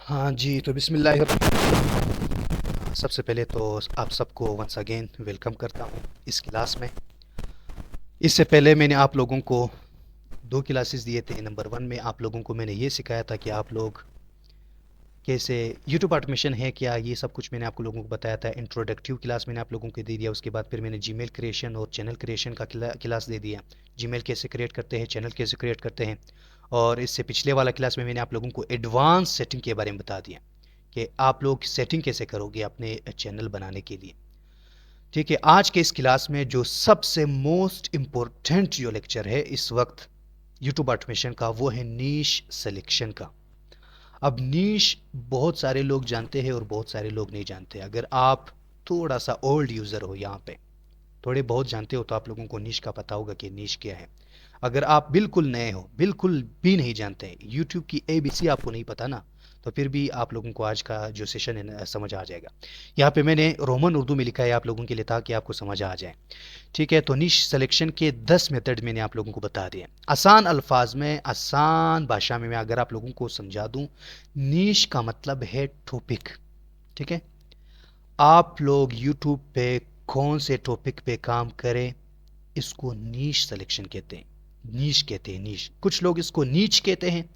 हाँ जी, तो बिस्मिल्लाह। सबसे पहले तो आप सबको वंस अगेन वेलकम करता हूँ इस क्लास में। इससे पहले मैंने आप लोगों को दो क्लासेस दिए थे। नंबर वन में आप लोगों को मैंने ये सिखाया था कि आप लोग कैसे यूट्यूब ऑटोमेशन है क्या, ये सब कुछ मैंने आपको लोगों को बताया था। इंट्रोडक्टिव क्लास मैंने आप लोगों को दे दिया। उसके बाद फिर मैंने जीमेल क्रिएशन और चैनल क्रिएशन का क्लास दे दिया। जीमेल कैसे क्रिएट करते हैं, चैनल कैसे क्रिएट करते हैं। और इससे पिछले वाला क्लास में मैंने आप लोगों को एडवांस सेटिंग के बारे में बता दिया कि आप लोग सेटिंग कैसे करोगे अपने चैनल बनाने के लिए। ठीक है, आज के इस क्लास में जो सबसे मोस्ट इम्पोर्टेंट जो लेक्चर है इस वक्त यूट्यूब ऑटोमेशन का, वो है नीश सिलेक्शन का। अब नीश बहुत सारे लोग जानते हैं और बहुत सारे लोग नहीं जानते। अगर आप थोड़ा सा ओल्ड यूज़र हो, यहाँ पे थोड़े बहुत जानते हो, तो आप लोगों को नीश का पता होगा कि नीश क्या है। अगर आप बिल्कुल नए हो, बिल्कुल भी नहीं जानते, यूट्यूब की एबीसी आपको नहीं पता ना, तो फिर भी आप लोगों को आज का जो सेशन है ना समझ आ जाएगा। यहाँ पे मैंने रोमन उर्दू में लिखा है आप लोगों के लिए, ताकि आपको समझ आ जाए। ठीक है, तो निश सिलेक्शन के 10 मेथड मैंने आप लोगों को बता दिए आसान अल्फाज में, आसान भाषा में। मैं अगर आप लोगों को समझा दूं, नीश का मतलब है टॉपिक। ठीक है, आप लोग यूट्यूब पे कौन से टॉपिक पे काम करें, इसको नीश सिलेक्शन कहते हैं। नीश कहते हैं, नीश। कुछ लोग इसको नीच कहते हैं,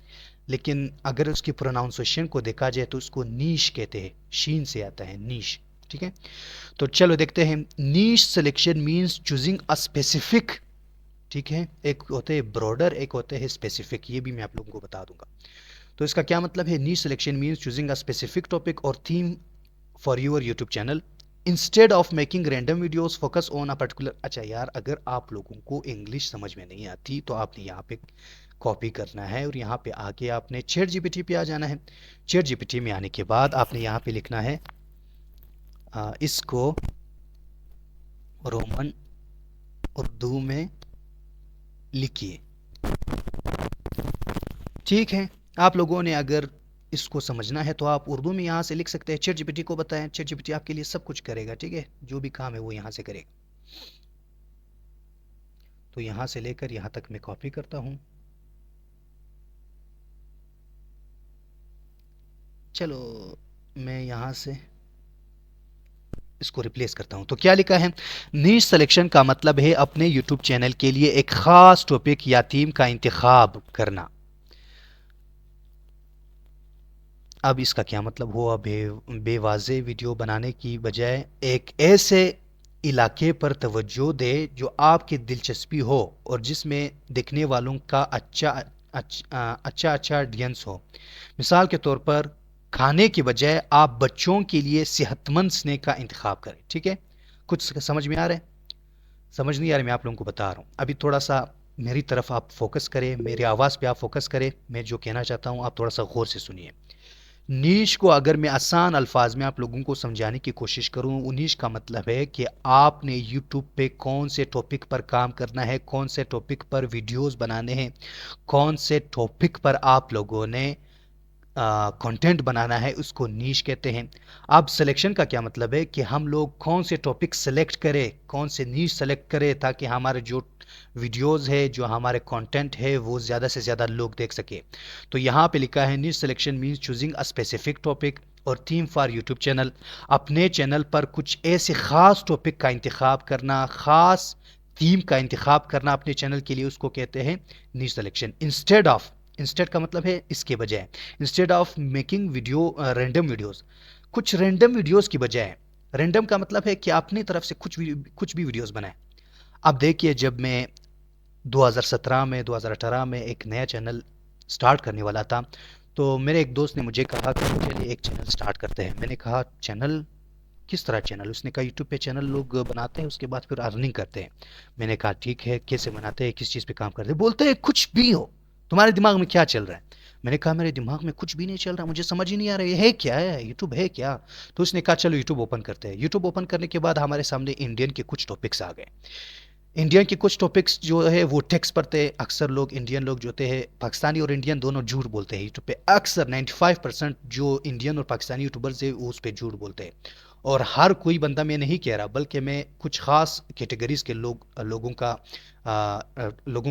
लेकिन अगर उसकी प्रोनाउंसिएशन को देखा जाए तो उसको नीश कहते हैं, शीन से आता है नीश। ठीक है, तो चलो देखते हैं। Niche selection means choosing a specific. ठीक है, एक होते हैं ब्रॉडर, एक होते हैं स्पेसिफिक। ये भी मैं आप लोगों को बता दूंगा। तो इसका क्या मतलब है? Niche selection means choosing a specific topic और theme for your YouTube channel instead of making random videos focus on a particular. अच्छा यार, अगर आप लोगों को इंग्लिश समझ में नहीं आती तो आपने यहाँ पे कॉपी करना है और यहाँ पे आके आपने चैट जीपीटी पे आ जाना है। चैट जीपीटी में आने के बाद आपने यहाँ पे लिखना है इसको रोमन उर्दू में लिखिए। ठीक है, आप लोगों ने अगर इसको समझना है तो आप उर्दू में यहाँ से लिख सकते हैं। चैट जीपीटी को बताएं, चैट जीपीटी आपके लिए सब कुछ करेगा। ठीक है, जो भी काम है वो यहाँ से करेगा। तो यहाँ से लेकर यहाँ तक मैं कॉपी करता हूँ। चलो मैं यहाँ से इसको रिप्लेस करता हूँ। तो क्या लिखा है? नीश सिलेक्शन का मतलब है अपने यूट्यूब चैनल के लिए एक खास टॉपिक या थीम का इंतखाब करना। अब इसका क्या मतलब हुआ? बेवाज़ेह वीडियो बनाने की बजाय एक ऐसे इलाके पर तवज्जो दे जो आपकी दिलचस्पी हो और जिसमें देखने वालों का अच्छा ऑडियंस हो। मिसाल के तौर पर, खाने के बजाय आप बच्चों के लिए सेहतमंद स्नैक का इंतखाब करें। ठीक है, कुछ समझ में आ रहा है? समझ नहीं आ रहा, मैं आप लोगों को बता रहा हूँ। अभी थोड़ा सा मेरी तरफ आप फोकस करें, मेरी आवाज़ पे आप फोकस करें। मैं जो कहना चाहता हूँ आप थोड़ा सा गौर से सुनिए। नीश को अगर मैं आसान अल्फाज में आप लोगों को समझाने की कोशिश करूं, नीश का मतलब है कि आपने यूट्यूब पे कौन से टॉपिक पर काम करना है, कौन से टॉपिक पर वीडियोस बनाने हैं, कौन से टॉपिक पर आप लोगों ने कंटेंट बनाना है, उसको नीश कहते हैं। अब सिलेक्शन का क्या मतलब है कि हम लोग कौन से टॉपिक सेलेक्ट करें, कौन से नीश सेलेक्ट करें, ताकि हमारे जो वीडियोस है, जो हमारे कंटेंट है, वो ज़्यादा से ज़्यादा लोग देख सके। तो यहाँ पे लिखा है niche selection means choosing a specific topic और थीम फॉर यूट्यूब चैनल। अपने चैनल पर कुछ ऐसे ख़ास टॉपिक का इंतखाब करना, ख़ास थीम का इंतखाब करना अपने चैनल के लिए, उसको कहते हैं niche selection. Instead of, instead का मतलब है इसके बजाय, instead of making video random videos, कुछ रैंडम वीडियोस की बजाय। रैंडम का मतलब है कि अपनी तरफ से कुछ भी वीडियोस बनाए। अब देखिए, जब मैं 2017 में 2018 में एक नया चैनल स्टार्ट करने वाला था, तो मेरे एक दोस्त ने मुझे कहा कि चलिए एक चैनल स्टार्ट करते हैं। मैंने कहा चैनल? किस तरह चैनल? उसने कहा यूट्यूब पे चैनल लोग बनाते हैं, उसके बाद फिर अर्निंग करते हैं। मैंने कहा ठीक है, कैसे बनाते हैं, किस चीज़ पे काम करते हैं? बोलते हैं कुछ भी हो, तुम्हारे दिमाग में क्या चल रहा है? मैंने कहा मेरे दिमाग में कुछ भी नहीं चल रहा, मुझे समझ ही नहीं आ रहा ये है क्या, है यूट्यूब है क्या? तो उसने कहा चलो यूट्यूब ओपन करते हैं। यूट्यूब ओपन करने के बाद हमारे सामने इंडियन के कुछ टॉपिक्स आ गए। इंडियन के कुछ टॉपिक्स जो है वो टेक्स पढ़ते हैं। अक्सर लोग, इंडियन लोग जो होते हैं, पाकिस्तानी और इंडियन दोनों झूठ बोलते हैं यूट्यूब पे। अक्सर 95% जो इंडियन और पाकिस्तानी यूट्यूबर्स है वो उस पर झूठ बोलते हैं। और हर कोई बंदा, मैं नहीं कह रहा, बल्कि मैं कुछ खास कैटेगरीज के लोगों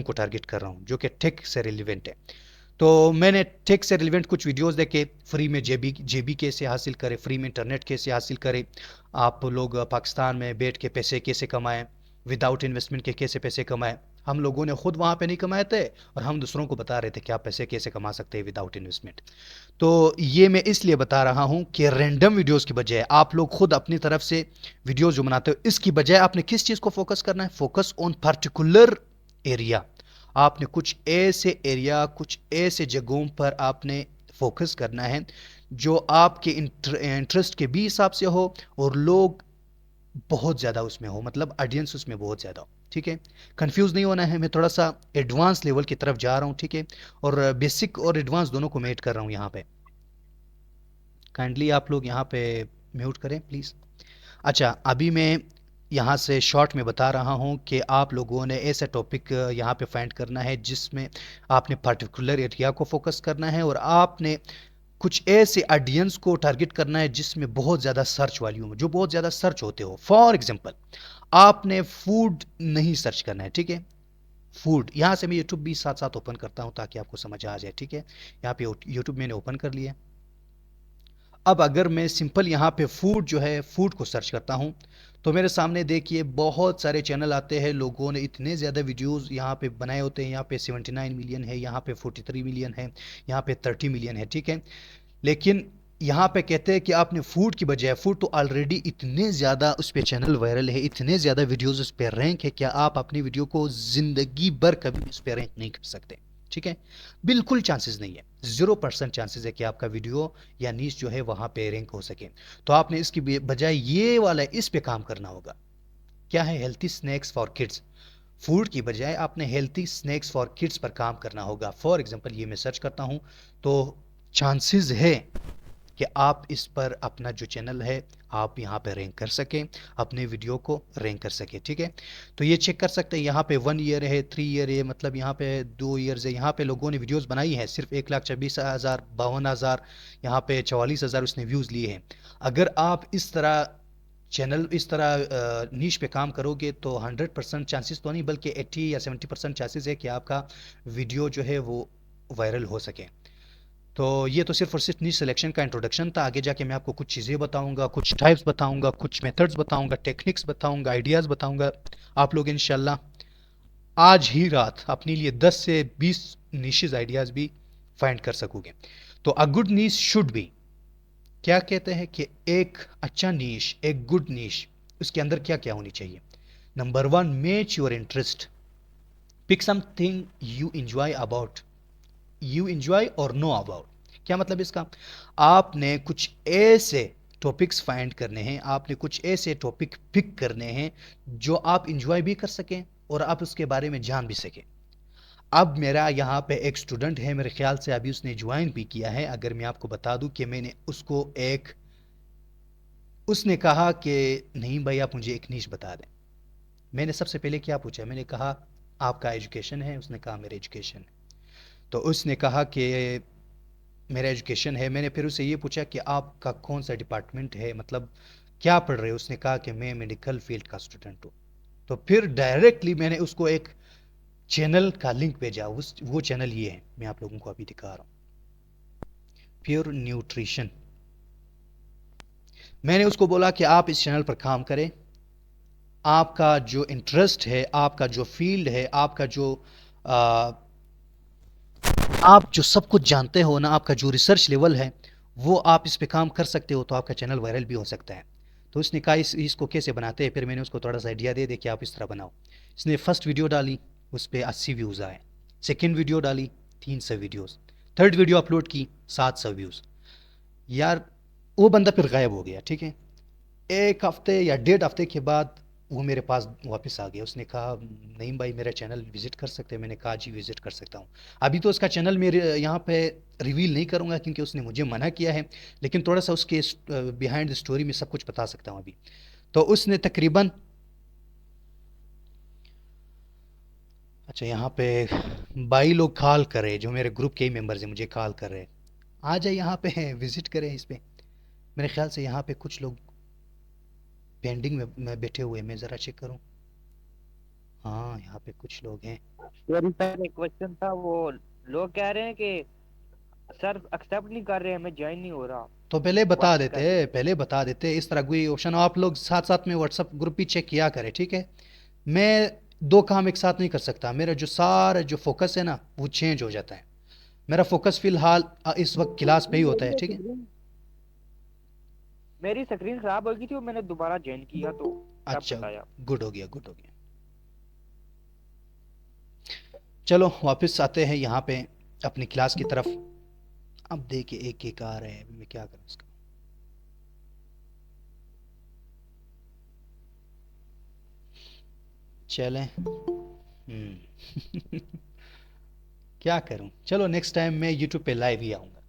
को टारगेट कर रहा हूँ जो कि टेक से रिलेवेंट है। तो मैंने टेक से रिलेवेंट कुछ वीडियोस देखे, फ्री में जेबी कैसे हासिल करें, फ्री में इंटरनेट कैसे हासिल करें, आप लोग पाकिस्तान में बैठ के पैसे कैसे कमाएं, विदाउट इन्वेस्टमेंट के कैसे पैसे कमाएं। हम लोगों ने खुद वहाँ पे नहीं कमाए थे और हम दूसरों को बता रहे थे कि आप पैसे कैसे कमा सकते हैं विदाउट इन्वेस्टमेंट। तो ये मैं इसलिए बता रहा हूँ कि रैंडम वीडियोस की बजाय आप लोग खुद अपनी तरफ से वीडियोस जो बनाते हो, इसकी बजाय आपने किस चीज़ को फोकस करना है, फोकस ऑन पर्टिकुलर एरिया। आपने कुछ ऐसे एरिया, कुछ ऐसे जगहों पर आपने फोकस करना है जो आपके इंटरेस्ट के भी हिसाब से हो और लोग बहुत ज़्यादा उसमें हो, मतलब ऑडियंस उसमें बहुत ज़्यादा हो। ठीक है, कंफ्यूज नहीं होना है, मैं थोड़ा सा एडवांस लेवल की तरफ जा रहा हूँ। ठीक है, और बेसिक और एडवांस दोनों को मेट कर रहा हूँ यहाँ पे। काइंडली आप लोग यहाँ पे म्यूट करें प्लीज़। अच्छा, अभी मैं यहाँ से शॉर्ट में बता रहा हूँ कि आप लोगों ने ऐसा टॉपिक यहाँ पे फाइंड करना है जिसमें आपने पर्टिकुलर एरिया को फोकस करना है और आपने कुछ ऐसे ऑडियंस को टारगेट करना है जिसमें बहुत ज़्यादा सर्च वॉल्यूम, जो बहुत ज़्यादा सर्च होते हो। फॉर एग्जांपल, आपने फूड नहीं सर्च करना है। ठीक है, फूड, यहाँ से मैं यूट्यूब भी साथ साथ ओपन करता हूँ ताकि आपको समझ आ जाए। ठीक है, यहाँ पे यूट्यूब मैंने ओपन कर लिया। अब अगर मैं सिंपल यहाँ पे फूड जो है, फूड को सर्च करता हूँ, तो मेरे सामने देखिए बहुत सारे चैनल आते हैं। लोगों ने इतने ज़्यादा वीडियोस यहाँ पे बनाए होते हैं। यहाँ पे 79 मिलियन है, यहाँ पे 43 मिलियन है, यहाँ पे 30 मिलियन है। ठीक है, लेकिन यहाँ पे कहते हैं कि आपने फूड की बजाय, फूड तो ऑलरेडी इतने ज़्यादा उस पर चैनल वायरल है, इतने ज़्यादा वीडियोस उस पर रैंक है, क्या आप अपनी वीडियो को ज़िंदगी भर कभी उस पर रैंक नहीं कर सकते। ठीक है, बिल्कुल चांसेस नहीं है, 0% चांसेस है कि आपका वीडियो या नीच जो है वहाँ पे रैंक हो सके। तो आपने इसकी बजाय ये वाला इस पे काम करना होगा। क्या है, healthy snacks for kids. Food की बजाय आपने हेल्थी स्नैक्स फॉर किड्स पर काम करना होगा। फॉर एग्जांपल, ये मैं सर्च करता हूँ तो चांसेस है कि आप इस पर अपना जो चैनल है आप यहाँ पे रैंक कर सकें, अपने वीडियो को रैंक कर सकें। ठीक है, तो ये चेक कर सकते हैं। यहाँ पे 1 ईयर है, 3 ईयर है, मतलब यहाँ पे 2 ईयर्स है। यहाँ पे लोगों ने वीडियोस बनाई है, सिर्फ 1,26,000, 52,000, यहाँ पे 44,000 उसने व्यूज़ लिए हैं। अगर आप इस तरह चैनल, इस तरह नीश पे काम करोगे तो 100% चांसेस तो नहीं बल्कि 80 या 70% चांसेस है कि आपका वीडियो जो है वो वायरल हो सके। तो ये तो सिर्फ और सिर्फ नीश सिलेक्शन का इंट्रोडक्शन था। आगे जाके मैं आपको कुछ चीज़ें बताऊंगा, कुछ टाइप्स बताऊंगा, कुछ मेथड्स बताऊंगा, टेक्निक्स बताऊंगा, आइडियाज़ बताऊंगा। आप लोग इंशाल्लाह आज ही रात अपने लिए 10 से 20 नीशेस आइडियाज़ भी फाइंड कर सकोगे। तो a good niche should be, क्या कहते हैं कि एक अच्छा नीश, एक गुड नीश, उसके अंदर क्या क्या होनी चाहिए। Number 1, match your interest. Pick something you enjoy about, you enjoy और नो अबाउट। क्या मतलब इसका, आपने कुछ ऐसे टॉपिक्स फाइंड करने हैं, आपने कुछ ऐसे टॉपिक पिक करने हैं जो आप एंजॉय भी कर सकें और आप उसके बारे में जान भी सकें। अब मेरा यहाँ पे एक स्टूडेंट है, मेरे ख्याल से अभी उसने ज्वाइन भी किया है। अगर मैं आपको बता दूं कि मैंने उसको एक, उसने कहा कि नहीं भाई आप मुझे एक नीश बता दें। मैंने सबसे पहले क्या पूछा, मैंने कहा आपका एजुकेशन है, उसने कहा मेरा एजुकेशन है। तो उसने कहा कि मेरा एजुकेशन है। मैंने फिर उससे ये पूछा कि आपका कौन सा डिपार्टमेंट है, मतलब क्या पढ़ रहे हो। उसने कहा कि मैं मेडिकल फील्ड का स्टूडेंट हूँ। तो फिर डायरेक्टली मैंने उसको एक चैनल का लिंक भेजा। उस वो चैनल ये है, मैं आप लोगों को अभी दिखा रहा हूँ, प्योर न्यूट्रिशन। मैंने उसको बोला कि आप इस चैनल पर काम करें, आपका जो इंटरेस्ट है, आपका जो फील्ड है, आपका जो आ, आप जो सब कुछ जानते हो ना, आपका जो रिसर्च लेवल है, वो आप इस पे काम कर सकते हो तो आपका चैनल वायरल भी हो सकता है। तो उसने कहा इसको कैसे बनाते हैं। फिर मैंने उसको थोड़ा सा आइडिया दे कि आप इस तरह बनाओ। इसने फर्स्ट वीडियो डाली, उस पर 80 व्यूज़ आए। सेकेंड वीडियो डाली, 300 व्यूज़। थर्ड वीडियो अपलोड की, 700 व्यूज़। यार वो बंदा फिर गायब हो गया। ठीक है, एक हफ्ते या 1.5 हफ्ते के बाद वो मेरे पास वापस आ गया। उसने कहा नहीं भाई मेरा चैनल विजिट कर सकते हैं। मैंने कहा जी विजिट कर सकता हूँ। अभी तो उसका चैनल मेरे यहाँ पे रिवील नहीं करूँगा क्योंकि उसने मुझे मना किया है, लेकिन थोड़ा सा उसके बिहाइंड द स्टोरी में सब कुछ बता सकता हूँ अभी। तो उसने तकरीबन, अच्छा यहाँ पे 22 लोग कॉल कर रहे हैं, जो मेरे ग्रुप के ही मेंबर्स हैं मुझे कॉल कर रहे हैं। आ जाए यहाँ पे विजिट करें इस पे। मेरे ख्याल से यहाँ पे कुछ लोग पेंडिंग में बैठे हुए हैं, मैं ज़रा चेक करूँ। हाँ यहाँ पे कुछ लोग हैं। सर सर एक क्वेश्चन था वो लोग कह रहे हैं कि सर एक्सेप्ट नहीं कर रहे, हमें ज्वाइन नहीं हो रहा। तो पहले बता व्हाट्स देते, कैसे? पहले बता देते, इस तरह कोई ऑप्शन आप लोग साथ साथ में व्हाट्सअप ग्रुप भी चेक किया करें, ठीक है। मैं दो काम एक साथ नहीं कर सकता, मेरा जो सारा जो फोकस है ना वो चेंज हो जाता है। मेरा फोकस फिलहाल इस वक्त क्लास पे ही होता है, ठीक है। मेरी स्क्रीन खराब हो गई थी और मैंने दोबारा ज्वाइन किया तो तब अच्छा, बताया। गुड हो गया, गुड हो गया। चलो वापस आते हैं यहाँ पे अपनी क्लास की तरफ। अब देखिए एक एक आ रहे हैं, अभी मैं क्या करूँ इसका। चलें। क्या करूँ, चलो नेक्स्ट टाइम मैं यूट्यूब पे लाइव ही आऊँगा।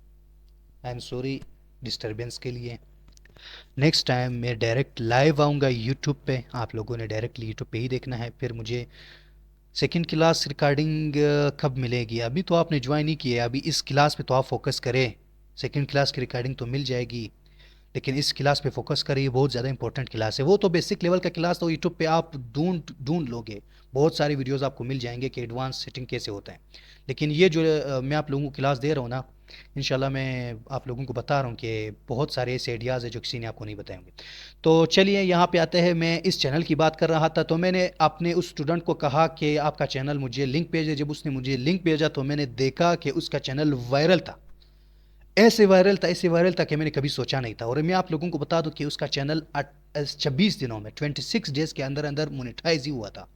आई एम सॉरी डिस्टरबेंस के लिए। नेक्स्ट टाइम मैं डायरेक्ट लाइव आऊँगा यूट्यूब पे, आप लोगों ने डायरेक्टली यूट्यूब पे ही देखना है। फिर मुझे सेकंड क्लास रिकॉर्डिंग कब मिलेगी, अभी तो आपने ज्वाइन ही किया है, अभी इस क्लास पे तो आप फोकस करें। सेकंड क्लास की रिकॉर्डिंग तो मिल जाएगी, लेकिन इस क्लास पे फोकस करिए, बहुत ज़्यादा इंपॉर्टेंट क्लास है। वो तो बेसिक लेवल का क्लास तो यूट्यूब पे आप ढूंढ ढूंढ लोगे, बहुत सारी वीडियोस आपको मिल जाएंगे कि एडवांस सेटिंग कैसे होता है। लेकिन ये जो मैं आप लोगों को क्लास दे रहा हूँ ना, इंशाल्लाह मैं आप लोगों को बता रहा हूँ कि बहुत सारे ऐसे आइडियाज़ है जो किसी ने आपको नहीं बताए होंगे। तो चलिए यहाँ पे आते हैं, मैं इस चैनल की बात कर रहा था। तो मैंने अपने उस स्टूडेंट को कहा कि आपका चैनल मुझे लिंक भेजे। जब उसने मुझे लिंक भेजा तो मैंने देखा कि उसका चैनल वायरल था। ऐसे वायरल था, ऐसे वायरल था कि मैंने कभी सोचा नहीं था। और मैं आप लोगों को बता दूं कि उसका चैनल 26 दिनों में, 26 डेज के अंदर अंदर मोनेटाइज ही हुआ था।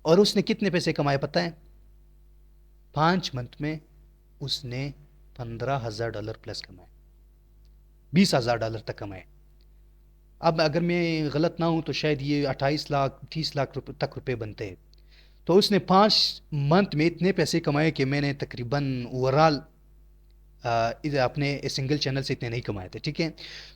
और उसने कितने पैसे कमाए पता है? 5 मंथ में उसने $15,000 प्लस कमाए, $20,000 तक कमाए। अब अगर मैं गलत ना हूं तो शायद ये 28 लाख 30 लाख रुपए तक रुपए बनते हैं। तो उसने 5 मंथ में इतने पैसे कमाए कि मैंने तकरीबन ओवरऑल इधर अपने सिंगल चैनल से इतने नहीं कमाए थे, ठीक है।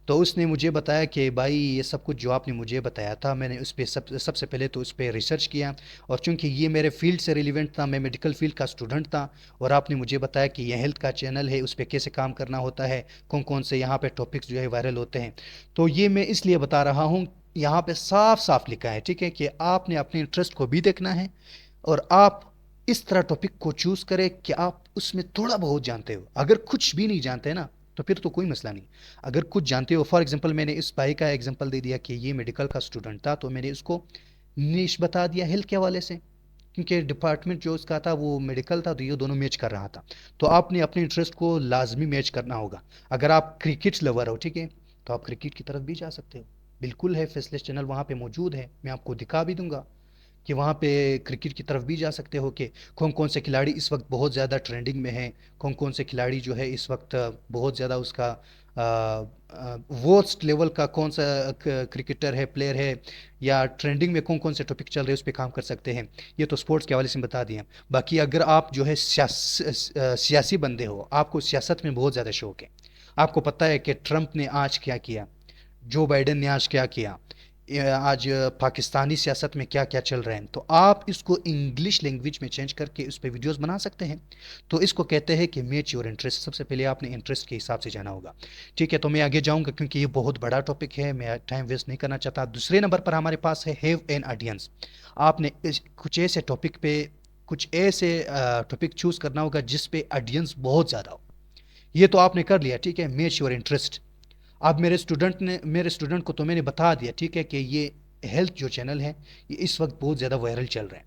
तो उसने मुझे बताया कि भाई ये सब कुछ जो आपने मुझे बताया था, मैंने उस पर सबसे पहले तो उस पर रिसर्च किया। और चूंकि ये मेरे फील्ड से रिलेवेंट था, मैं मेडिकल फील्ड का स्टूडेंट था, और आपने मुझे बताया कि ये हेल्थ का चैनल है, उस पर कैसे काम करना होता है, कौन कौन से यहाँ पे टॉपिक्स जो है वायरल होते हैं। तो ये मैं इसलिए बता रहा हूँ, यहाँ पे साफ साफ लिखा है, ठीक है, कि आपने अपने इंटरेस्ट को भी देखना है, और आप इस तरह टॉपिक को चूज करें कि आप उसमें थोड़ा बहुत जानते हो। अगर कुछ भी नहीं जानते ना तो फिर तो कोई मसला नहीं। अगर कुछ जानते हो, फॉर एग्जांपल मैंने इस भाई का एग्जांपल दे दिया कि ये मेडिकल का स्टूडेंट था, तो मैंने उसको निश बता दिया हेल्थ के हवाले से, क्योंकि डिपार्टमेंट जो उसका था वो मेडिकल था, तो ये दोनों मैच कर रहा था। तो आपने अपने इंटरेस्ट को लाजमी मैच करना होगा। अगर आप क्रिकेट लवर हो, ठीक है, तो आप क्रिकेट की तरफ भी जा सकते हो। बिल्कुल है, फेसलेस चैनल वहाँ पे मौजूद है, मैं आपको दिखा भी दूंगा कि वहाँ पे क्रिकेट की तरफ भी जा सकते हो कि कौन कौन से खिलाड़ी इस वक्त बहुत ज़्यादा ट्रेंडिंग में हैं, कौन कौन से खिलाड़ी जो है इस वक्त बहुत ज़्यादा उसका वर्स्ट लेवल का कौन सा क्रिकेटर है, प्लेयर है, या ट्रेंडिंग में कौन कौन से टॉपिक चल रहे हैं उस पर काम कर सकते हैं। ये तो स्पोर्ट्स के हवाले से बता दिए। बाकी अगर आप जो है सियासी बंदे हो, आपको सियासत में बहुत ज़्यादा शौक है, आपको पता है कि ट्रंप ने आज क्या किया, जो बाइडेन ने आज क्या किया, आज पाकिस्तानी सियासत में क्या क्या चल रहा है, तो आप इसको इंग्लिश लैंग्वेज में चेंज करके उस पर वीडियोस बना सकते हैं। तो इसको कहते हैं कि मैच योर इंटरेस्ट। सबसे पहले आपने इंटरेस्ट के हिसाब से जाना होगा, ठीक है। तो मैं आगे जाऊंगा क्योंकि ये बहुत बड़ा टॉपिक है, मैं टाइम वेस्ट नहीं करना चाहता। दूसरे नंबर पर हमारे पास है हैव एन ऑडियंस। आपने कुछ ऐसे टॉपिक पे, कुछ ऐसे टॉपिक चूज करना होगा जिस पे ऑडियंस बहुत ज़्यादा हो। ये तो आपने कर लिया, ठीक है, मैच योर इंटरेस्ट। अब मेरे स्टूडेंट को तो मैंने बता दिया, ठीक है, कि ये हेल्थ जो चैनल है ये इस वक्त बहुत ज़्यादा वायरल चल रहा है,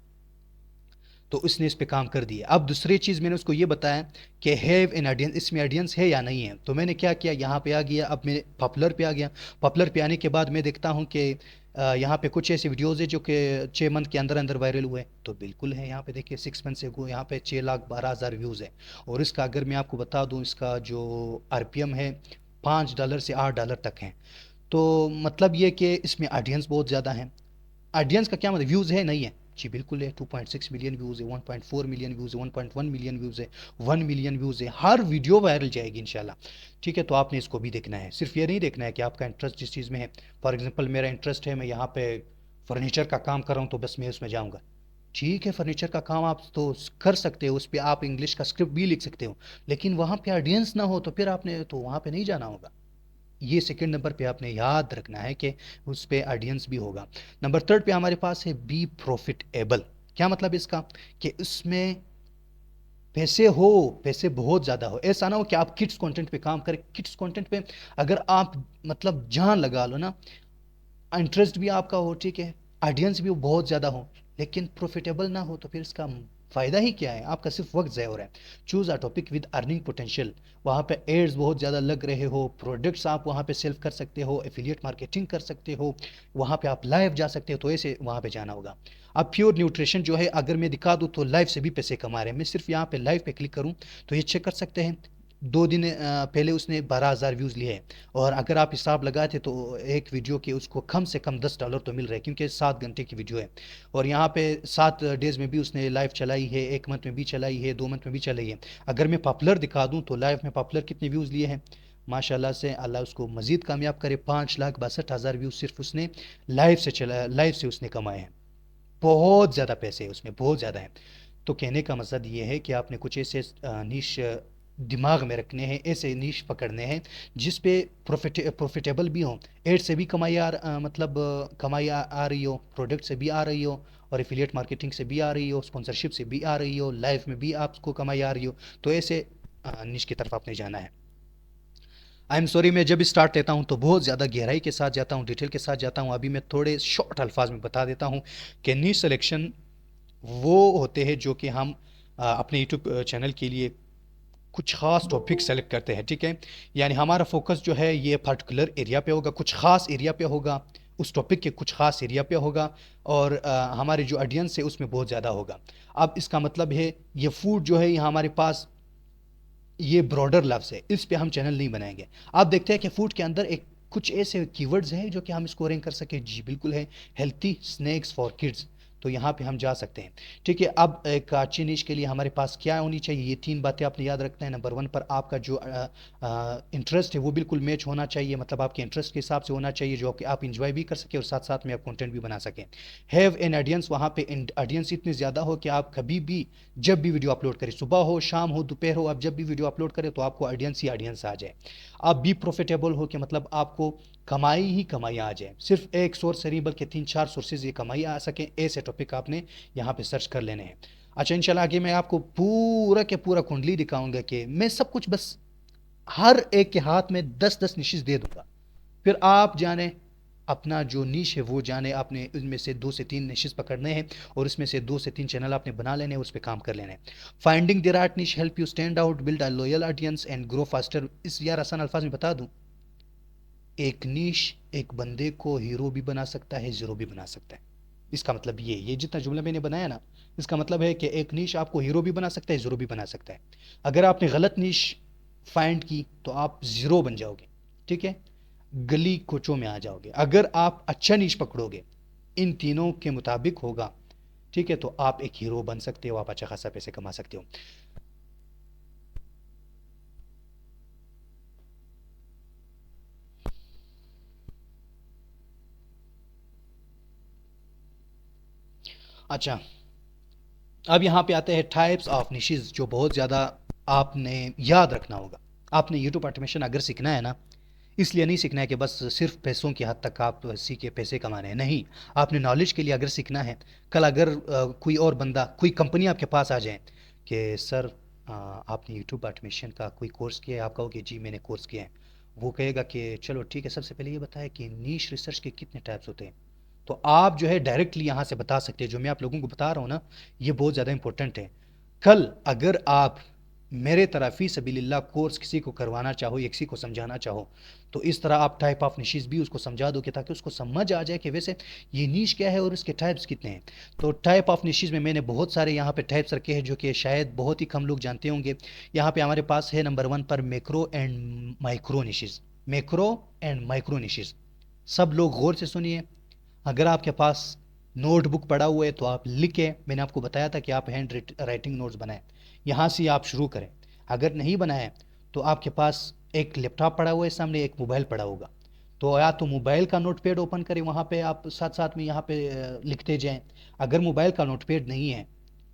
तो उसने इस पे काम कर दिया। अब दूसरी चीज़ मैंने उसको ये बताया कि हैव एन ऑडियंस, इसमें ऑडियंस है या नहीं है। तो मैंने क्या किया, यहाँ पे आ गया, अब मैं पॉपुलर पे आ गया। पॉपुलर पे आने के बाद मैं देखता हूँ कि यहाँ पे कुछ ऐसे वीडियोज़ है जो कि 6 मंथ के अंदर अंदर वायरल हुए, तो बिल्कुल है। यहाँ पे देखिए 6 मंथ से यहाँ पे 6,12,000 व्यूज़ है। और इसका अगर मैं आपको बता दूँ, इसका जो RPM है $5 से $8 तक है। तो मतलब ये कि इसमें ऑडियंस बहुत ज़्यादा है। ऑडियंस का क्या मतलब, व्यूज़ है नहीं है? जी बिल्कुल है, 2.6 मिलियन व्यूज़ है, 1.4 मिलियन व्यूज़ है, 1.1 मिलियन व्यूज़ है, 1 मिलियन व्यूज़ है। हर वीडियो वायरल जाएगी इंशाल्लाह, ठीक है। तो आपने इसको भी देखना है, सिर्फ ये नहीं देखना है कि आपका इंटरेस्ट जिस चीज़ में है। फॉर एग्जांपल मेरा इंटरेस्ट है, मैं यहाँ पे फर्नीचर का काम कर रहा हूँ, तो बस मैं उसमें जाऊँगा। ठीक है, फर्नीचर का काम आप तो कर सकते हो, उस पर आप इंग्लिश का स्क्रिप्ट भी लिख सकते हो, लेकिन वहाँ पे ऑडियंस ना हो तो फिर आपने तो वहाँ पे नहीं जाना होगा। ये सेकंड नंबर पे आपने याद रखना है कि उस पे ऑडियंस भी होगा। नंबर थर्ड पे हमारे पास है बी प्रॉफिटेबल। क्या मतलब इसका, कि उसमें पैसे हो, पैसे बहुत ज़्यादा हो, ऐसा ना हो कि आप किड्स कंटेंट पे काम करें। किड्स कंटेंट पे अगर आप मतलब जान लगा लो ना, इंटरेस्ट भी आपका हो, ठीक है, ऑडियंस भी बहुत ज़्यादा हो, लेकिन प्रॉफिटेबल ना हो, तो फिर इसका फ़ायदा ही क्या है? आपका सिर्फ वक्त ज़ाया हो रहा है। Choose a topic with earning potential, वहाँ पे एड्स बहुत ज़्यादा लग रहे हो, प्रोडक्ट्स आप वहाँ पे सेल कर सकते हो, एफिलिएट मार्केटिंग कर सकते हो, वहाँ पे आप लाइव जा सकते हो, तो ऐसे वहाँ पे जाना होगा। अब प्योर न्यूट्रिशन जो है अगर मैं दिखा दूँ तो लाइव से भी पैसे कमा रहे हैं। मैं सिर्फ यहाँ पे लाइव पे क्लिक करूँ तो ये चेक कर सकते हैं, 2 दिन पहले उसने 12,000 व्यूज़ लिए हैं। और अगर आप हिसाब लगाते तो एक वीडियो के उसको कम से कम $10 तो मिल रहे हैं, क्योंकि 7 घंटे की वीडियो है। और यहाँ पे 7 डेज में भी उसने लाइव चलाई है, 1 मंथ में भी चलाई है, 2 मंथ में भी चलाई है। अगर मैं पॉपुलर दिखा दूँ तो लाइव में पॉपुलर कितने व्यूज़ लिए हैं, माशाल्लाह से, अल्लाह उसको मजीद कामयाब करे, 5,62,000 व्यूज़ सिर्फ उसने लाइव से उसने कमाए हैं। बहुत ज़्यादा पैसे हैं उसमें, बहुत ज़्यादा है। तो कहने का मकसद ये है कि आपने कुछ ऐसे नीश दिमाग में रखने हैं, ऐसे नीश पकड़ने हैं जिस पे प्रॉफिटेबल भी हो, एड से भी मतलब कमाई आ रही हो, प्रोडक्ट से भी आ रही हो, और एफिलिएट मार्केटिंग से भी आ रही हो, स्पॉन्सरशिप से भी आ रही हो, लाइव में भी आपको कमाई आ रही हो, तो ऐसे नीश की तरफ आपने जाना है। आई एम सॉरी, मैं जब स्टार्ट लेता हूँ तो बहुत ज़्यादा गहराई के साथ जाता हूँ, डिटेल के साथ जाता हूँ। अभी मैं थोड़े शॉर्ट अल्फाज में बता देता हूँ कि नीश सिलेक्शन वो होते हैं जो कि हम अपने यूट्यूब चैनल के लिए कुछ ख़ास टॉपिक सेलेक्ट करते हैं, ठीक है। यानी हमारा फोकस जो है ये पर्टिकुलर एरिया पे होगा, कुछ ख़ास एरिया पे होगा, उस टॉपिक के कुछ ख़ास एरिया पे होगा, और हमारी जो ऑडियंस है उसमें बहुत ज़्यादा होगा। अब इसका मतलब है ये फूड जो है यहाँ हमारे पास, ये ब्रॉडर लफ्ज़ है, इस पे हम चैनल नहीं बनाएंगे। आप देखते हैं कि फूड के अंदर एक कुछ ऐसे कीवर्ड्स हैं जो कि हम इसको रैंक कर सके। जी बिल्कुल है, हेल्थी स्नैक्स फॉर किड्स, तो यहाँ पे हम जा सकते हैं, ठीक है। अब एक अच्छी निश के लिए हमारे पास क्या होनी चाहिए, ये 3 बातें आपने याद रखना है। नंबर 1 पर आपका जो इंटरेस्ट है वो बिल्कुल मैच होना चाहिए, मतलब आपके इंटरेस्ट के हिसाब से होना चाहिए, जो कि आप इंजॉय भी कर सकें और साथ साथ में आप कंटेंट भी बना सकें। हैव एन ऑडियंस, वहाँ पे ऑडियंस इतनी ज़्यादा हो कि आप कभी भी जब भी वीडियो अपलोड करें, सुबह हो, शाम हो, दोपहर हो, आप जब भी वीडियो अपलोड करें तो आपको ऑडियंस ही ऑडियंस आ जाए। आप भी प्रॉफिटेबल हो कि मतलब आपको कमाई ही कमाई आ जाए, सिर्फ एक सोर्स से नहीं बल्कि 3-4 सोर्सेज ये कमाई आ सकें, ऐसे टॉपिक आपने यहाँ पे सर्च कर लेने हैं। अच्छा, इंशाल्लाह आगे मैं आपको पूरा के पूरा कुंडली दिखाऊंगा कि मैं सब कुछ बस हर एक के हाथ में 10-10 निशेष दे दूंगा, फिर आप जाने अपना जो नीश है वो जाने, आपने उनमें से 2 से 3 निशेष पकड़ने हैं और उसमें से 2 से 3 चैनल आपने बना लेने हैं, उस पर काम कर लेने हैं। फाइंडिंग द राइट निश help you stand out, build a loyal audience and grow faster. इस यार आसान अल्फाज में बता दूं, एक नीश एक बंदे को हीरो भी बना सकता है, जीरो भी बना सकता है। इसका मतलब ये जितना जुमला मैंने बनाया ना, इसका मतलब है कि एक नीश आपको हीरो भी बना सकता है, जीरो भी बना सकता है। अगर आपने गलत नीश फाइंड की तो आप जीरो बन जाओगे, ठीक है, गली कोचों में आ जाओगे। अगर आप अच्छा नीश पकड़ोगे, इन तीनों के मुताबिक होगा, ठीक है, तो आप एक हीरो बन सकते हो, आप अच्छा खासा पैसे कमा सकते हो। अच्छा, अब यहाँ पे आते हैं टाइप्स ऑफ निशेज, जो बहुत ज़्यादा आपने याद रखना होगा। आपने यूट्यूब ऑटोमेशन अगर सीखना है ना, इसलिए नहीं सीखना है कि बस सिर्फ पैसों की हद तक आप सीख के पैसे कमाने हैं, नहीं। आपने नॉलेज के लिए अगर सीखना है, कल अगर कोई और बंदा, कोई कंपनी आपके पास आ जाए कि सर आपने यूट्यूब ऑटोमेशन का कोई कोर्स किया है, आप कहोगे जी मैंने कोर्स किया है, वो कहेगा कि चलो ठीक है, सबसे पहले ये बताया कि नीश रिसर्च के कितने टाइप्स होते हैं। तो आप जो है डायरेक्टली यहाँ से बता सकते हैं, जो मैं आप लोगों को बता रहा हूँ ना, ये बहुत ज़्यादा इंपॉर्टेंट है। कल अगर आप मेरे तरह फी सबीलिल्लाह कोर्स किसी को करवाना चाहो या किसी को समझाना चाहो, तो इस तरह आप टाइप ऑफ निशेज़ भी उसको समझा दो कि ताकि उसको समझ आ जाए कि वैसे ये नीश क्या है और इसके टाइप्स कितने हैं। तो टाइप ऑफ निशेज़ में मैंने बहुत सारे यहाँ पे टाइप्स रखे हैं जो कि शायद बहुत ही कम लोग जानते होंगे। यहाँ पे हमारे पास है नंबर 1 पर macro and micro niches. Macro and micro niches, सब लोग गौर से सुनिए। अगर आपके पास नोटबुक पड़ा हुआ है तो आप लिखें, मैंने आपको बताया था कि आप हैंड राइटिंग नोट्स बनाएं, यहाँ से आप शुरू करें। अगर नहीं बनाए तो आपके पास एक लैपटॉप पड़ा हुआ है सामने, एक मोबाइल पड़ा होगा, तो या तो मोबाइल का नोटपैड ओपन करें, वहाँ पे आप साथ साथ में यहाँ पे लिखते जाएं। अगर मोबाइल का नोटपैड नहीं है,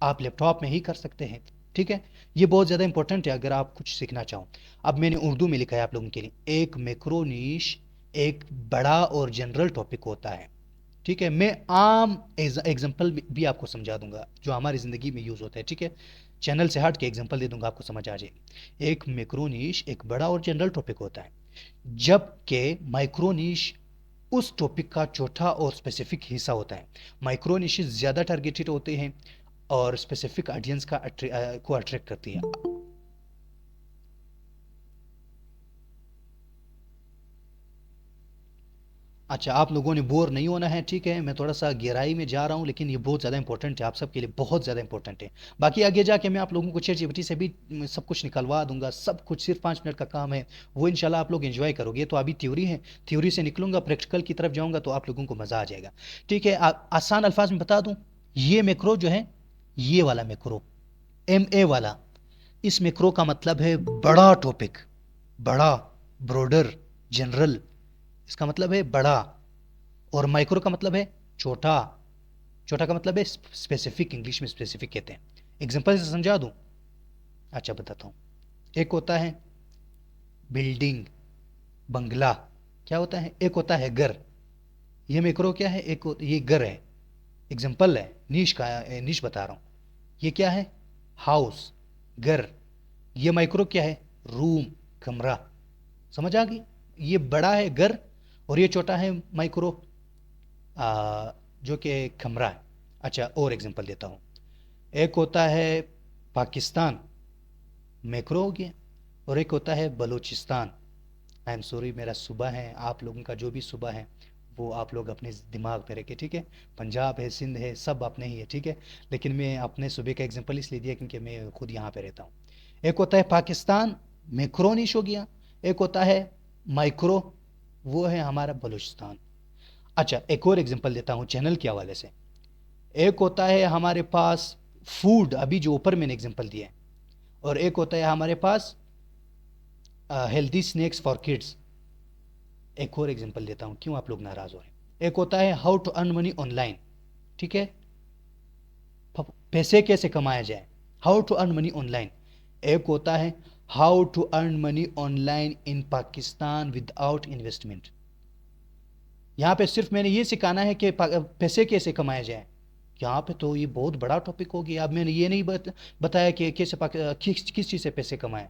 आप लैपटॉप में ही कर सकते हैं, ठीक है। ये बहुत ज़्यादा इंपॉर्टेंट है अगर आप कुछ सीखना चाहो। अब मैंने उर्दू में लिखा है आप लोगों के लिए, एक मैक्रो नीश एक बड़ा और जनरल टॉपिक होता है, ठीक है। मैं आम एग्जाम्पल भी आपको समझा दूंगा जो हमारी ज़िंदगी में यूज़ होता है, ठीक है। चैनल से हट के एग्जांपल दे दूंगा, आपको समझ आ जाएगी। एक मैक्रो नीश एक बड़ा और जनरल टॉपिक होता है, जबकि माइक्रो नीश उस टॉपिक का छोटा और स्पेसिफिक हिस्सा होता है। माइक्रो निशेस ज़्यादा टारगेटेड होते हैं और स्पेसिफिक ऑडियंस को अट्रैक्ट करती है। अच्छा, आप लोगों ने बोर नहीं होना है, ठीक है। मैं थोड़ा सा गहराई में जा रहा हूँ, लेकिन ये बहुत ज़्यादा इंपॉर्टेंट है, आप सबके लिए बहुत ज़्यादा इंपॉर्टेंट है। बाकी आगे जाके मैं आप लोगों को ChatGPT से भी सब कुछ निकलवा दूंगा, सब कुछ सिर्फ 5 मिनट का काम है, वो इंशाल्लाह आप लोग एंजॉय करोगे। तो अभी थ्योरी है, थ्योरी से निकलूंगा, प्रैक्टिकल की तरफ जाऊंगा, तो आप लोगों को मज़ा आ जाएगा, ठीक है। आसान अल्फाज में बता दूँ, ये मैक्रो जो है, ये वाला मैक्रो MA वाला, इस मैक्रो का मतलब है बड़ा टॉपिक, बड़ा, ब्रॉडर, जनरल, इसका मतलब है बड़ा। और माइक्रो का मतलब है छोटा, छोटा का मतलब है स्पेसिफिक, इंग्लिश में स्पेसिफिक कहते हैं। एग्जांपल से समझा दूं? अच्छा बताता हूँ। एक होता है बिल्डिंग, बंगला, क्या होता है? एक होता है घर, ये मैक्रो क्या है? ये घर है, एग्जांपल है, नीश का नीश बता रहा हूँ। ये क्या है? हाउस, घर। ये माइक्रो क्या है? रूम, कमरा। समझ आ गई? ये बड़ा है घर और ये छोटा है माइक्रो, जो कि कमरा है। अच्छा, और एग्जांपल देता हूँ। एक होता है पाकिस्तान, मैक्रो हो गया, और एक होता है बलूचिस्तान। आई एम सॉरी, मेरा सूबा है, आप लोगों का जो भी सूबा है वो आप लोग अपने दिमाग में रखें, ठीक है। पंजाब है, सिंध है, सब अपने ही है, ठीक है। लेकिन मैं अपने सूबे का एग्जांपल इसलिए दिया क्योंकि मैं खुद यहाँ पे रहता हूँ। एक होता है पाकिस्तान, मैक्रो निश हो गया। एक होता है माइक्रो, वो है हमारा बलूचिस्तान। अच्छा, एक और एग्जांपल देता हूँ चैनल के हवाले से। एक होता है हमारे पास फूड, अभी जो ऊपर मैंने एग्जांपल दिया है, और एक होता है हमारे पास हेल्दी स्नैक्स फॉर किड्स। एक और एग्जांपल देता हूँ, क्यों आप लोग नाराज हो रहे हैं। एक होता है how to earn money online, ठीक है, पैसे कैसे कमाया जाए, how to earn money online. एक होता है how to earn money online in Pakistan without investment. यहाँ पे सिर्फ मैंने ये सिखाना है कि पैसे कैसे कमाया जाए। यहाँ पे तो ये बहुत बड़ा टॉपिक हो गया। अब मैंने ये नहीं बताया कि कैसे किस चीज़ से पैसे कमाएं,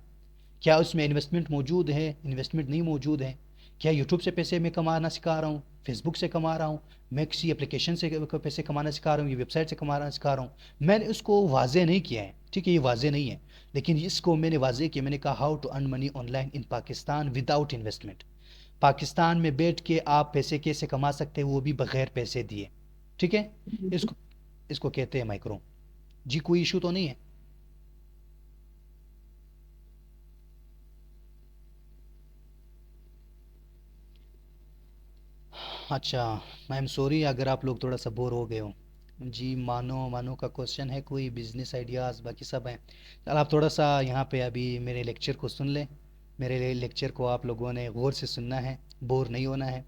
क्या उसमें इन्वेस्टमेंट मौजूद है, इन्वेस्टमेंट नहीं मौजूद है, क्या यूट्यूब से पैसे मैं कमाना सिखा रहा हूँ, फेसबुक से कमा रहा हूँ, मैं किसी एप्लीकेशन से पैसे कमाना सिखा रहा हूँ, ये वेबसाइट से कमाना सिखा रहा हूँ। मैंने उसको वाजे नहीं किया है, ठीक है, ये वाजे नहीं है, लेकिन इसको मैंने वाजे किया। मैंने कहा how to earn money online in Pakistan without investment. Pakistan में बैठ के आप पैसे कैसे कमा सकते हैं, वो भी बगैर पैसे दिए, ठीक है। इसको इसको कहते हैं माइक्रो। जी, कोई इशू तो नहीं है? अच्छा, आई एम सॉरी अगर आप लोग थोड़ा सा बोर हो गए हो। जी, मानो मानो का क्वेश्चन है, कोई बिजनेस आइडियाज़, बाकी सब हैं। चल, आप थोड़ा सा यहाँ पे अभी मेरे लेक्चर को सुन लें। मेरे लेक्चर को आप लोगों ने गौर से सुनना है, बोर नहीं होना है।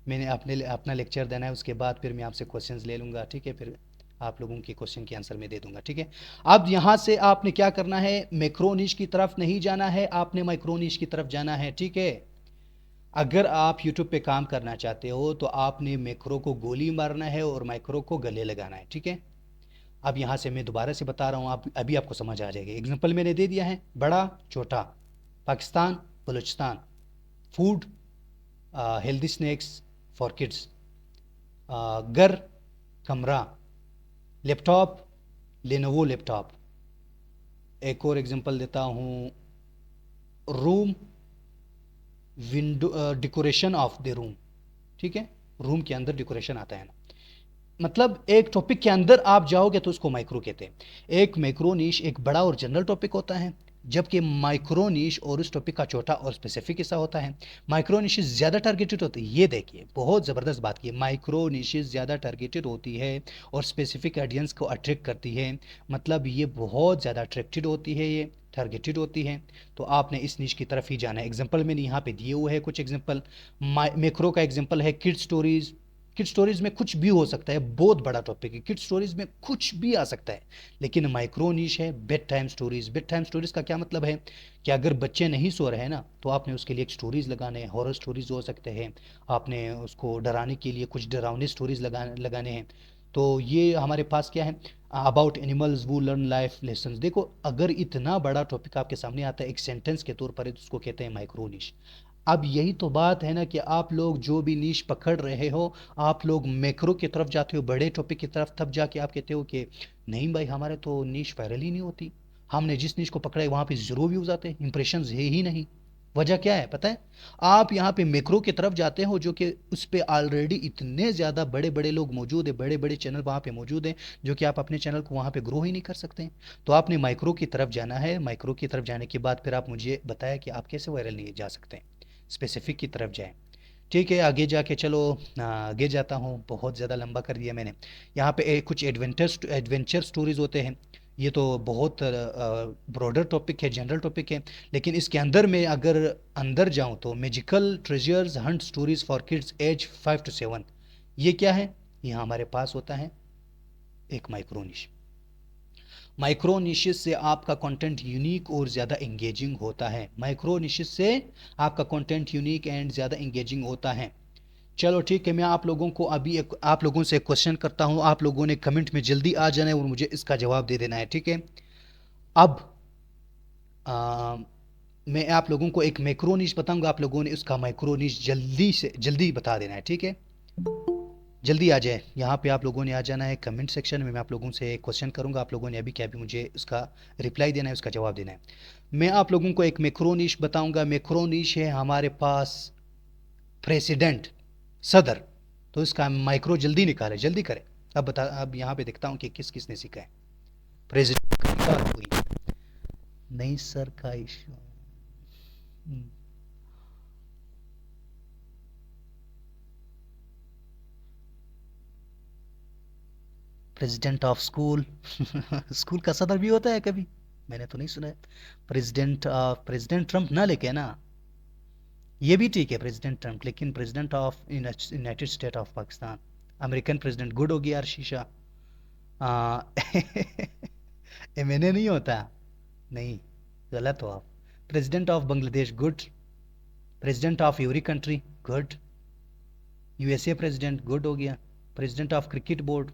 मैंने अपना लेक्चर देना है, उसके बाद फिर मैं आपसे क्वेश्चंस ले लूँगा, ठीक है। फिर आप लोगों के क्वेश्चन के आंसर मैं दे दूंगा, ठीक है। अब यहाँ से आपने क्या करना है, मैक्रोनिश की तरफ नहीं जाना है, आपने माइक्रोनिश की तरफ जाना है, ठीक है। अगर आप यूट्यूब पे काम करना चाहते हो तो आपने मैक्रो को गोली मारना है और माइक्रो को गले लगाना है, ठीक है। अब यहाँ से मैं दोबारा से बता रहा हूँ, आप अभी आपको समझ आ जाएगा। एग्जांपल मैंने दे दिया है, बड़ा, छोटा, Pakistan, Balochistan, food, healthy snacks for kids, घर, कमरा, लैपटॉप, लेनोवो लैपटॉप। एक और एग्जांपल देता हूँ, room, window, decoration of the room, ठीक है। रूम के अंदर डेकोरेशन आता है ना, मतलब एक टॉपिक के अंदर आप जाओगे तो उसको माइक्रो कहते हैं। एक माइक्रो नीश एक बड़ा और जनरल टॉपिक होता है, जबकि माइक्रो नीश और उस टॉपिक का छोटा और स्पेसिफिक हिस्सा होता है। माइक्रो निशेस ज़्यादा टारगेटेड होती है, ये देखिए बहुत ज़बरदस्त बात की है, माइक्रो निशेस ज़्यादा टारगेटेड होती है और स्पेसिफिक ऑडियंस को अट्रैक्ट करती है। मतलब ये बहुत ज़्यादा अट्रैक्टेड होती है, ये टारगेटेड होती है। तो आपने इस निश की तरफ ही जाना है। एग्जाम्पल मैंने यहाँ पे दिए हुए हैं कुछ एग्जाम्पल। मैक्रो का एग्जाम्पल है किड स्टोरीज। किड स्टोरीज में कुछ भी हो सकता है, बहुत बड़ा टॉपिक है, किड स्टोरीज में कुछ भी आ सकता है। लेकिन माइक्रो नीश है bed time stories. Bed time stories का क्या मतलब है कि अगर बच्चे नहीं सो रहे हैं ना, तो आपने उसके लिए एक स्टोरीज लगाने हैं, हॉरर स्टोरीज हो सकते हैं, आपने उसको डराने के लिए कुछ डरावनी स्टोरीज लगाने हैं। तो ये हमारे पास क्या है, अबाउट एनिमल्स वो लर्न लाइफ लेसन्स। देखो अगर इतना बड़ा टॉपिक आपके सामने आता है एक सेंटेंस के तौर पर है, तो उसको कहते हैं माइक्रो निश। अब यही तो बात है ना कि आप लोग जो भी नीश पकड़ रहे हो, आप लोग मैक्रो की तरफ जाते हो, बड़े टॉपिक की तरफ, तब जाके आप कहते हो कि नहीं भाई हमारे तो नीश वायरल ही नहीं होती, हमने जिस नीश को पकड़ा है वहाँ पे जीरो व्यूज आते हैं, इंप्रेशन है ही नहीं। वजह क्या है पता है? आप यहाँ पे मैक्रो की तरफ जाते हो जो कि उस पर ऑलरेडी इतने ज़्यादा बड़े बड़े लोग मौजूद है, बड़े बड़े चैनल वहाँ पे मौजूद हैं, जो कि आप अपने चैनल को वहाँ पे ग्रो ही नहीं कर सकते हैं। तो आपने माइक्रो की तरफ जाना है, माइक्रो की तरफ जाने के बाद फिर आप मुझे बताया कि आप कैसे वायरल नहीं जा सकते हैं, स्पेसिफिक की तरफ जाएं। ठीक है, आगे जाके चलो, आगे जाता हूँ, बहुत ज़्यादा लंबा कर दिया मैंने। यहाँ पे कुछ एडवेंचर स्टोरीज होते हैं। ये तो बहुत ब्रॉडर टॉपिक है, जनरल टॉपिक है, लेकिन इसके अंदर में अगर अंदर जाऊँ तो magical treasures hunt stories for kids age 5 to 7। ये क्या है? यहाँ हमारे पास होता है एक माइक्रोनिश। माइक्रो निशेस से आपका कंटेंट यूनिक और ज़्यादा एंगेजिंग होता है। माइक्रो निशेस से आपका कंटेंट यूनिक एंड ज़्यादा एंगेजिंग होता है। चलो ठीक है, मैं आप लोगों को अभी आप लोगों से क्वेश्चन करता हूँ, आप लोगों ने कमेंट में जल्दी आ जाना है और मुझे इसका जवाब दे देना है, ठीक है? अब आ, मैं आप लोगों को एक मैक्रो निश बताऊंगा, आप लोगों ने उसका माइक्रो निश जल्दी से जल्दी बता देना है, ठीक है? जल्दी आ जाए, यहाँ पे आप लोगों ने आ जाना है कमेंट सेक्शन में। मैं आप लोगों से क्वेश्चन करूंगा, आप लोगों ने अभी क्या भी मुझे उसका रिप्लाई देना है, उसका जवाब देना है। मैं आप लोगों को एक मैक्रो निश बताऊंगा। मैक्रो निश है हमारे पास प्रेसिडेंट, सदर। तो इसका माइक्रो जल्दी निकाले, जल्दी करें। अब बता, अब यहाँ पे देखता हूँ कि किस किसने सीखा है। प्रेसिडेंट का निकाल कोई नहीं सर का issue. President of school school का सदर भी होता है कभी? मैंने तो नहीं सुना है। प्रेसिडेंट ट्रम्प ना लेके ना, ये भी ठीक है प्रेसिडेंट ट्रम्प, लेकिन president of United state of Pakistan, American president good हो गया यार शीशा। आ, मैंने नहीं होता, नहीं, गलत हो आप। President of Bangladesh good, president of every country good, USA president good हो गया, प्रेसिडेंट ऑफ क्रिकेट बोर्ड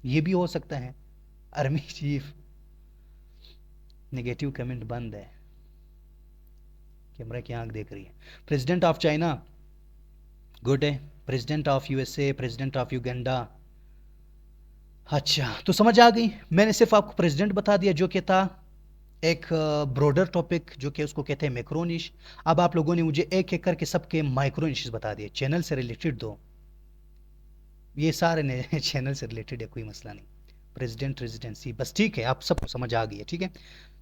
ये भी हो सकता है, आर्मी चीफ। नेगेटिव कमेंट बंद है, कैमरा की आंख देख रही है। प्रेसिडेंट ऑफ चाइना गुड है, president of USA, president of Uganda. अच्छा, तो समझ आ गई। मैंने सिर्फ आपको प्रेसिडेंट बता दिया जो कि था एक ब्रॉडर टॉपिक, जो कि उसको कहते हैं मैक्रोनिश। अब आप लोगों ने मुझे एक एक करके सबके माइक्रोनिश बता दिए। चैनल से रिलेटेड दो, ये सारे ने चैनल से रिलेटेड है, कोई मसला नहीं। प्रेसिडेंट रेजिडेंसी बस, ठीक है, आप सबको समझ आ गई है, ठीक है?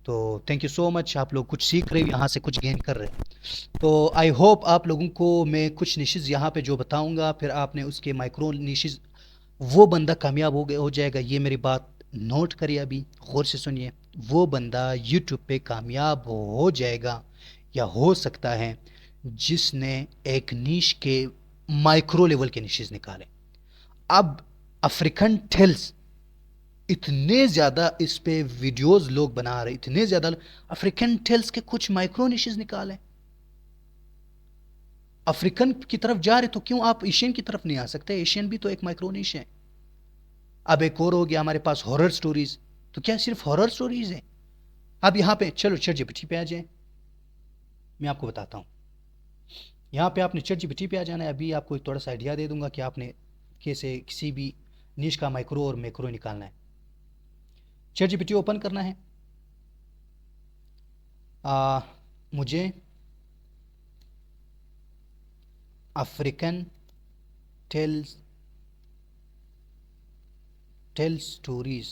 तो थैंक यू सो मच, आप लोग कुछ सीख रहे हो यहाँ से, कुछ गेन कर रहे हो। तो आई होप आप लोगों को मैं कुछ निशेज़ यहाँ पे जो बताऊँगा, फिर आपने उसके माइक्रो निशेज़, वो बंदा कामयाब हो जाएगा। ये मेरी बात नोट करिए, अभी गौर से सुनिए। वो बंदा यूट्यूब पे कामयाब हो जाएगा या हो सकता है जिसने एक नीश के माइक्रो लेवल के निशेज़ निकाले। अब अफ्रीकन टेल्स, इतने ज़्यादा इस पे वीडियोस लोग बना रहे, इतने ज़्यादा अफ्रीकन टेल्स के कुछ माइक्रो निशेज़ निकाले। अफ्रीकन की तरफ जा रहे तो क्यों आप एशियन की तरफ नहीं आ सकते? एशियन भी तो एक माइक्रो निश है। अब एक और हो गया हमारे पास हॉरर स्टोरीज। तो क्या सिर्फ हॉरर स्टोरीज है? अब यहाँ पे चलो ChatGPT पे आ जाए, मैं आपको बताता हूँ। यहाँ पे आपने ChatGPT पे आ जाना है। अभी आपको एक थोड़ा सा आइडिया दे दूंगा कि आपने कैसे किसी भी निश का माइक्रो और मैक्रो निकालना है। ChatGPT ओपन करना है। मुझे अफ्रीकन टेल स्टोरीज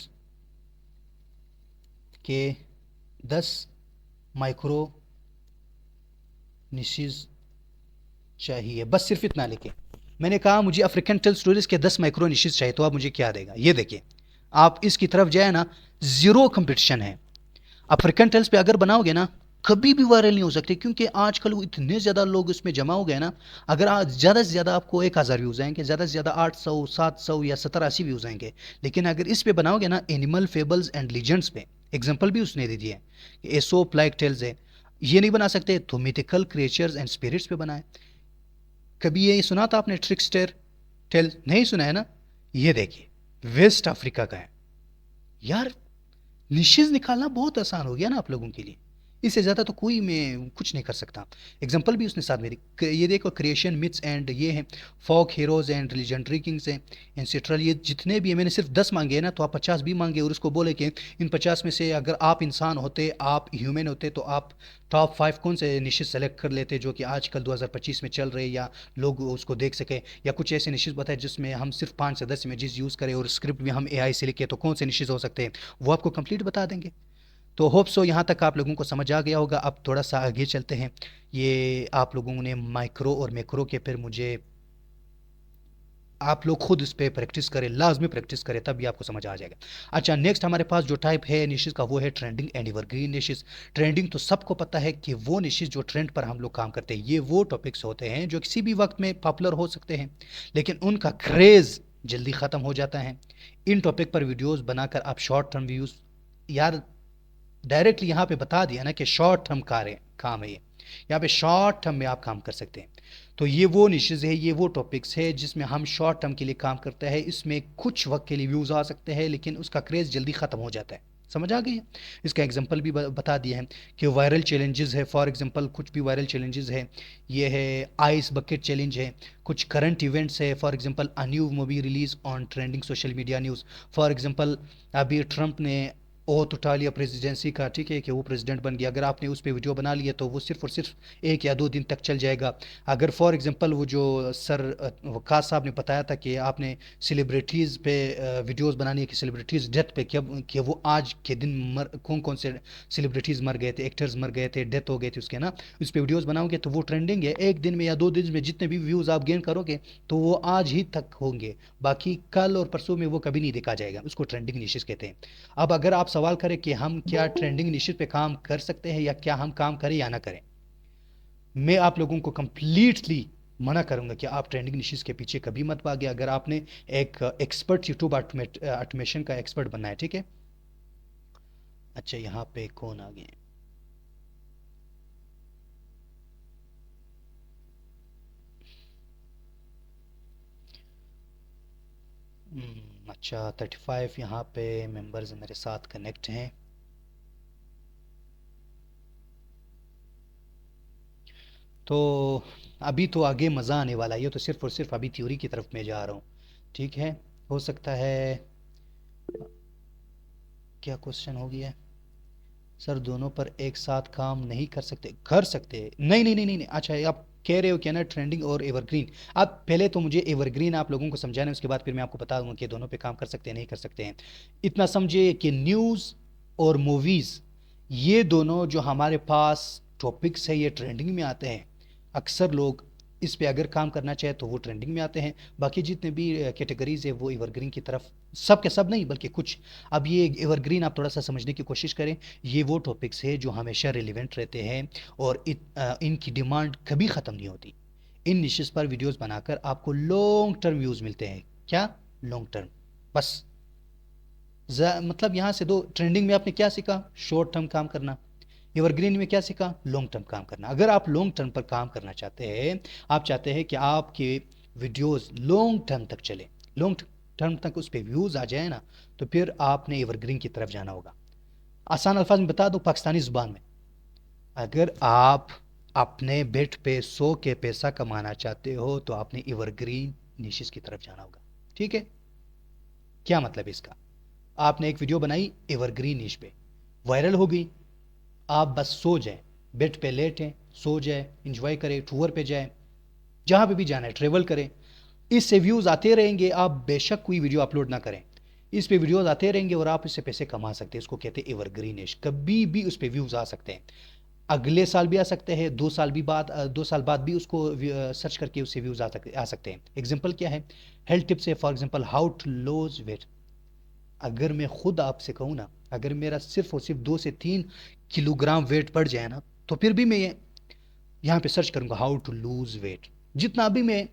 के 10 माइक्रो निशेज़ चाहिए, बस सिर्फ इतना लिखे। मैंने कहा मुझे अफ्रीकन टेल स्टोरीज के 10 माइक्रो निशेज़ चाहिए, तो आप मुझे क्या देगा ये देखिए। आप इसकी तरफ जाए ना, जीरो कंपटीशन है। अफ्रीकन टेल्स पे अगर बनाओगे ना, कभी भी वायरल नहीं हो सकते, क्योंकि आजकल वो इतने ज़्यादा लोग उसमें जमा हो गए ना। अगर आज ज़्यादा से ज़्यादा आपको 1000 व्यूज़ आएंगे, ज़्यादा से ज़्यादा 800 700 या 70-80 व्यूज़ आएंगे। लेकिन अगर इस पे बनाओगे ना, एनिमल फेबल्स एंड लीजेंड्स पे, एग्जाम्पल भी उसने दे दिया है, एसोप लाइक टेल्स है, ये नहीं बना सकते तो मिथिकल क्रिएचर्स एंड स्पिरिट्स पे बनाए। कभी ये सुना था आपने ट्रिक्स्टर टेल्स? नहीं सुना है ना? ये देखिए, वेस्ट अफ्रीका का है। यार निशेज़ निकालना बहुत आसान हो गया ना आप लोगों के लिए। इससे ज़्यादा तो कोई मैं कुछ नहीं कर सकता। एग्जांपल भी उसने साथ मेरी ये देखो, क्रिएशन मिथ्स एंड ये हैं, फोक हीरोज़ एंड लेजेंडरी किंग्स हैं, एंसेस्ट्रल, ये जितने भी हैं मैंने सिर्फ 10 मांगे हैं ना, तो आप 50 भी मांगे और उसको बोले कि इन 50 में से अगर आप इंसान होते, आप ह्यूमन होते, तो आप टॉप 5 कौन से निशेज़ सेलेक्ट कर लेते जो कि आजकल 2025 में चल रहे, या लोग उसको देख सकें, या कुछ ऐसे निशेज़ बताए जिसमें हम सिर्फ 5 से 10 इमेजेस यूज़ करें और स्क्रिप्ट भी हम एआई से लिखे, तो कौन से निशेज़ हो सकते हैं, वो आपको कंप्लीट बता देंगे। तो होप सो यहाँ तक आप लोगों को समझ आ गया होगा। अब थोड़ा सा आगे चलते हैं। ये आप लोगों ने माइक्रो और मैक्रो के, फिर मुझे आप लोग खुद इस पे प्रैक्टिस करें, लाजमी प्रैक्टिस करें, तब भी आपको समझ आ जाएगा। अच्छा, नेक्स्ट हमारे पास जो टाइप है निशेस का, वो है trending and evergreen niches. Trending तो सबको पता है कि वो निशेस जो ट्रेंड पर हम लोग काम करते हैं, ये वो टॉपिक्स होते हैं जो किसी भी वक्त में पॉपुलर हो सकते हैं, लेकिन उनका क्रेज़ जल्दी ख़त्म हो जाता है। इन टॉपिक पर वीडियोज़ बनाकर आप शॉर्ट टर्म व्यूज़, यार डायरेक्टली यहाँ पे बता दिया ना कि शॉर्ट टर्म काम है ये, यहाँ पे शॉर्ट टर्म में आप काम कर सकते हैं। तो ये वो निशेज़ है, ये वो टॉपिक्स है जिसमें हम शॉर्ट टर्म के लिए काम करते हैं। इसमें कुछ वक्त के लिए व्यूज़ आ सकते हैं, लेकिन उसका क्रेज़ जल्दी ख़त्म हो जाता है। समझ आ गई है। इसका एग्जांपल भी बता दिया है कि वायरल चैलेंजेस है। फॉर एग्जांपल कुछ भी वायरल चैलेंजेस है, ये है आइस बकेट चैलेंज है। कुछ करंट इवेंट्स है, for example a new movie release on trending social media news. For example अभी ट्रंप ने ओथ उठा लिया प्रेसिडेंसी का, ठीक है, कि वो प्रेसिडेंट बन गया। अगर आपने उस पर वीडियो बना लिया तो वो सिर्फ और सिर्फ 1 या 2 दिन तक चल जाएगा। अगर फॉर एग्जांपल वो जो सर वकास साहब ने बताया था कि आपने सेलिब्रिटीज़ पे वीडियोस बनानी है कि सेलिब्रिटीज़ डेथ पे, कि वो आज के दिन कौन कौन से सेलिब्रिटीज़ मर गए थे, एक्टर्स मर गए थे, डेथ हो गए थे उसके ना, उस पर वीडियोज़ बनाओगे तो वो ट्रेंडिंग है। 1 दिन में या 2 दिन में जितने भी व्यूज़ आप गेन करोगे तो वो आज ही तक होंगे, बाकी कल और परसों में वो कभी नहीं देखा जाएगा। उसको ट्रेंडिंग निशेज़ कहते हैं। अब अगर आप सवाल करें कि हम क्या ट्रेंडिंग निशेज़ पे काम कर सकते हैं, या क्या हम काम करें या ना करें, मैं आप लोगों को कंप्लीटली मना करूंगा कि आप ट्रेंडिंग निशेज़ के पीछे कभी मत भागिए। अगर आपने एक एक्सपर्ट यूट्यूब ऑटोमेशन का एक्सपर्ट बनना है, ठीक है। अच्छा, यहाँ पे कौन आ गए? अच्छा, 35 यहाँ पे मेंबर्स मेरे साथ कनेक्ट हैं। तो अभी तो आगे मज़ा आने वाला है। ये तो सिर्फ और सिर्फ अभी थ्योरी की तरफ मैं जा रहा हूँ, ठीक है। हो सकता है, क्या क्वेश्चन हो गया? सर दोनों पर एक साथ काम नहीं कर सकते? कर सकते हैं। नहीं नहीं नहीं नहीं नहीं। अच्छा, आप कह रहे हो क्या ना ट्रेंडिंग और एवरग्रीन। आप पहले तो मुझे एवरग्रीन आप लोगों को समझाना है, उसके बाद फिर मैं आपको बता दूंगा कि दोनों पे काम कर सकते हैं नहीं कर सकते हैं। इतना समझिए कि न्यूज़ और मूवीज़, ये दोनों जो हमारे पास टॉपिक्स है, ये ट्रेंडिंग में आते हैं। अक्सर लोग इस पे अगर काम करना चाहे तो वो ट्रेंडिंग में आते हैं। बाकी जितने भी कैटेगरीज है वो एवरग्रीन की तरफ, सब के सब नहीं बल्कि कुछ। अब ये एवरग्रीन आप थोड़ा सा समझने की कोशिश करें। ये वो टॉपिक्स है जो हमेशा रिलेवेंट रहते हैं और इनकी डिमांड कभी ख़त्म नहीं होती। इन निशेस पर वीडियोस बनाकर आपको लॉन्ग टर्म व्यूज़ मिलते हैं। क्या? Long term. बस मतलब यहाँ से दो, ट्रेंडिंग में आपने क्या सीखा? शॉर्ट टर्म काम करना। एवरग्रीन में क्या सीखा? लॉन्ग टर्म काम करना। अगर आप लॉन्ग टर्म पर काम करना चाहते हैं, आप चाहते हैं कि आपके वीडियोस लॉन्ग टर्म तक चले, लॉन्ग टर्म तक उस पर व्यूज़ आ जाए ना, तो फिर आपने एवरग्रीन की तरफ जाना होगा। आसान अल्फाज में बता दो, पाकिस्तानी ज़ुबान में, अगर आप अपने बेड पे सो के पैसा कमाना चाहते हो तो आपने एवरग्रीन निशेस की तरफ जाना होगा, ठीक है। क्या मतलब इसका? आपने एक वीडियो बनाई एवरग्रीन निश पे, वायरल हो गई, आप बस सो जाएं, बेड पे लेटें, सो जाए, इंजॉय करें, टूर पे जाएं, जहाँ पे भी जाना है ट्रेवल करें। इससे व्यूज़ आते रहेंगे। आप बेशक कोई वीडियो अपलोड ना करें, इस पे वीडियोज़ आते रहेंगे और आप इससे पैसे कमा सकते हैं। इसको कहते हैं एवरग्रीनिश। कभी भी उस पे व्यूज़ आ सकते हैं, अगले साल भी आ सकते हैं, 2 साल भी बाद 2 साल बाद भी उसको सर्च करके उससे व्यूज़ आ सकते हैं। एग्जाम्पल क्या है? हेल्थ टिप्स है, for example how to lose weight. अगर मैं खुद आपसे कहूँ ना, अगर मेरा सिर्फ और सिर्फ 2 से 3 किलोग्राम वेट बढ़ जाए ना, तो फिर भी मैं यहाँ पे सर्च करूँगा हाउ टू लूज़ वेट। जितना भी मैं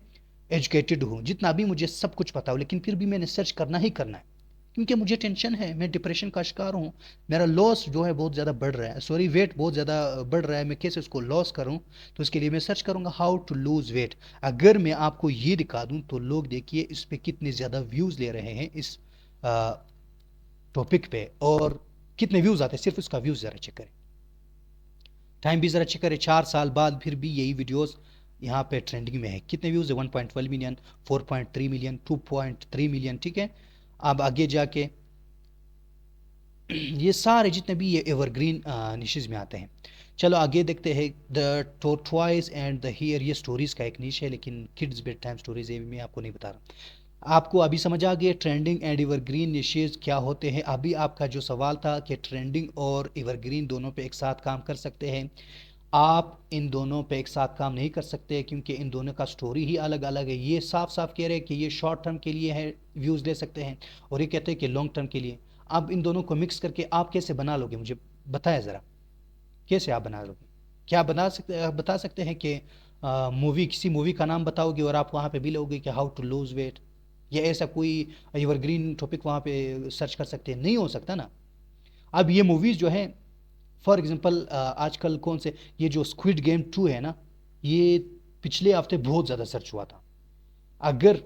एजुकेटेड हूँ, जितना भी मुझे सब कुछ पता हो, लेकिन फिर भी मैंने सर्च करना ही करना है, क्योंकि मुझे टेंशन है, मैं डिप्रेशन का शिकार हूँ। मेरा लॉस जो है बहुत ज़्यादा बढ़ रहा है, सॉरी वेट बहुत ज़्यादा बढ़ रहा है, मैं कैसे उसको लॉस करूँ? तो उसके लिए मैं सर्च करूँगा हाउ टू लूज़ वेट। अगर मैं आपको ये दिखा दूँ तो लोग देखिए इस पर कितने ज़्यादा व्यूज़ ले रहे हैं, इस टॉपिक पे और कितने व्यूज़ आते हैं, सिर्फ उसका व्यूज़ ज़रा चेक करें। टाइम भी ज़रा चेक करें, 4 साल बाद फिर भी यही वीडियोस यहाँ पे ट्रेंडिंग में है। कितने व्यूज़ है, 1.12 मिलियन, 4.3 मिलियन, 2.3 मिलियन। ठीक है, अब आगे जाके ये सारे जितने भी ये एवरग्रीन निशेज़ में आते हैं। चलो आगे देखते हैं। The tortoise and the here, ये स्टोरीज़ का एक निश है, लेकिन किड्स बेड टाइम स्टोरीज़ है, मैं आपको नहीं बता रहा। आपको अभी समझ आ गया ट्रेंडिंग एंड एवरग्रीन निशेज़ क्या होते हैं। अभी आपका जो सवाल था कि ट्रेंडिंग और एवरग्रीन दोनों पे एक साथ काम कर सकते हैं, आप इन दोनों पे एक साथ काम नहीं कर सकते, क्योंकि इन दोनों का स्टोरी ही अलग अलग है। ये साफ साफ कह रहे हैं कि ये शॉर्ट टर्म के लिए है, व्यूज़ ले सकते हैं, और ये कहते हैं कि लॉन्ग टर्म के लिए। अब इन दोनों को मिक्स करके आप कैसे बना लोगे, मुझे बताया ज़रा, कैसे आप बना लोगे? क्या बता सकते हैं कि मूवी, किसी मूवी का नाम बताओगे और आप वहाँ पे भी लोगे कि हाउ टू लूज वेट, या ऐसा कोई एवरग्रीन टॉपिक वहाँ पे सर्च कर सकते हैं? नहीं हो सकता ना। अब ये मूवीज़ जो है, फॉर एग्जांपल आजकल कौन से, ये जो स्क्विड गेम 2 है ना, ये पिछले हफ्ते बहुत ज़्यादा सर्च हुआ था। अगर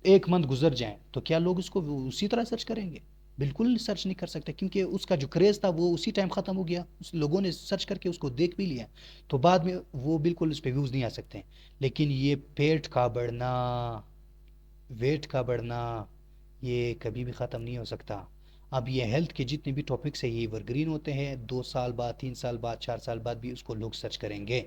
एक मंथ गुजर जाए तो क्या लोग उसको उसी तरह सर्च करेंगे? बिल्कुल सर्च नहीं कर सकते, क्योंकि उसका जो क्रेज़ था वो उसी टाइम ख़त्म हो गया। उस लोगों ने सर्च करके उसको देख भी लिया, तो बाद में वो बिल्कुल उस पर व्यूज़ नहीं आ सकते। लेकिन ये पेट का बढ़ना, वेट का बढ़ना, ये कभी भी ख़त्म नहीं हो सकता। अब ये हेल्थ के जितने भी टॉपिक्स है, ये एवरग्रीन होते हैं। 2 साल बाद, 3 साल बाद, 4 साल बाद भी उसको लोग सर्च करेंगे।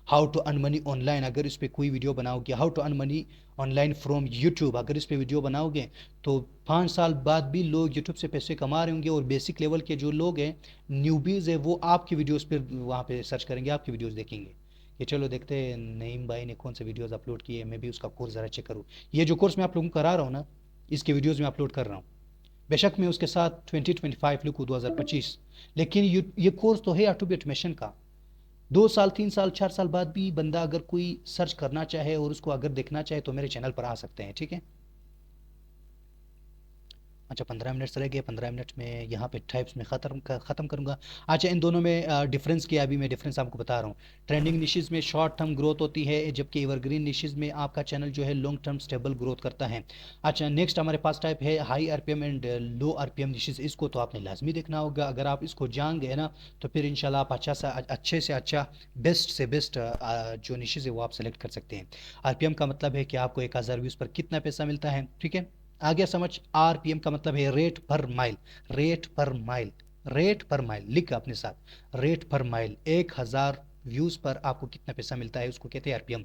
How to earn money online, अगर इस पर कोई वीडियो बनाओगे, how to earn money online from YouTube, अगर इस पर वीडियो बनाओगे तो 5 साल बाद भी लोग यूट्यूब से पैसे कमा रहे होंगे, और बेसिक लेवल के जो लोग हैं, न्यूबीज़ है, वो आपकी वीडियोस पर वहाँ पे सर्च करेंगे, आपकी वीडियोस देखेंगे कि चलो देखते हैं नईम भाई ने कौन से वीडियोस अपलोड किए, मैं भी उसका कोर्स ज़रा चेक करूँ। ये जो कोर्स मैं आप लोगों को करा रहा हूँ ना, इसके वीडियोज़ मैं अपलोड कर रहा हूँ। बेशक मैं उसके साथ 2025 लिखूँ, 2025, लेकिन ये कोर्स तो है ऑटोबी ऑटोमेशन का। 2 साल, 3 साल, 4 साल बाद भी बंदा अगर कोई सर्च करना चाहे और उसको अगर देखना चाहे तो मेरे चैनल पर आ सकते हैं। ठीक है, अच्छा 15 मिनट रह गए। 15 मिनट में यहाँ पे टाइप्स में ख़त्म करूँगा। अच्छा, इन दोनों में डिफरेंस क्या है, अभी मैं डिफरेंस आपको बता रहा हूँ। ट्रेंडिंग निशेज़ में शॉर्ट टर्म ग्रोथ होती है, जबकि एवरग्रीन निशेज़ में आपका चैनल जो है लॉन्ग टर्म स्टेबल ग्रोथ करता है। अच्छा, नेक्स्ट हमारे पास टाइप है high RPM and low RPM niches. इसको तो आपने लाजमी देखना होगा। अगर आप इसको जान गए ना, तो फिर इंशाल्लाह आप अच्छे से अच्छा, बेस्ट से बेस्ट जो निशेज़ है वो आप सेलेक्ट कर सकते हैं। आरपीएम का मतलब है कि आपको 1000 व्यूज़ पर कितना पैसा मिलता है। ठीक है, आ गया समझ? आरपीएम का मतलब है rate per mile, rate per mile, rate per mile, लिख अपने साथ, रेट पर माइल। 1000 व्यूज़ पर आपको कितना पैसा मिलता है, उसको कहते हैं आरपीएम।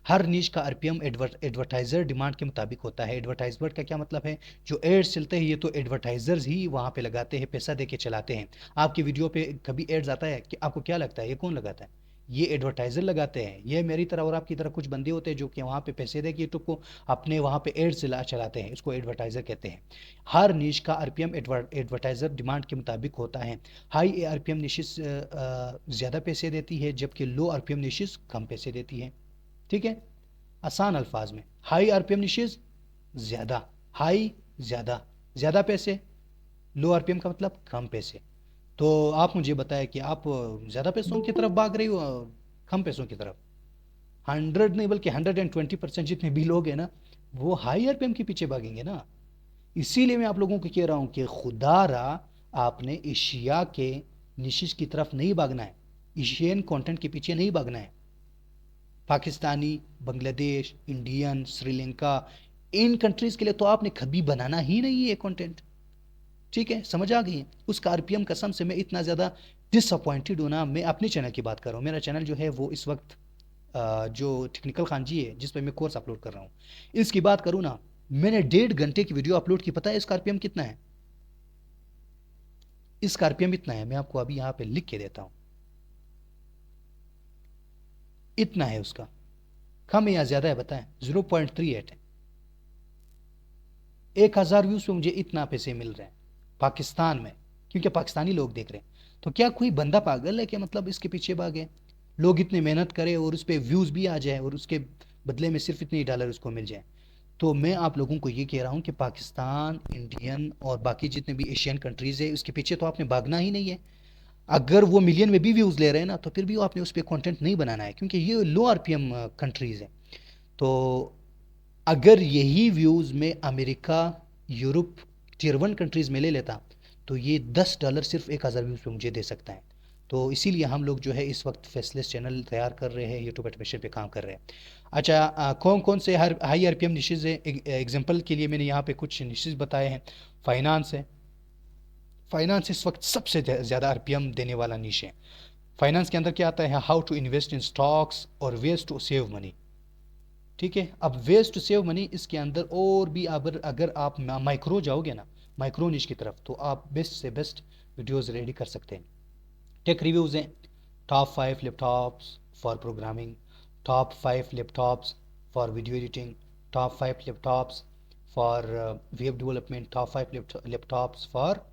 हर नीश का आरपीएम एडवर्टाइजर डिमांड के मुताबिक होता है। एडवर्टाइजमेंट का क्या मतलब है? जो एड्स चलते हैं ये तो एडवर्टाइजर्स ही वहाँ पे लगाते हैं, पैसा दे के चलाते हैं। आपकी वीडियो पे कभी एड्स आता है कि आपको क्या लगता है ये कौन लगाता है? ये एडवर्टाइजर लगाते हैं। ये मेरी तरह और आपकी तरह कुछ बंदे होते हैं जो कि वहाँ पे पैसे दे के यूट्यूब को अपने वहाँ पे एड्स चलाते हैं, इसको एडवर्टाइजर कहते हैं। हर नीश का आरपीएम एडवर्टाइजर डिमांड के मुताबिक होता है। हाई आरपीएम निशिस ज़्यादा पैसे देती है, जबकि लो आरपीएम निशिस कम पैसे देती है। ठीक है, आसान अल्फाज में, हाई आरपीएम निशिस ज़्यादा, हाई ज़्यादा, ज़्यादा पैसे, लो आरपीएम का मतलब कम पैसे। तो आप मुझे बताएं कि आप ज़्यादा पैसों की तरफ भाग रही हो, कम पैसों की तरफ? 100 नहीं बल्कि 120% जितने भी लोग हैं ना, वो हाई आरपीएम के पीछे भागेंगे ना। इसीलिए मैं आप लोगों को कह रहा हूं कि खुदारा आपने एशिया के निशिश की तरफ नहीं भागना है, एशियन कंटेंट के पीछे नहीं भागना है। पाकिस्तानी, बांग्लादेश, इंडियन, श्रीलंका, इन कंट्रीज के लिए तो आपने कभी बनाना ही नहीं है कंटेंट। ठीक है, समझ आ गई है? उसका आरपीएम कसम से मैं इतना ज़्यादा डिसअपॉइंटेड हूँ ना। मैं अपने चैनल की बात कर रहा हूँ। मेरा चैनल जो है वो इस वक्त जो टेक्निकल खान जी है, जिस पर मैं कोर्स अपलोड कर रहा हूँ, इसकी बात करूँ ना, मैंने 1.5 घंटे की वीडियो अपलोड की। पता है इसका आरपीएम कितना है? इसका आरपीएम इतना है, मैं आपको अभी यहाँ पे लिख के देता हूँ। इतना है उसका, कम है या ज़्यादा है बताएं? 0.38 है। 1000 व्यूज़ पे मुझे इतना पैसे मिल रहे हैं पाकिस्तान में, क्योंकि पाकिस्तानी लोग देख रहे हैं। तो क्या कोई बंदा पागल है कि मतलब इसके पीछे भागे? लोग इतनी मेहनत करें और उस पर व्यूज़ भी आ जाए और उसके बदले में सिर्फ इतने डॉलर उसको मिल जाए। तो मैं आप लोगों को ये कह रहा हूँ कि पाकिस्तान, इंडियन और बाकी जितने भी एशियन कंट्रीज़ है, उसके पीछे तो आपने भागना ही नहीं है। अगर वो मिलियन में भी व्यूज़ ले रहे हैं ना, तो फिर भी आपने उस पर कॉन्टेंट नहीं बनाना है, क्योंकि ये लो आरपीएम कंट्रीज़ है। तो अगर यही व्यूज़ में अमेरिका, यूरोप, टियर 1 कंट्रीज़ में ले लेता तो ये $10 सिर्फ 1000 व्यूज़ पे मुझे दे सकता है। तो इसीलिए हम लोग जो है इस वक्त फेसलेस चैनल तैयार कर रहे हैं, यूट्यूब ऑटोमेशन पे काम कर रहे हैं। अच्छा, कौन कौन से हर हाई आरपीएम निशेज़ है? एग्जांपल के लिए मैंने यहाँ पे कुछ निशेज़ बताए हैं। फाइनेंस है, फाइनेंस इस वक्त सबसे ज़्यादा आरपीएम देने वाला निश है। फाइनेंस के अंदर क्या आता है? How to invest in stocks और वेज टू सेव मनी। ठीक है, अब वेज टू सेव मनी इसके अंदर और भी अगर आप माइक्रो जाओगे ना, माइक्रो निश की तरफ, तो आप बेस्ट से बेस्ट वीडियोज़ रेडी कर सकते हैं। टेक रिव्यूज़ हैं, top 5 laptops for programming, top 5 laptops for video editing, top 5 laptops for web development, top 5 laptops for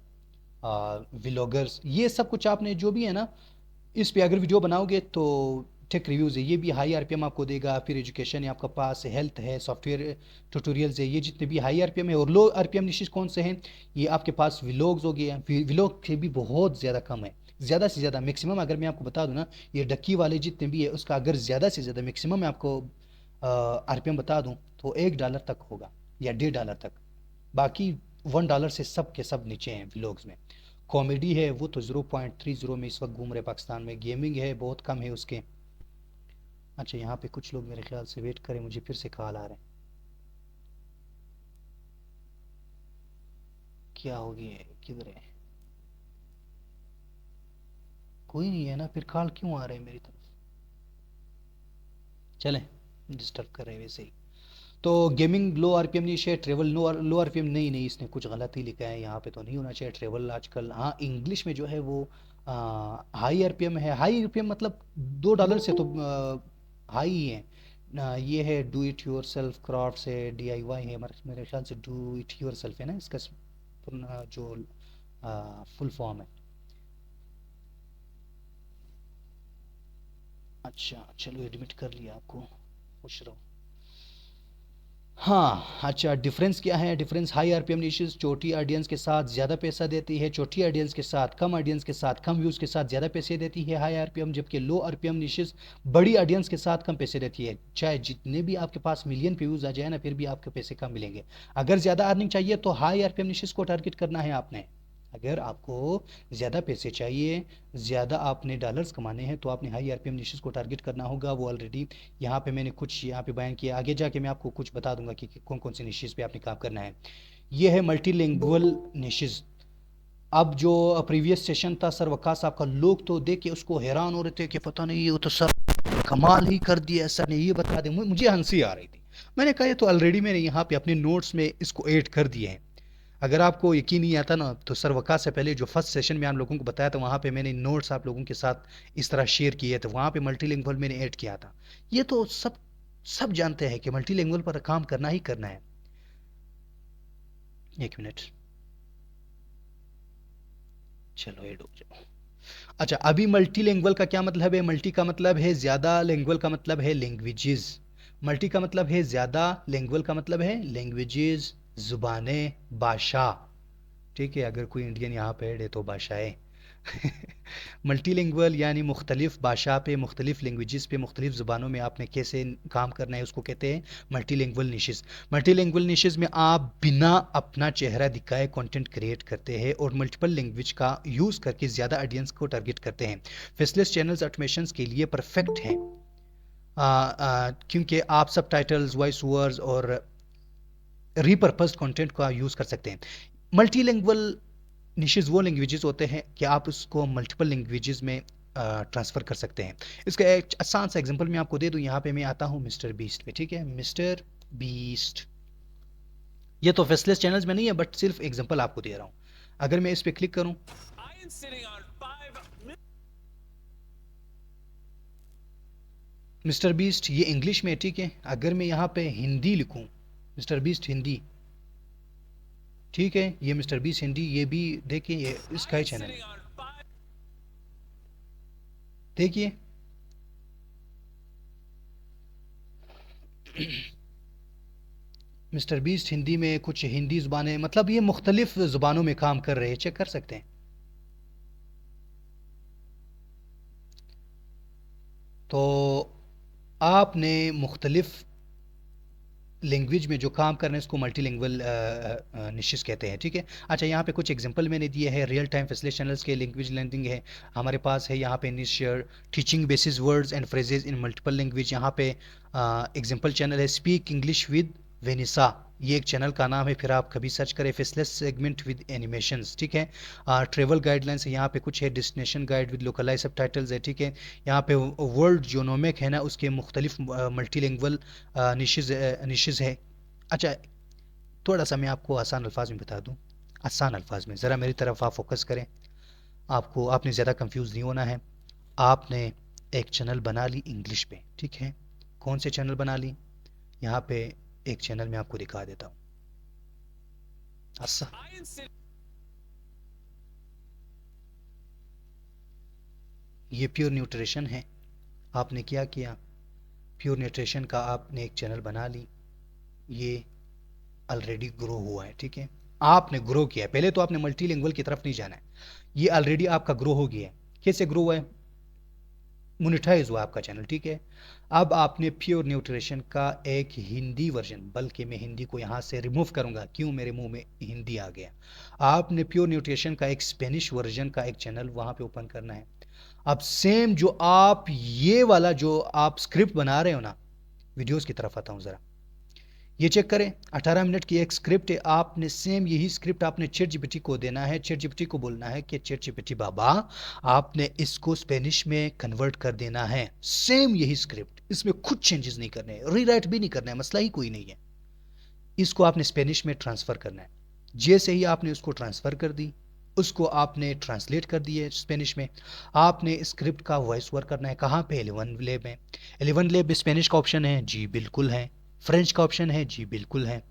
vloggers. ये सब कुछ आपने जो भी है ना, इस पे अगर वीडियो बनाओगे तो टेक रिव्यूज़ है, ये भी हाई आरपीएम आपको देगा। फिर एजुकेशन है आपके पास, हेल्थ है, सॉफ्टवेयर ट्यूटोरियल्स है, ये जितने भी हाई आरपीएम है। और लो आरपीएम निशेष कौन से हैं? ये आपके पास व्लॉग्स हो गए हैं, व्लॉग से भी बहुत ज़्यादा कम है। ज़्यादा से ज़्यादा मैक्सिमम अगर मैं आपको बता दूं ना, ये डक्की वाले जितने भी है उसका अगर ज़्यादा से ज़्यादा मैक्सिमम मैं आपको आरपीएम बता दूं तो $1 तक होगा या $1.5 तक। बाकी $1 से सब के सब नीचे हैं व्लॉग्स में। कॉमेडी है वो तो 0.30 में इस वक्त घूम रहे पाकिस्तान में। गेमिंग है बहुत कम है उसके। अच्छा, यहाँ पे कुछ लोग मेरे ख्याल से वेट करें, मुझे फिर से कॉल आ रहे हैं। क्या हो गया है, किधर है? कोई नहीं है ना, फिर कॉल क्यों आ रहे हैं मेरी तरफ? चलें, डिस्टर्ब कर रहे हैं वैसे ही। तो गेमिंग लो आरपीएम नहीं है, ट्रेवल लो आरपीएम नहीं, नहीं इसने कुछ गलत ही लिखा है यहाँ पे, तो नहीं होना चाहिए ट्रेवल आजकल। हाँ, इंग्लिश में जो है वो हाई आरपीएम है। हाई आरपीएम मतलब $2 से तो हाई ही है ना। ये है do it your self craft है, DIY है, मेरे ख्याल से डू इट योर सेल्फ है ना इसका जो फुल फॉर्म है। अच्छा चलो, एडमिट कर लिया आपको, खुश रहो। हाँ, अच्छा, डिफरेंस क्या है? डिफरेंस हाई आरपीएम निशेस छोटी ऑडियंस के साथ ज़्यादा पैसा देती है, छोटी ऑडियंस के साथ कम ऑडियंस के साथ कम व्यूज़ के साथ ज़्यादा पैसे देती है हाई आरपीएम। जबकि लो आरपीएम निशेस बड़ी ऑडियंस के साथ कम पैसे देती है। चाहे जितने भी आपके पास मिलियन पे व्यूज़ आ जाए ना, फिर भी आपके पैसे कम मिलेंगे। अगर ज़्यादा अर्निंग चाहिए तो हाई आरपीएम निशेस को टारगेट करना है आपने। अगर आपको ज़्यादा पैसे चाहिए, ज़्यादा आपने डॉलर्स कमाने हैं, तो आपने हाई आरपीएम निशेस को टारगेट करना होगा। वो ऑलरेडी यहाँ पे मैंने कुछ यहाँ पे बयान किया, आगे जाके मैं आपको कुछ बता दूंगा कि कौन कौन से निशेस पे आपने काम करना है। ये है मल्टीलिंगुअल निशेस। अब जो प्रीवियस सेशन था सर वकास साहब का, लोग तो देख के उसको हैरान हो रहे थे कि पता नहीं ये तो सर कमाल ही कर दिया सर ने, ये बता दें। मुझे हंसी आ रही थी। मैंने कहा ये तो ऑलरेडी मैंने यहाँ पे अपने नोट्स में इसको ऐड कर दिए हैं। अगर आपको यकीन नहीं आता ना, तो सर वकास से पहले जो फर्स्ट सेशन में आप लोगों को बताया था, वहाँ पे मैंने नोट्स आप लोगों के साथ इस तरह शेयर किए थे, वहाँ पे मल्टीलिंगुअल मैंने ऐड किया था। ये तो सब सब जानते हैं कि मल्टीलिंगुअल पर काम करना ही करना है। एक मिनट, चलो ऐड हो जाओ। अच्छा, अभी मल्टीलिंगुअल का क्या मतलब है? मल्टी का मतलब है ज़्यादा, लिंगुअल का मतलब है लैंग्वेजेस। मल्टी का मतलब है ज़्यादा, लिंगुअल का मतलब है लैंग्वेजेस, ज़ुबानें, भाषा। ठीक है, अगर कोई इंडियन यहाँ पे ऐड है तो भाषाएं। मल्टीलिंगुअल यानी मुख्तलिफ भाषा पे, मुख्तलिफ लैंग्वेजेस पे, मुख्तलिफ ज़ुबानों में आपने कैसे काम करना है, उसको कहते हैं मल्टीलिंगुअल निशेस। मल्टीलिंगुअल निशेस में आप बिना अपना चेहरा दिखाए कंटेंट क्रिएट करते हैं और मल्टीपल लैंग्वेज का यूज़ करके ज़्यादा ऑडियंस को टारगेट करते हैं। फेसलेस चैनल्स ऑटोमेशंस के लिए परफेक्ट हैं, क्योंकि आप सब टाइटल्स, वॉइस ओवर्स और रिपर्पस्ड कंटेंट का यूज़ कर सकते हैं। मल्टीलिंगुअल निशेस वो लैंग्वेजेस होते हैं कि आप उसको मल्टीपल लैंग्वेजेस में ट्रांसफ़र कर सकते हैं। इसका एक आसान सा एग्जांपल मैं आपको दे दूं। यहाँ पे मैं आता हूँ मिस्टर बीस्ट पे, ठीक है, मिस्टर बीस्ट। ये तो फेसलेस चैनल्स में नहीं है, बट सिर्फ एग्जांपल आपको दे रहा हूँ। अगर मैं इस पे क्लिक करूँ, मिस्टर बीस्ट ये इंग्लिश में है, ठीक है। अगर मैं यहाँ पे हिंदी लिखूँ, मिस्टर बीस्ट हिंदी, ठीक है, ये मिस्टर बीस्ट हिंदी, ये भी देखिए, ये इसका ही चैनल है, देखिए। मिस्टर बीस्ट हिंदी में, कुछ हिंदी ज़ुबानें, मतलब ये मुख्तलिफ ज़ुबानों में काम कर रहे हैं, चेक कर सकते हैं। तो आपने मुख्तलिफ लैंग्वेज में जो काम कर रहे हैं इसको मल्टीलिंगुअल निशेस कहते हैं, ठीक है। अच्छा, यहाँ पे कुछ एग्जांपल मैंने दिए हैं रियल टाइम फैसिलिटी चैनल्स के। लैंग्वेज लर्निंग है हमारे पास है यहाँ पे निश teaching basis words and phrases in multiple language. यहाँ पे एग्जांपल चैनल है स्पीक इंग्लिश विद वेनिसा, ये एक चैनल का नाम है, फिर आप कभी सर्च करें फेसलेस सेगमेंट विद एनिमेशंस, ठीक है। ट्रेवल गाइडलाइंस है, यहाँ पे कुछ है destination guide with localise subtitles है, ठीक है। यहाँ पे वर्ल्ड जोनोमिक है ना, उसके मुख्तलिफ मल्टीलिंगुअल निशेस है। अच्छा, थोड़ा सा मैं आपको आसान अल्फाज में बता दूं, आसान अल्फाज में ज़रा मेरी तरफ आप फोकस करें। आपने ज़्यादा कंफ्यूज नहीं होना है। आपने एक चैनल बना ली इंग्लिश पे, ठीक है। कौन से चैनल बना ली? यहाँ पे एक चैनल मैं आपको दिखा देता हूँ। अच्छा, ये प्योर न्यूट्रिशन है। आपने क्या किया, प्योर न्यूट्रिशन का आपने एक चैनल बना ली, ये ऑलरेडी ग्रो हुआ है, ठीक है। आपने ग्रो किया है, पहले तो आपने मल्टीलिंगुअल की तरफ नहीं जाना है, ये ऑलरेडी आपका ग्रो हो गया है। कैसे ग्रो हुआ है? मोनेटाइज हुआ आपका चैनल, ठीक है। अब आपने प्योर न्यूट्रिशन का एक हिंदी वर्जन, बल्कि मैं हिंदी को यहाँ से रिमूव करूँगा, क्यों मेरे मुंह में हिंदी आ गया। आपने प्योर न्यूट्रिशन का एक स्पेनिश वर्जन का एक चैनल वहाँ पे ओपन करना है। अब सेम जो आप ये वाला जो आप स्क्रिप्ट बना रहे हो ना, वीडियोस की तरफ आता हूँ ज़रा, ये चेक करें, 18 मिनट की एक स्क्रिप्ट है। आपने सेम यही स्क्रिप्ट आपने चैट जीपीटी को देना है। चैट जीपीटी को बोलना है कि चैट जीपीटी बाबा, आपने इसको स्पेनिश में कन्वर्ट कर देना है। सेम यही स्क्रिप्ट, इसमें कुछ चेंजेस नहीं करने हैं, रीराइट भी नहीं करना है, मसला ही कोई नहीं है। इसको आपने स्पेनिश में ट्रांसफ़र करना है। जैसे ही आपने उसको ट्रांसफ़र कर दी, उसको आपने ट्रांसलेट कर दिए स्पेनिश में, आपने स्क्रिप्ट का वॉइस ओवर करना है। कहाँ पे? 11 लेब में। 11 लेब स्पेनिश का ऑप्शन है? जी बिल्कुल है। फ्रेंच का ऑप्शन है? जी बिल्कुल है।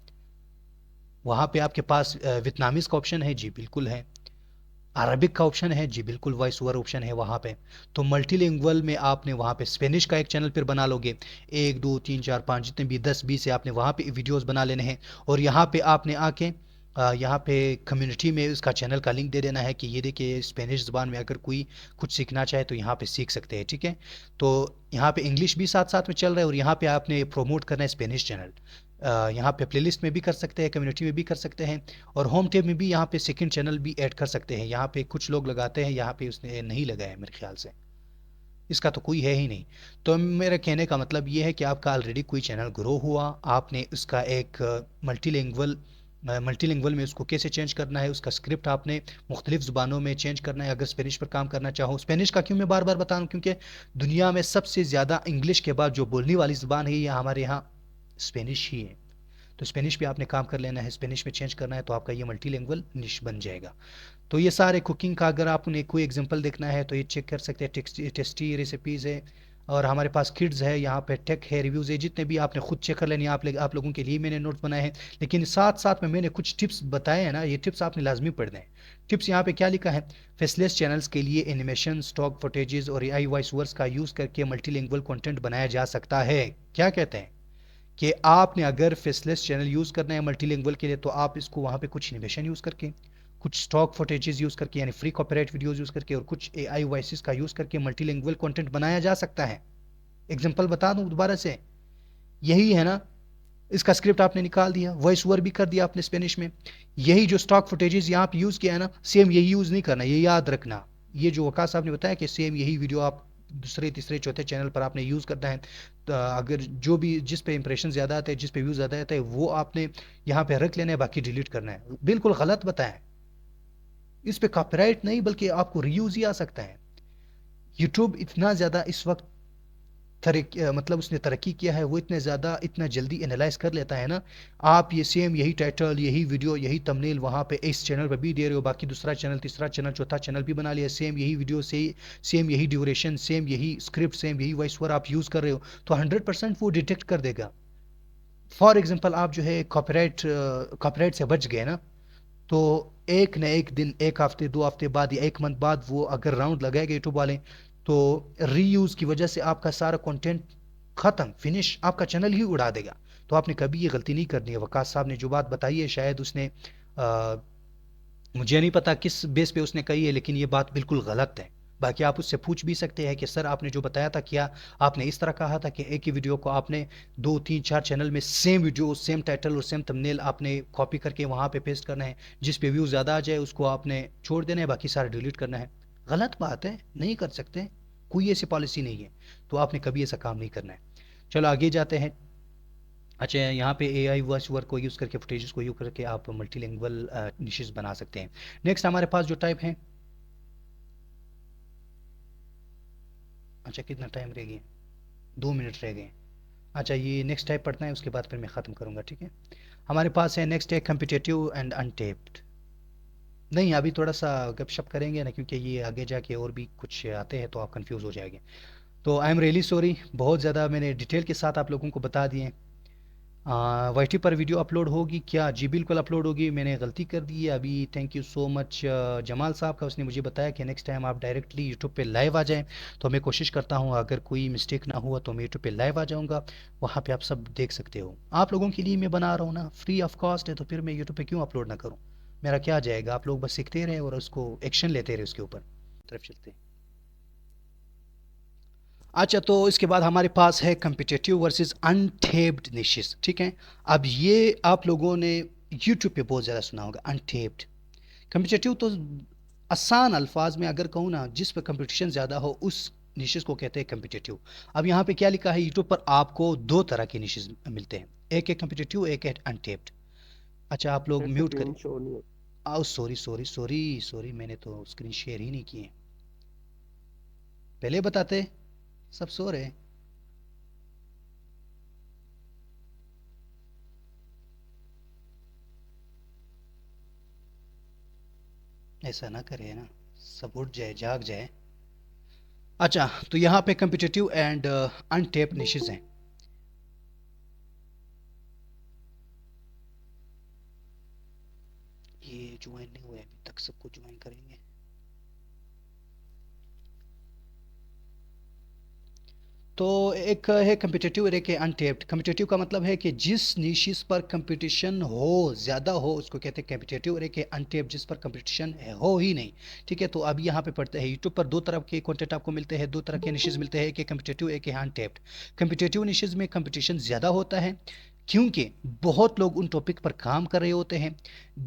वहाँ पे आपके पास वियतनामीज का ऑप्शन है? जी बिल्कुल है। अरबिक का ऑप्शन है? जी बिल्कुल, वॉइस ओवर ऑप्शन है वहाँ पे। तो मल्टीलिंगुअल में आपने वहाँ पे स्पेनिश का एक चैनल फिर बना लोगे, 1 2 3 4 5 जितने भी 10 20 से आपने वहाँ पे वीडियोस बना लेने हैं। और यहाँ पे आपने आके यहाँ पे कम्युनिटी में उसका चैनल का लिंक दे देना है कि ये देखिए स्पेनिश ज़बान में अगर कोई कुछ सीखना चाहे तो यहाँ पे सीख सकते हैं, ठीक है। तो यहाँ पे इंग्लिश भी साथ साथ में चल रहा है, और यहाँ पे आपने प्रोमोट करना है स्पेनिश चैनल। यहाँ पे प्लेलिस्ट में भी कर सकते हैं, कम्युनिटी में भी कर सकते हैं, और होम टैब में भी यहाँ पे सेकंड चैनल भी ऐड कर सकते हैं। यहाँ पे कुछ लोग लगाते हैं, यहाँ पे उसने नहीं लगाया मेरे ख्याल से, इसका तो कोई है ही नहीं। तो मेरा कहने का मतलब ये है कि आपका ऑलरेडी कोई चैनल ग्रो हुआ, आपने उसका एक मल्टीलिंगुअल में उसको कैसे चेंज करना है, उसका स्क्रिप्ट आपने मुख्तलिफ ज़ुबानों में चेंज करना है। अगर स्पेनिश पर काम करना चाहो, स्पेनिश का क्यों मैं बार बार बता रहा हूँ, क्योंकि दुनिया में सबसे ज़्यादा इंग्लिश के बाद जो बोलने वाली ज़ुबान है ये हमारे यहाँ स्पेनिश ही है। तो स्पेनिश पे आपने काम कर लेना है, स्पेनिश में चेंज करना है, तो आपका ये मल्टीलिंगुअल निश बन जाएगा। तो ये सारे कुकिंग का अगर आपने कोई एग्जांपल देखना है तो ये चेक कर सकते हैं, टेस्टी रेसिपीज़ है, और हमारे पास किड्स है, यहाँ पे टेक है, रिव्यूज़ है, जितने भी आपने खुद चेक कर लेनी है। आप लोगों के लिए मैंने नोट्स बनाए हैं, लेकिन साथ साथ में मैंने कुछ टिप्स बताए हैं ना, ये टिप्स आपने लाजमी पढ़ने हैं। टिप्स यहाँ पे क्या लिखा है, फेसलेस चैनल्स के लिए एनिमेशन, स्टॉक फुटेजेस और एआई वॉइस ओवर्स का यूज़ करके मल्टीलिंगुअल कंटेंट बनाया जा सकता है। क्या कहते हैं कि आपने अगर फेसलेस चैनल यूज़ करना है मल्टीलिंगुअल के लिए, तो आप इसको वहाँ पे कुछ एनिमेशन यूज़ करके, कुछ स्टॉक फुटेजेस यूज़ करके, यानी फ्री कॉपीराइट वीडियोस यूज़ करके, और कुछ एआई वॉइसेस का यूज़ करके मल्टीलिंगुअल कंटेंट बनाया जा सकता है। एग्जांपल बता दूं दोबारा से, यही है ना, इसका स्क्रिप्ट आपने निकाल दिया, वॉइस ओवर भी कर दिया आपने स्पेनिश में। यही जो स्टॉक फुटेजेस यहाँ पे यूज़ किया है ना, सेम यही यूज़ नहीं करना, ये याद रखना। ये जो वकास साहब ने बताया कि सेम यही वीडियो आप दूसरे तीसरे चौथे चैनल पर आपने यूज़ करना है। तो अगर जो भी जिस पे इंप्रेशन ज़्यादा आते हैं, जिस पे व्यूज़ ज़्यादा आते हैं, वो आपने यहाँ पे रख लेना है, बाकी डिलीट करना है। बिल्कुल गलत बताएं, इस पे कॉपीराइट नहीं बल्कि आपको रीयूज़ ही आ सकता है। यूट्यूब इतना ज़्यादा इस वक्त मतलब उसने तरक्की किया है, वो इतने ज़्यादा इतना जल्दी एनालाइज कर लेता है ना। आप ये सेम यही टाइटल, यही वीडियो, यही थंबनेल वहाँ पे इस चैनल पर भी दे रहे हो, बाकी दूसरा चैनल, तीसरा चैनल, चौथा चैनल भी बना लिया, सेम यही वीडियो से सेम यही ड्यूरेशन, सेम यही स्क्रिप्ट, सेम यही वॉइस ओवर आप यूज़ कर रहे हो, तो 100% वो डिटेक्ट कर देगा। फॉर एग्जाम्पल आप जो है कॉपीराइट से बच गए ना, तो एक न एक दिन, एक हफ्ते 2 हफ्ते बाद या 1 मंथ बाद वो अगर राउंड लगाएगा यूट्यूब वाले, तो रीयूज की वजह से आपका सारा कंटेंट खत्म, फिनिश, आपका चैनल ही उड़ा देगा। तो आपने कभी ये गलती नहीं करनी है। वकास साहब ने जो बात बताई है, शायद उसने मुझे नहीं पता किस बेस पे उसने कही है, लेकिन ये बात बिल्कुल गलत है। बाकी आप उससे पूछ भी सकते हैं कि सर आपने जो बताया था क्या आपने इस तरह कहा था कि एक ही वीडियो को आपने 2 3 4 चैनल में सेम वीडियो सेम टाइटल और सेम थंबनेल आपने कॉपी करके वहाँ पे पेस्ट करना है, जिस पे व्यूज़ ज़्यादा आ जाए उसको आपने छोड़ देना है, बाकी सारा डिलीट करना है। गलत बात है, नहीं कर सकते, कोई ऐसी पॉलिसी नहीं है, तो आपने कभी ऐसा काम नहीं करना है। चलो आगे जाते हैं। अच्छा, यहाँ पे AI वॉइस ओवर को यूज़ करके फुटेजेस को यूज़ करके आप मल्टीलिंगुअल निशेस बना सकते हैं। नेक्स्ट हमारे पास जो टाइप है, अच्छा कितना टाइम रह गया, 2 मिनट रह गए। अच्छा ये नेक्स्ट टाइप पढ़ना है, उसके बाद फिर मैं ख़त्म करूँगा, ठीक है। हमारे पास है नेक्स्ट है कम्पिटेटिव एंड अनटेप्ड। नहीं अभी थोड़ा सा गपशप करेंगे ना, क्योंकि ये आगे जाके और भी कुछ आते हैं तो आप कंफ्यूज हो जाएंगे। तो आई एम रियली सॉरी, बहुत ज़्यादा मैंने डिटेल के साथ आप लोगों को बता दिए। YT पर वीडियो अपलोड होगी क्या? जी बिल्कुल अपलोड होगी, मैंने गलती कर दी है अभी। Thank you so much Jamal साहब का, उसने मुझे बताया कि नेक्स्ट टाइम आप डायरेक्टली यूट्यूब पे लाइव आ जाएं, तो मैं कोशिश करता हूँ अगर कोई मिस्टेक ना हुआ तो मैं यूट्यूब पे लाइव आ जाऊँगा, वहाँ पे आप सब देख सकते हो। आप लोगों के लिए मैं बना रहा हूँ ना, फ्री ऑफ कॉस्ट है, तो फिर मैं यूट्यूब पे क्यों अपलोड ना करूँ? मेरा क्या जाएगा, आप लोग बस सीखते रहें और उसको एक्शन लेते रहे उसके ऊपर, तरफ चलते हैं। अच्छा तो इसके बाद हमारे पास है कम्पिटेटिव वर्सेस अनटेप्ड निशेस, ठीक है। अब ये आप लोगों ने यूट्यूब पे बहुत ज़्यादा सुना होगा अनटेप्ड। कम्पिटेटिव तो आसान अल्फाज में अगर कहूँ ना, जिस पर कंपटीशन ज़्यादा हो उस निशेस को कहते हैं कम्पिटेटिव। अब यहाँ पे क्या लिखा है, यूट्यूब पर आपको दो तरह के निशेस मिलते हैं, एक है कम्पिटेटिव एक है अनटेप्ड। अच्छा आप लोग म्यूट करें। स्क्रीन शो नहीं होता। आओ सॉरी सॉरी सॉरी सॉरी, मैंने तो स्क्रीन शेयर ही नहीं किए, पहले बताते, सब सो रहे। ऐसा ना करे ना, सब उठ जाए जाग जाए। अच्छा तो यहाँ पे कम्पिटिटिव एंड अनटेप निशेस हैं। ये ज्वाइन नहीं हुए अभी तक, सबको ज्वाइन करेंगे। तो एक है कम्पिटिटिव और एक है अनटेप्ड। कम्पिटिटिव का मतलब है कि जिस निशिस पर कंपटीशन हो, ज़्यादा हो, उसको कहते हैं कम्पिटिटिव, और एक है अनटेप्ड जिस पर कंपटीशन हो ही नहीं। ठीक है, तो अब यहाँ पे पढ़ते हैं, यूट्यूब पर दो तरह के कंटेंट आपको मिलते हैं, दो तरह के निशिस मिलते हैं, एक है कम्पिटिटिव एक है अनटेप्ड। कम्पिटिटिव निशिस में कंपटीशन ज़्यादा होता है क्योंकि बहुत लोग उन टॉपिक पर काम कर रहे होते हैं,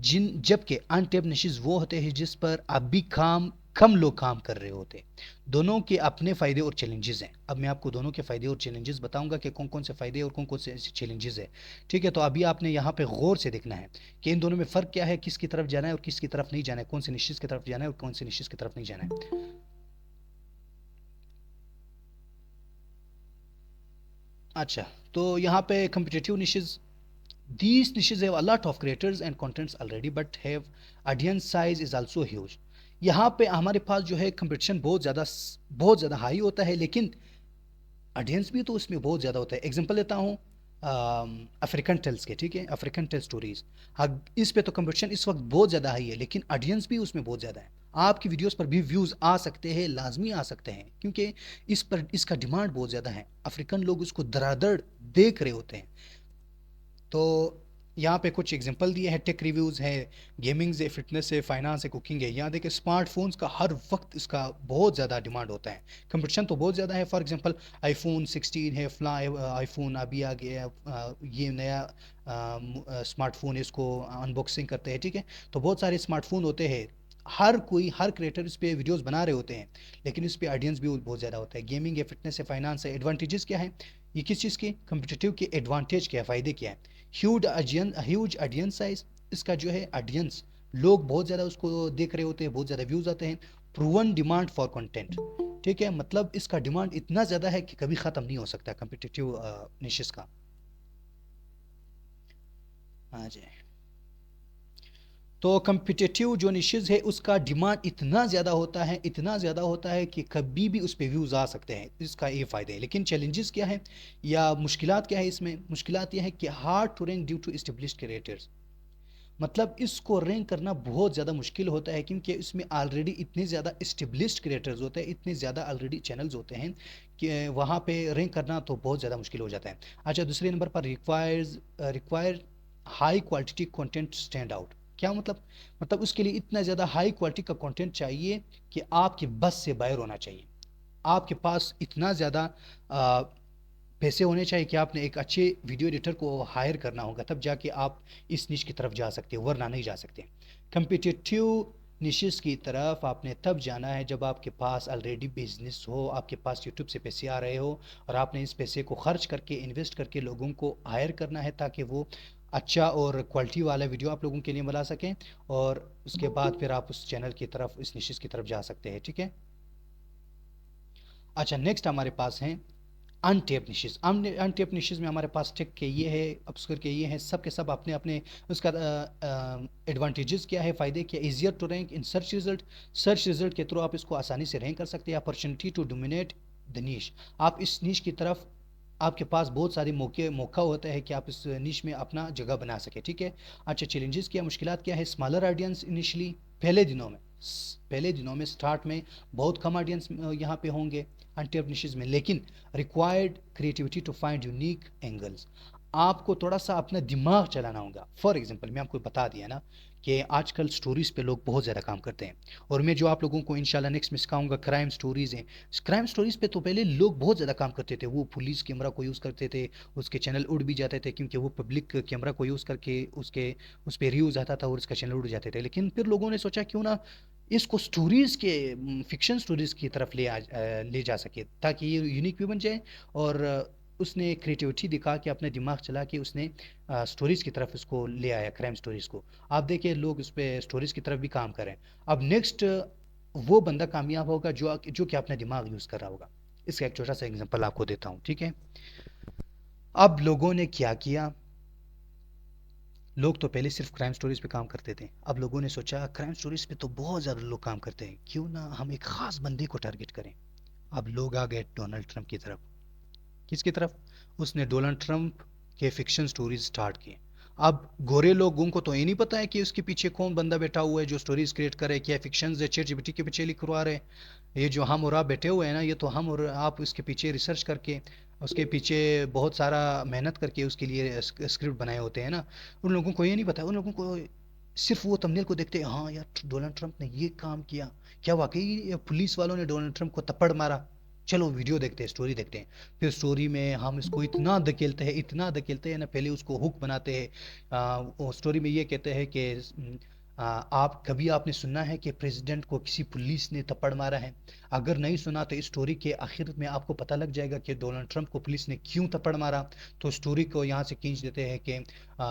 जबकि अनटेप्ड निशिस वो होते हैं जिस पर अभी कम लोग काम कर रहे होते हैं। दोनों के अपने फ़ायदे और चैलेंजेस हैं। अब मैं आपको दोनों के फ़ायदे और चैलेंजेस बताऊंगा कि कौन कौन से फ़ायदे और कौन कौन से चैलेंजेस है। ठीक है, तो अभी आपने यहाँ पे गौर से देखना है कि इन दोनों में फ़र्क क्या है, किसकी तरफ जाना है और किसकी तरफ नहीं जाना है, कौन से निश्चित की तरफ जाना है और कौन से निश्चित की तरफ नहीं जाना है। अच्छा, तो यहाँ पे competitive niches, these niches have a lot of creators and contents already but have audience size is also huge। यहाँ पे हमारे पास जो है कंपटीशन बहुत ज़्यादा हाई होता है, लेकिन ऑडियंस भी तो उसमें बहुत ज़्यादा होता है। एग्जांपल लेता हूँ अफ्रीकन टेल्स के, ठीक है, अफ्रीकन टेल स्टोरीज। हाँ, इस पे तो कंपटीशन इस वक्त बहुत ज़्यादा हाई है, लेकिन ऑडियंस भी उसमें बहुत ज़्यादा है। आपकी वीडियोस पर भी व्यूज़ आ सकते हैं, लाजमी आ सकते हैं, क्योंकि इस पर इसका डिमांड बहुत ज़्यादा है, अफ्रीकन लोग उसको धड़ाधड़ देख रहे होते हैं। तो यहाँ पे कुछ एग्जांपल दिए हैं, टेक रिव्यूज़ है, गेमिंग्स है, फिटनेस है, फाइनेंस है, कुकिंग है। यहाँ देखिए स्मार्टफोन्स का हर वक्त इसका बहुत ज़्यादा डिमांड होता है, कंपटीशन तो बहुत ज़्यादा है। फॉर एग्जांपल आईफोन 16 है, फ्लाई आईफोन अभी आ गया है, ये नया स्मार्टफोन है, इसको अनबॉक्सिंग करते हैं, ठीक है। तो बहुत सारे स्मार्टफोन होते हैं, हर क्रिएटर इस पे वीडियोस बना रहे होते हैं, लेकिन इस पे ऑडियंस भी बहुत ज़्यादा होता है। गेमिंग है, फिटनेस है, फाइनेंस है। एडवांटेजेस क्या है, ये किस चीज़ की, कम्पिटिटिव के एडवांटेज क्या है, फ़ायदे क्या है। ह्यूज ऑडियंस साइज, इसका जो है ऑडियंस, लोग बहुत ज़्यादा उसको देख रहे होते हैं, बहुत ज़्यादा व्यूज़ आते हैं। प्रूवन डिमांड फॉर कंटेंट, ठीक है, मतलब इसका डिमांड इतना ज़्यादा है कि कभी ख़त्म नहीं हो सकता कम्पिटिटिव निशेस का। आ जाए, तो कम्पिटिटिव जो निशेस है उसका डिमांड इतना ज़्यादा होता है, इतना ज़्यादा होता है कि कभी भी उस पर व्यूज़ आ सकते हैं, इसका ये फ़ायदा है। लेकिन चैलेंजेस क्या है या मुश्किलात क्या है इसमें, मुश्किलात ये है कि hard to rank due to established creators, मतलब इसको रैंक करना बहुत ज़्यादा मुश्किल होता है, क्योंकि इसमें ऑलरेडी इतने ज़्यादा एस्टेब्लिश्ड क्रिएटर्स होते हैं, इतने ज़्यादा ऑलरेडी चैनल्स होते हैं कि वहाँ पे रैंक करना तो बहुत ज़्यादा मुश्किल हो जाता है। अच्छा, दूसरे नंबर पर require high quality content stand out. क्या मतलब? मतलब उसके लिए इतना ज़्यादा हाई क्वालिटी का कंटेंट चाहिए कि आपके बस से बाहर होना चाहिए। आपके पास इतना ज़्यादा पैसे होने चाहिए कि आपने एक अच्छे वीडियो एडिटर को हायर करना होगा, तब जाके आप इस निश की तरफ जा सकते हो, वरना नहीं जा सकते। कम्पिटिटिव निशेस की तरफ आपने तब जाना है जब आपके पास ऑलरेडी बिजनेस हो, आपके पास यूट्यूब से पैसे आ रहे हो और आपने इस पैसे को खर्च करके इन्वेस्ट करके लोगों को हायर करना है ताकि वो अच्छा और क्वालिटी वाला वीडियो आप लोगों के लिए बना सकें, और उसके बाद फिर आप उस चैनल की तरफ, इस निशेस की तरफ जा सकते हैं। ठीक है। अच्छा, नेक्स्ट हमारे पास हैं अनटेप निशेस। अनटेप निशेस में हमारे पास टिक के ये है, अप्सकर के ये हैं, सब के सब अपने अपने उसका एडवांटेजेस क्या है, फ़ायदे क्या, easier to rank in search result. Search result के थ्रू आप इसको आसानी से रैंक कर सकते हैं। Opportunity to dominate the niche, आप इस नीश की तरफ, आपके पास बहुत सारे मौका होता है कि आप इस नीश में अपना जगह बना सके। ठीक है। अच्छा, चैलेंजेस क्या, मुश्किलात क्या है? स्मॉलर ऑडियंस इनिशियली, पहले दिनों में स्टार्ट में बहुत कम ऑडियंस यहाँ पे होंगे अनटेप निशेस में, लेकिन required creativity to find unique angles, आपको थोड़ा सा अपना दिमाग चलाना होगा। फॉर एग्जांपल मैं आपको बता दिया ना कि आजकल स्टोरीज पे लोग बहुत ज़्यादा काम करते हैं, और मैं जो आप लोगों को इंशाल्लाह नेक्स्ट में सिखाऊंगा क्राइम स्टोरीज हैं। क्राइम स्टोरीज पे तो पहले लोग बहुत ज़्यादा काम करते थे, वो पुलिस कैमरा को यूज़ करते थे, उसके चैनल उड़ भी जाते थे क्योंकि वो पब्लिक कैमरा को यूज़ करके उसके उस पर रिव्यूज़ आता था और उसका चैनल उड़ जाते थे। लेकिन फिर लोगों ने सोचा क्यों ना इसको स्टोरीज़ के, फिक्शन स्टोरीज़ की तरफ ले जा सके ताकि ये यूनिक भी बन जाए, और उसने क्रिएटिविटी दिखा के अपना दिमाग चला के उसने स्टोरीज़ की तरफ उसको ले आया, क्राइम स्टोरीज़ को। आप देखिए लोग उस पर स्टोरीज़ की तरफ भी काम करें। अब नेक्स्ट वो बंदा कामयाब होगा जो कि अपना दिमाग यूज़ कर रहा होगा। इसका एक छोटा सा एग्जांपल आपको देता हूँ। ठीक है। अब लोगों ने क्या किया, लोग तो पहले सिर्फ क्राइम स्टोरीज पे काम करते थे, अब लोगों ने सोचा क्राइम स्टोरीज पे तो बहुत ज़्यादा लोग काम करते हैं, क्यों ना हम एक ख़ास बंदे को टारगेट करें। अब लोग आ गए डोनाल्ड ट्रंप की तरफ। किसकी तरफ? उसने डोनाल्ड ट्रंप के फिक्शन स्टोरीज स्टार्ट किए। अब गोरे लोगों को तो ये नहीं पता है कि उसके पीछे कौन बंदा बैठा हुआ है जो स्टोरीज क्रिएट करे, क्या फिक्शन है, चैट जीपीटी के पीछे लिखवा रहे हैं। ये जो हम और आप बैठे हुए हैं ना, ये तो हम और आप उसके पीछे रिसर्च करके, उसके पीछे बहुत सारा मेहनत करके उसके लिए स्क्रिप्ट बनाए होते हैं ना। उन लोगों को ये नहीं पता, उन लोगों को सिर्फ वो थंबनेल को देखते हैं, हाँ यार डोनाल्ड ट्रंप ने ये काम किया, क्या वाकई पुलिस वालों ने डोनाल्ड ट्रंप को थप्पड़ मारा, चलो वीडियो देखते हैं, स्टोरी देखते हैं। फिर स्टोरी में हम इसको इतना धकेलते हैं, इतना धकेलते हैं ना, पहले उसको हुक बनाते हैं। वो स्टोरी में ये कहते हैं कि आप कभी आपने सुना है कि प्रेसिडेंट को किसी पुलिस ने थप्पड़ मारा है? अगर नहीं सुना तो इस स्टोरी के आखिर में आपको पता लग जाएगा कि डोनाल्ड ट्रंप को पुलिस ने क्यों थप्पड़ मारा। तो स्टोरी को यहाँ से खींच देते हैं कि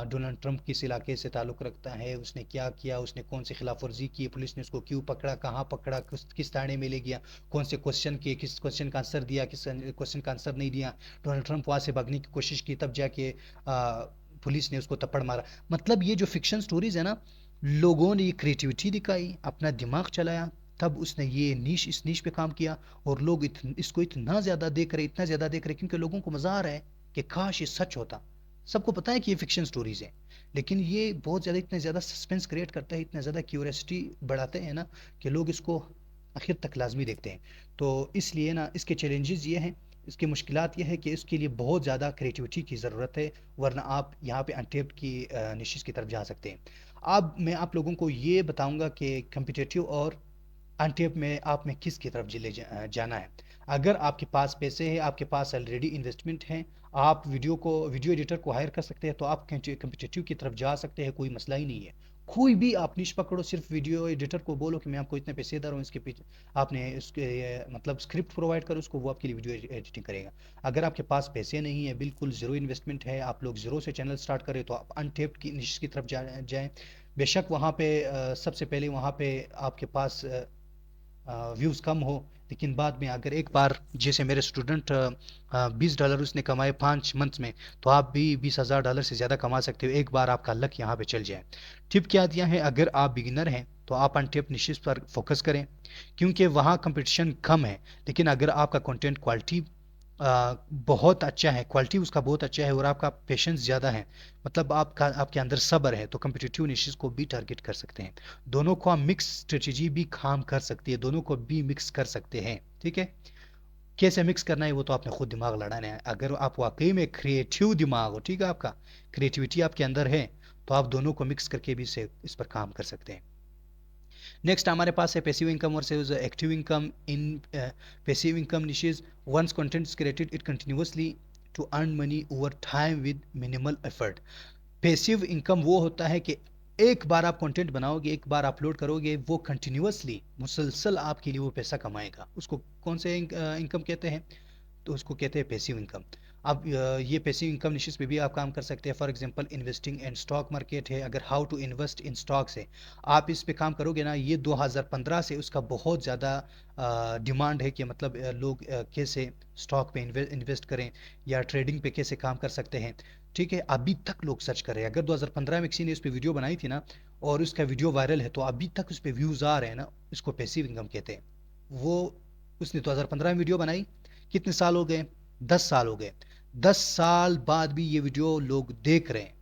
डोनाल्ड ट्रंप किस इलाके से ताल्लुक़ रखता है, उसने क्या किया, उसने कौन सी खिलाफ वर्जी की, पुलिस ने उसको क्यों पकड़ा, कहाँ पकड़ा, किस थाने में ले गया, कौन से क्वेश्चन किए, किस क्वेश्चन का आंसर दिया, किस क्वेश्चन का आंसर नहीं दिया, डोनाल्ड ट्रंप वहाँ से भागने की कोशिश की, तब जाके पुलिस ने उसको थप्पड़ मारा। मतलब ये जो फिक्शन स्टोरीज है ना, लोगों ने ये क्रिएटिविटी दिखाई, अपना दिमाग चलाया, तब उसने ये इस नीश पे काम किया, और लोग इसको इतना ज़्यादा देख रहे, इतना ज़्यादा देख रहे, क्योंकि लोगों को मज़ा आ रहा है कि काश ये सच होता। सबको पता है कि ये फिक्शन स्टोरीज है, लेकिन ये बहुत ज़्यादा, इतना ज़्यादा सस्पेंस क्रिएट करता है, इतना ज़्यादा क्यूरियोसिटी बढ़ाते हैं ना कि लोग इसको आखिर तक लाजमी देखते हैं। तो इसलिए ना इसके चैलेंजेस ये हैं, इसकी मुश्किलात ये है कि इसके लिए बहुत ज़्यादा क्रिएटिविटी की ज़रूरत है, वरना आप यहाँ पे अनटेप्ड की निशेस की तरफ जा सकते हैं। अब मैं आप लोगों को ये बताऊंगा कि कम्पिटिटिव और अनटेप में आप में किस की तरफ जाना है। अगर आपके पास पैसे हैं, आपके पास ऑलरेडी इन्वेस्टमेंट है, आप वीडियो एडिटर को हायर कर सकते हैं, तो आप कम्पिटिटिव की तरफ जा सकते हैं, कोई मसला ही नहीं है। कोई भी आप निश पकड़ो, सिर्फ वीडियो एडिटर को बोलो कि मैं आपको इतने पैसे दे रहा हूँ, इसके पीछे आपने उसके मतलब स्क्रिप्ट प्रोवाइड करो उसको, वो आपके लिए वीडियो एडिटिंग करेगा। अगर आपके पास पैसे नहीं है, बिल्कुल ज़ीरो इन्वेस्टमेंट है, आप लोग ज़ीरो से चैनल स्टार्ट करें, तो आप अनटेप्ड की निश की तरफ जाएँ। बेशक वहाँ पे सबसे पहले वहाँ पे आपके पास व्यूज़ कम हो, लेकिन बाद में अगर एक बार, जैसे मेरे स्टूडेंट $20 उसने कमाए 5 मंथ में, तो आप भी $20,000 से ज़्यादा कमा सकते हो, एक बार आपका लक यहाँ पे चल जाए। टिप क्या दिया है, अगर आप बिगिनर हैं तो आप अनटेप निशेस पर फोकस करें, क्योंकि वहाँ कंपटीशन कम है। लेकिन अगर आपका कंटेंट क्वालिटी बहुत अच्छा है, क्वालिटी उसका बहुत अच्छा है, और आपका पेशेंस ज़्यादा है, मतलब आपके अंदर सब्र है, तो कम्पिटिटिव निशेस को भी टारगेट कर सकते हैं। दोनों को हम मिक्स स्ट्रेटजी भी काम कर सकती है, दोनों को भी मिक्स कर सकते हैं। ठीक है। कैसे मिक्स करना है वो तो आपने खुद दिमाग लड़ाना है। अगर आप वाकई में क्रिएटिव दिमाग हो, ठीक है, आपका क्रिएटिविटी आपके अंदर है, तो आप दोनों को मिक्स करके भी इस पर काम कर सकते हैं। नेक्स्ट हमारे पास है passive income versus active income. In passive income niches, once content is created it continuously to earn money over time with minimal effort. Passive income वो होता है कि एक बार आप कंटेंट बनाओगे, एक बार अपलोड करोगे, वो कंटिन्यूअसली मुसलसल आपके लिए वो पैसा कमाएगा। उसको कौन से इनकम कहते हैं? तो उसको कहते हैं पैसिव इनकम। अब ये पैसिव इनकम निशिस पे भी आप काम कर सकते हैं। For example investing in stock market है, अगर how to invest in stocks है, आप इस पे काम करोगे ना, ये 2015 से उसका बहुत ज़्यादा डिमांड है कि मतलब लोग कैसे स्टॉक पे इन्वेस्ट करें या ट्रेडिंग पे कैसे काम कर सकते हैं। ठीक है, अभी तक लोग सर्च कर रहे हैं। अगर 2015 में किसी ने इस पे वीडियो बनाई थी ना और उसका वीडियो वायरल है, तो अभी तक उस पे व्यूज़ आ रहे हैं ना, इसको पैसिव इनकम कहते हैं। वो उसने 2015 में वीडियो बनाई, कितने साल हो गए? 10 साल हो गए। 10 साल बाद भी ये वीडियो लोग देख रहे हैं।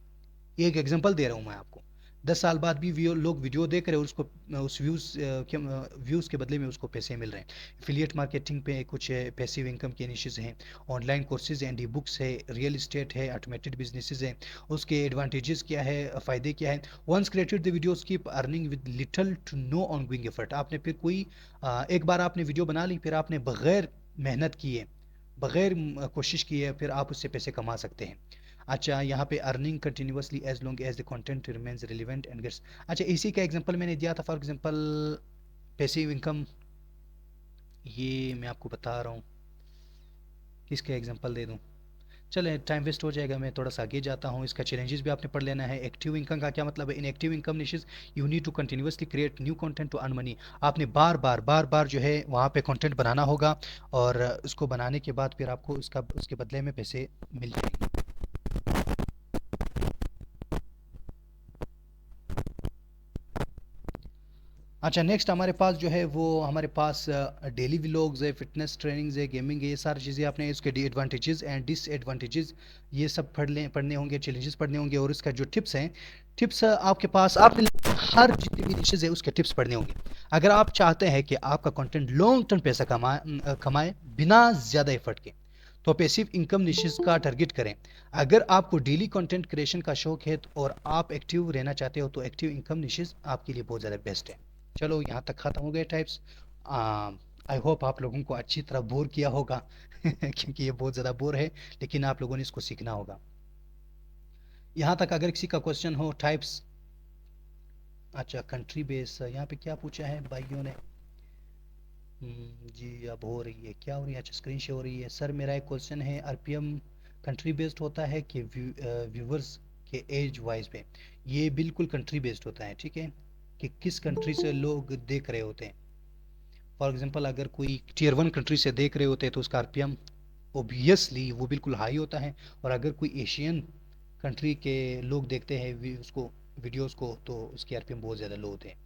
एक एग्जांपल दे रहा हूँ मैं आपको। 10 साल बाद भी लोग वीडियो देख रहे हैं और उसको उस व्यूज़ के बदले में उसको पैसे मिल रहे हैं। एफिलिएट मार्केटिंग पे कुछ पैसिव इनकम के निशेज़ हैं। Online courses and e books है, रियल इस्टेट है, ऑटोमेटेड बिजनेसेस हैं। उसके एडवांटेजेस क्या है, फ़ायदे क्या है? Once created the videos keep earning with little to no ongoing effort. आपने फिर कोई एक बार आपने वीडियो बना ली, फिर आपने बगैर मेहनत किए, बगैर कोशिश किए, फिर आप उससे पैसे कमा सकते हैं। अच्छा, यहाँ पे earning continuously as long as the content remains relevant and gets. अच्छा, इसी का एग्जांपल मैंने दिया था। फॉर एग्जांपल पैसिव इनकम, ये मैं आपको बता रहा हूँ, किसका एग्जांपल दे दूँ? चले, टाइम वेस्ट हो जाएगा, मैं थोड़ा सा आगे जाता हूँ। इसका चैलेंजेस भी आपने पढ़ लेना है। एक्टिव इनकम का क्या मतलब है? In active income niches you need to continuously create new content to earn money. आपने बार बार जो है वहाँ पे कंटेंट बनाना होगा और उसको बनाने के बाद फिर आपको उसके बदले में पैसे मिल जाएंगे। अच्छा, नेक्स्ट हमारे पास जो है वो हमारे पास डेली व्लॉग्स है, फिटनेस ट्रेनिंग्स है, गेमिंग है, ये सारी चीज़ें आपने इसके एडवांटेजेस एंड डिसएडवांटेजेस ये सब पढ़ने होंगे, चैलेंजेस पढ़ने होंगे। और इसका जो टिप्स हैं, टिप्स आपके पास आपने हर जितनी भी डिशेज है उसके टिप्स पढ़ने होंगे। अगर आप चाहते हैं कि आपका कंटेंट लॉन्ग टर्म पैसा कमाए बिना ज़्यादा एफर्ट के, तो पैसिव इनकम निशेज का टारगेट करें। अगर आपको डेली कंटेंट क्रिएशन का शौक है और आप एक्टिव रहना चाहते हो, तो एक्टिव इनकम निशेज आपके लिए बहुत ज़्यादा बेस्ट है। चलो, यहाँ तक ख़त्म हो गए टाइप्स। आई होप आप लोगों को अच्छी तरह बोर किया होगा क्योंकि ये बहुत ज़्यादा बोर है, लेकिन आप लोगों ने इसको सीखना होगा। यहाँ तक अगर किसी का क्वेश्चन हो टाइप्स। अच्छा, कंट्री बेस यहाँ पे क्या पूछा है भाइयों ने? जी, अब हो रही है, क्या हो रही है? अच्छा, स्क्रीन शो हो रही है। सर, मेरा एक क्वेश्चन है, आरपीएम कंट्री बेस्ड होता है कि व्यूवर्स के एज वाइज पे? ये बिल्कुल कंट्री बेस्ड होता है, ठीक है, कि किस कंट्री से लोग देख रहे होते हैं। फॉर एग्जांपल अगर कोई टीयर 1 कंट्री से देख रहे होते हैं तो उसका आरपीएम ओबियसली वो बिल्कुल हाई होता है। और अगर कोई एशियन कंट्री के लोग देखते हैं उसको वीडियोस को, तो उसके आरपीएम बहुत ज़्यादा लो होते हैं।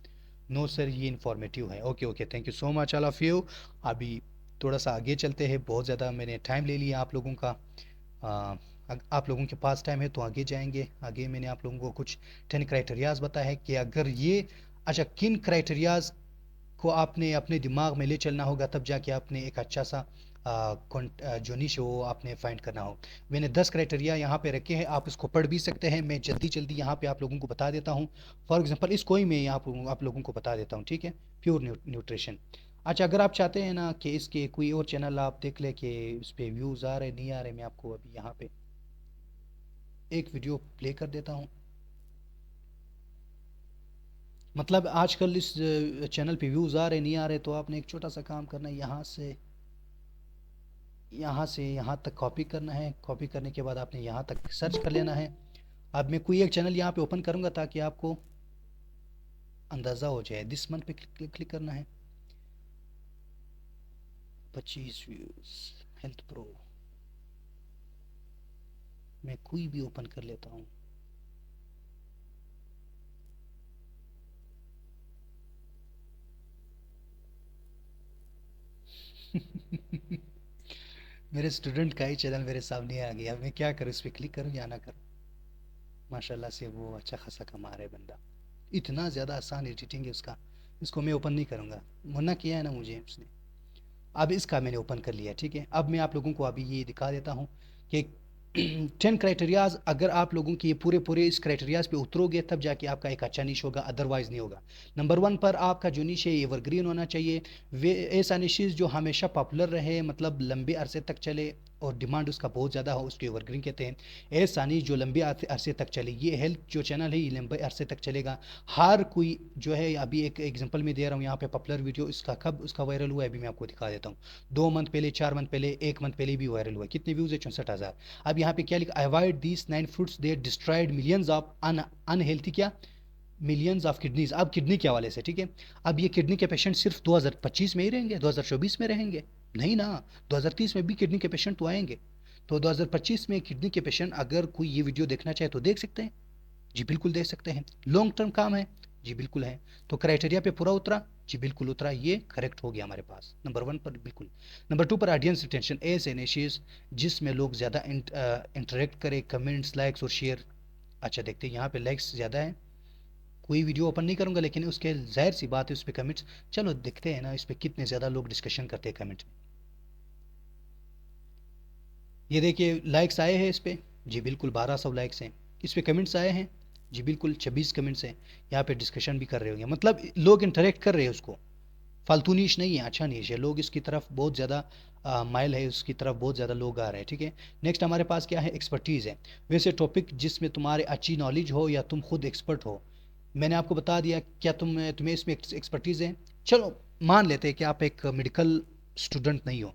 नो सर, ये इन्फॉर्मेटिव है। Okay okay, thank you so much all of you. अभी थोड़ा सा आगे चलते हैं, बहुत ज़्यादा मैंने टाइम ले लिया आप लोगों का। आप लोगों के पास टाइम है तो आगे जाएंगे। आगे मैंने आप लोगों को कुछ 10 क्राइटेरियाज बताया है कि अगर ये, अच्छा, किन क्राइटेरियाज को आपने अपने दिमाग में ले चलना होगा, तब जाके आपने एक अच्छा सा जो निश हो वो आपने फाइंड करना हो। मैंने 10 क्राइटेरिया यहाँ पे रखे हैं, आप इसको पढ़ भी सकते हैं। मैं जल्दी जल्दी यहाँ पे आप लोगों को बता देता हूँ। फॉर एग्जांपल इसको ही मैं यहाँ आप लोगों को बता देता हूँ, ठीक है। Pure nutrition. अच्छा, अगर आप चाहते हैं ना कि इसके कोई और चैनल आप देख ले कि उस पर व्यूज़ आ रहे नहीं आ रहे, मैं आपको अभी यहाँ पे एक वीडियो प्ले कर देता हूँ। मतलब आजकल इस चैनल पे व्यूज़ आ रहे नहीं आ रहे, तो आपने एक छोटा सा काम करना है, यहाँ से यहाँ तक कॉपी करना है। कॉपी करने के बाद आपने यहाँ तक सर्च कर लेना है। अब मैं कोई एक चैनल यहाँ पे ओपन करूँगा ताकि आपको अंदाज़ा हो जाए। दिस मंथ पे क्लिक करना है। 25 व्यूज़, हेल्थ प्रो। मैं कोई भी ओपन कर लेता हूँ। मेरे स्टूडेंट का ही चैनल मेरे सामने आ गया। मैं क्या करूँ, इस पर क्लिक करूँ या ना करूँ? माशाल्लाह से वो अच्छा खासा कमा रहा है बंदा। इतना ज़्यादा आसान एडिटिंग है उसका। इसको मैं ओपन नहीं करूँगा, मना किया है ना मुझे उसने। अब इसका मैंने ओपन कर लिया, ठीक है। अब मैं आप लोगों को अभी ये दिखा देता हूँ कि 10 क्राइटेरियाज, अगर आप लोगों की ये पूरे इस क्राइटेरियाज पे उतरोगे तब जाके आपका एक अच्छा निश होगा, अदरवाइज नहीं होगा। नंबर 1 पर आपका जो निश है एवरग्रीन होना चाहिए। वे ऐसा निशेज जो हमेशा पॉपुलर रहे, मतलब लंबे अरसे तक चले और डिमांड उसका बहुत ज़्यादा हो, उसको एवरग्रीन कहते हैं। ऐसा निश जो लंबे अरसे तक चले, ये हेल्थ जो चैनल है ये लंबे अरसे तक चलेगा। हर कोई जो है, अभी एक एग्जांपल मैं दे रहा हूँ यहाँ पे, पॉपुलर वीडियो इसका कब उसका वायरल हुआ है अभी मैं आपको दिखा देता हूँ। 2 मंथ पहले, 4 मंथ पहले, 1 मंथ पहले भी वायरल हुआ है। कितने व्यूज़ है? 64,000। अब यहाँ पे क्या लिखा, avoid these 9 fruits they destroyed millions of unhealthy, क्या, मिलियंस ऑफ किडनीज। अब किडनी के हवाले से, ठीक है। अब ये किडनी के पेशेंट सिर्फ 2025 में ही रहेंगे, 2024 में रहेंगे? नहीं ना, 2030 में भी किडनी के पेशेंट तो आएंगे। तो 2025 में किडनी के पेशेंट अगर कोई ये वीडियो देखना चाहे तो देख सकते हैं। जी बिल्कुल देख सकते हैं। लॉन्ग टर्म काम है? जी बिल्कुल है। तो क्राइटेरिया पे पूरा उतरा? जी बिल्कुल उतरा, ये करेक्ट हो गया हमारे पास नंबर 1 पर, बिल्कुल। नंबर 2 पर audience retention, as an issues जिसमें लोग ज़्यादा इंटरेक्ट करें, कमेंट्स, लाइक्स और शेयर। अच्छा देखते हैं, यहाँ पे लाइक्स ज़्यादा है। कोई वीडियो ओपन नहीं करूँगा लेकिन उसके जाहिर सी बात है उस पर कमेंट्स, चलो देखते हैं ना इस पर कितने ज़्यादा लोग डिस्कशन करते हैं कमेंट में। ये देखिए लाइक्स आए हैं इस पर, जी बिल्कुल 1200 लाइक्स हैं। इस पर कमेंट्स आए हैं, जी बिल्कुल 26 कमेंट्स हैं। यहाँ पे डिस्कशन भी कर रहे होंगे, मतलब लोग इंटरेक्ट कर रहे हैं उसको। फालतू नीश नहीं है, अच्छा नीश है, लोग इसकी तरफ बहुत ज़्यादा माइल है, उसकी तरफ बहुत ज़्यादा लोग आ रहे हैं, ठीक है। नेक्स्ट हमारे पास क्या है, एक्सपर्टीज़ है। वैसे टॉपिक जिसमें तुम्हारे अच्छी नॉलेज हो या तुम खुद एक्सपर्ट हो। मैंने आपको बता दिया, क्या तुम्हें इसमें एक्सपर्टीज़ है? चलो मान लेते हैं कि आप एक मेडिकल स्टूडेंट नहीं हो।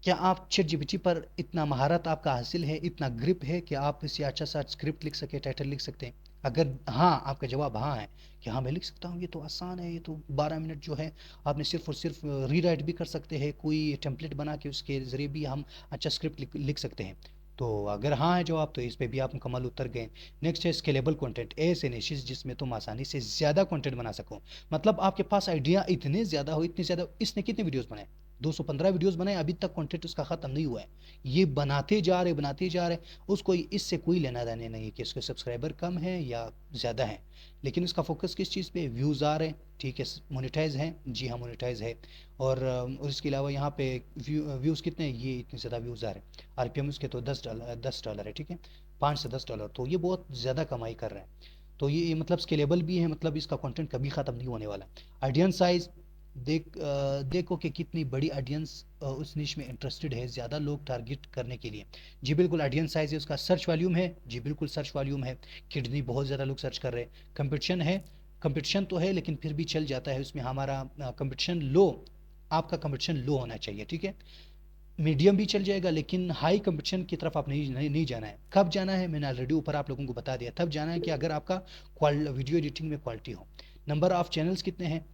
क्या आप चैट जीपीटी पर इतना महारत आपका हासिल है, इतना ग्रिप है कि आप इससे अच्छा सा स्क्रिप्ट लिख सके, टाइटल लिख सकते हैं? अगर हाँ, आपका जवाब हाँ है कि हाँ मैं लिख सकता हूँ, ये तो आसान है, ये तो 12 मिनट जो है आपने सिर्फ और सिर्फ रीराइट भी कर सकते हैं, कोई टेम्पलेट बना के उसके ज़रिए भी हम अच्छा स्क्रिप्ट लिख सकते हैं। तो अगर हाँ है जवाब तो इस पे भी आप मुकम्मल उतर गए। नेक्स्ट है स्केलेबल कंटेंट, ऐसे निशेस जिसमें तुम आसानी से ज़्यादा कंटेंट बना सको। मतलब आपके पास आइडिया इतने ज़्यादा हो, इतने ज़्यादा, इसने कितने वीडियोस बनाए? 215 वीडियोस बनाए, अभी तक कंटेंट उसका ख़त्म नहीं हुआ है। ये बनाते जा रहे, उसको इससे कोई लेना देना नहीं है कि उसके सब्सक्राइबर कम है या ज़्यादा है, लेकिन उसका फोकस किस चीज़ पे, व्यूज़ आ रहे हैं, ठीक है। मोनेटाइज है, जी हाँ मोनेटाइज है। और इसके अलावा यहाँ पे व्यूज़ कितने हैं, ये इतने ज़्यादा व्यूज़ आ रहे हैं। आरपीएम उसके तो $10 है, ठीक है, 5 से $10, तो ये बहुत ज़्यादा कमाई कर रहे हैं। तो ये मतलब स्केलेबल भी है, मतलब इसका कंटेंट कभी ख़त्म नहीं होने वाला। ऑडियंस साइज, देखो कि कितनी बड़ी ऑडियंस उस निश में इंटरेस्टेड है, ज़्यादा लोग टारगेट करने के लिए। जी बिल्कुल ऑडियंस साइज है उसका। सर्च वॉल्यूम है, जी बिल्कुल सर्च वॉल्यूम है, किडनी बहुत ज़्यादा लोग सर्च कर रहे हैं। कंपटीशन है, कंपटीशन तो है लेकिन फिर भी चल जाता है उसमें हमारा कंपटीशन लो, आपका कंपटीशन लो होना चाहिए, ठीक है। मीडियम भी चल जाएगा लेकिन हाई कंपटीशन की तरफ आप नहीं जाना है। कब जाना है मैंने ऑलरेडी ऊपर आप लोगों को बता दिया, तब जाना है कि अगर आपका वीडियो एडिटिंग में क्वालिटी हो। नंबर ऑफ चैनल्स कितने हैं,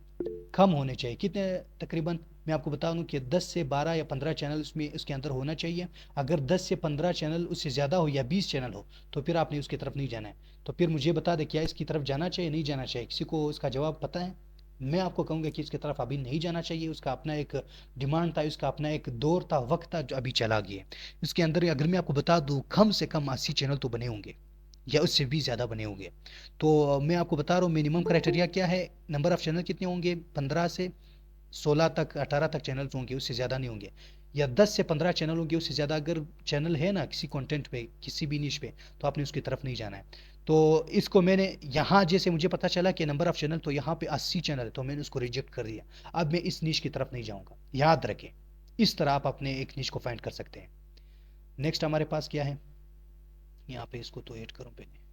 कम होने चाहिए, कितने तकरीबन मैं आपको बता दूं कि 10 से 12 या 15 चैनल उसमें उसके अंदर होना चाहिए। अगर 10 से 15 चैनल उससे ज़्यादा हो या 20 चैनल हो तो फिर आपने उसकी तरफ नहीं जाना है। तो फिर मुझे बता दे क्या इसकी तरफ जाना चाहिए, नहीं जाना चाहिए? किसी को इसका जवाब पता है? मैं आपको कहूँगा कि इसकी तरफ अभी नहीं जाना चाहिए, उसका अपना एक डिमांड था, उसका अपना एक दौर था, वक्त था जो अभी चला गया। इसके अंदर अगर मैं आपको बता दूँ कम से कम 80 चैनल तो बने होंगे या उससे भी ज़्यादा बने होंगे। तो मैं आपको बता रहा हूँ मिनिमम क्राइटेरिया क्या है, नंबर ऑफ़ चैनल कितने होंगे, 15 से 16 तक, 18 तक चैनल्स होंगे, उससे ज़्यादा नहीं होंगे। या 10 से 15 चैनल होंगे, उससे ज़्यादा अगर चैनल है ना किसी कंटेंट पे, किसी भी निश पे, तो आपने उसकी तरफ नहीं जाना है। तो इसको मैंने यहाँ जैसे मुझे पता चला कि नंबर ऑफ़ चैनल तो यहाँ पे 80 चैनल है, तो मैंने उसको रिजेक्ट कर दिया। अब मैं इस निश की तरफ नहीं जाऊँगा, याद रखें। इस तरह आप अपने एक निश को फाइंड कर सकते हैं। नेक्स्ट हमारे पास क्या है, यहाँ पे इसको तो ऐड करूँ पहले।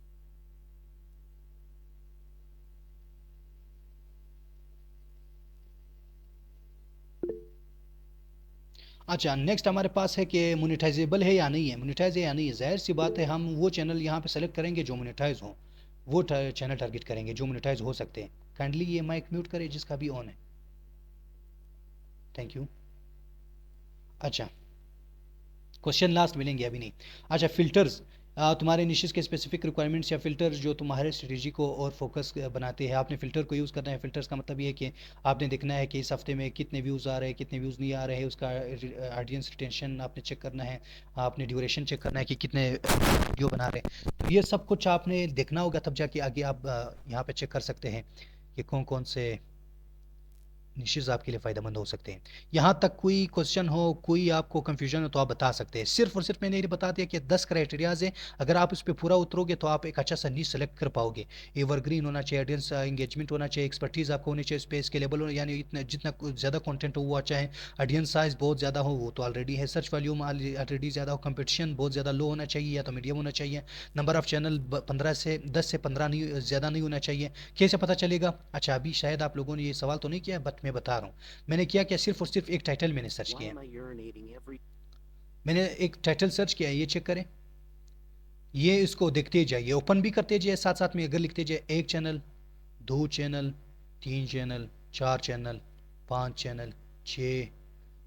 अच्छा नेक्स्ट हमारे पास है कि मोनेटाइजेबल है या नहीं है, मोनेटाइज है या नहीं है। जाहिर सी बात है हम वो चैनल यहाँ पे सेलेक्ट करेंगे जो मोनेटाइज हो, वो चैनल टारगेट करेंगे जो मोनेटाइज हो सकते हैं। काइंडली ये माइक म्यूट करें जिसका भी ऑन है, थैंक यू। अच्छा क्वेश्चन लास्ट मिलेंगे अभी नहीं। अच्छा फिल्टर्स, तुम्हारे निशेस के स्पेसिफिक रिक्वायरमेंट्स या फिल्टर्स जो तुम्हारे स्ट्रेटजी को और फोकस बनाते हैं, आपने फ़िल्टर को यूज़ करना है। फ़िल्टर्स का मतलब ये है कि आपने देखना है कि इस हफ्ते में कितने व्यूज़ आ रहे हैं, कितने व्यूज़ नहीं आ रहे हैं, उसका ऑडियंस रिटेंशन आपने चेक करना है, आपने ड्यूरेशन चेक करना है कि कितने वीडियो बना रहे हैं। तो ये सब कुछ आपने देखना होगा, तब जाके आगे आप यहाँ पे चेक कर सकते हैं कि कौन कौन से निशेज़ आपके लिए फ़ायदेमंद हो सकते हैं। यहाँ तक कोई क्वेश्चन हो, कोई आपको कन्फ्यूजन हो तो आप बता सकते हैं। सिर्फ और सिर्फ मैंने ये बता दिया कि 10 क्राइटेरियाज़ हैं, अगर आप उस पे पूरा उतरोगे तो आप एक अच्छा सा नीश सेलेक्ट कर पाओगे। एवरग्रीन होना चाहिए, ऑडियंस एंगेजमेंट होना चाहिए, एक्सपर्टीज़ आपको होनी चाहिए, स्पेस स्केलेबल हो, यानी इतना जितना ज़्यादा कंटेंट हो वो अच्छा है, ऑडियंस साइज़ बहुत ज़्यादा हो वो तो ऑलरेडी है, सर्च वॉल्यूम ऑलरेडी ज़्यादा हो, कंपटीशन बहुत ज़्यादा लो होना चाहिए या तो मीडियम होना चाहिए, नंबर ऑफ़ चैनल 10 से 15 नहीं, ज़्यादा नहीं होना चाहिए। कैसे पता चलेगा? अच्छा, अभी शायद आप लोगों ने ये सवाल तो नहीं किया, बट मैं बता रहा हूँ। मैंने किया क्या, सिर्फ और सिर्फ एक टाइटल मैंने सर्च किया है। मैंने एक टाइटल सर्च किया है, ये चेक करें, ये इसको देखते जाइए, ओपन भी करते जाइए, साथ साथ में अगर लिखते जाइए एक चैनल, दो चैनल, तीन चैनल, चार चैनल, पाँच चैनल, छः,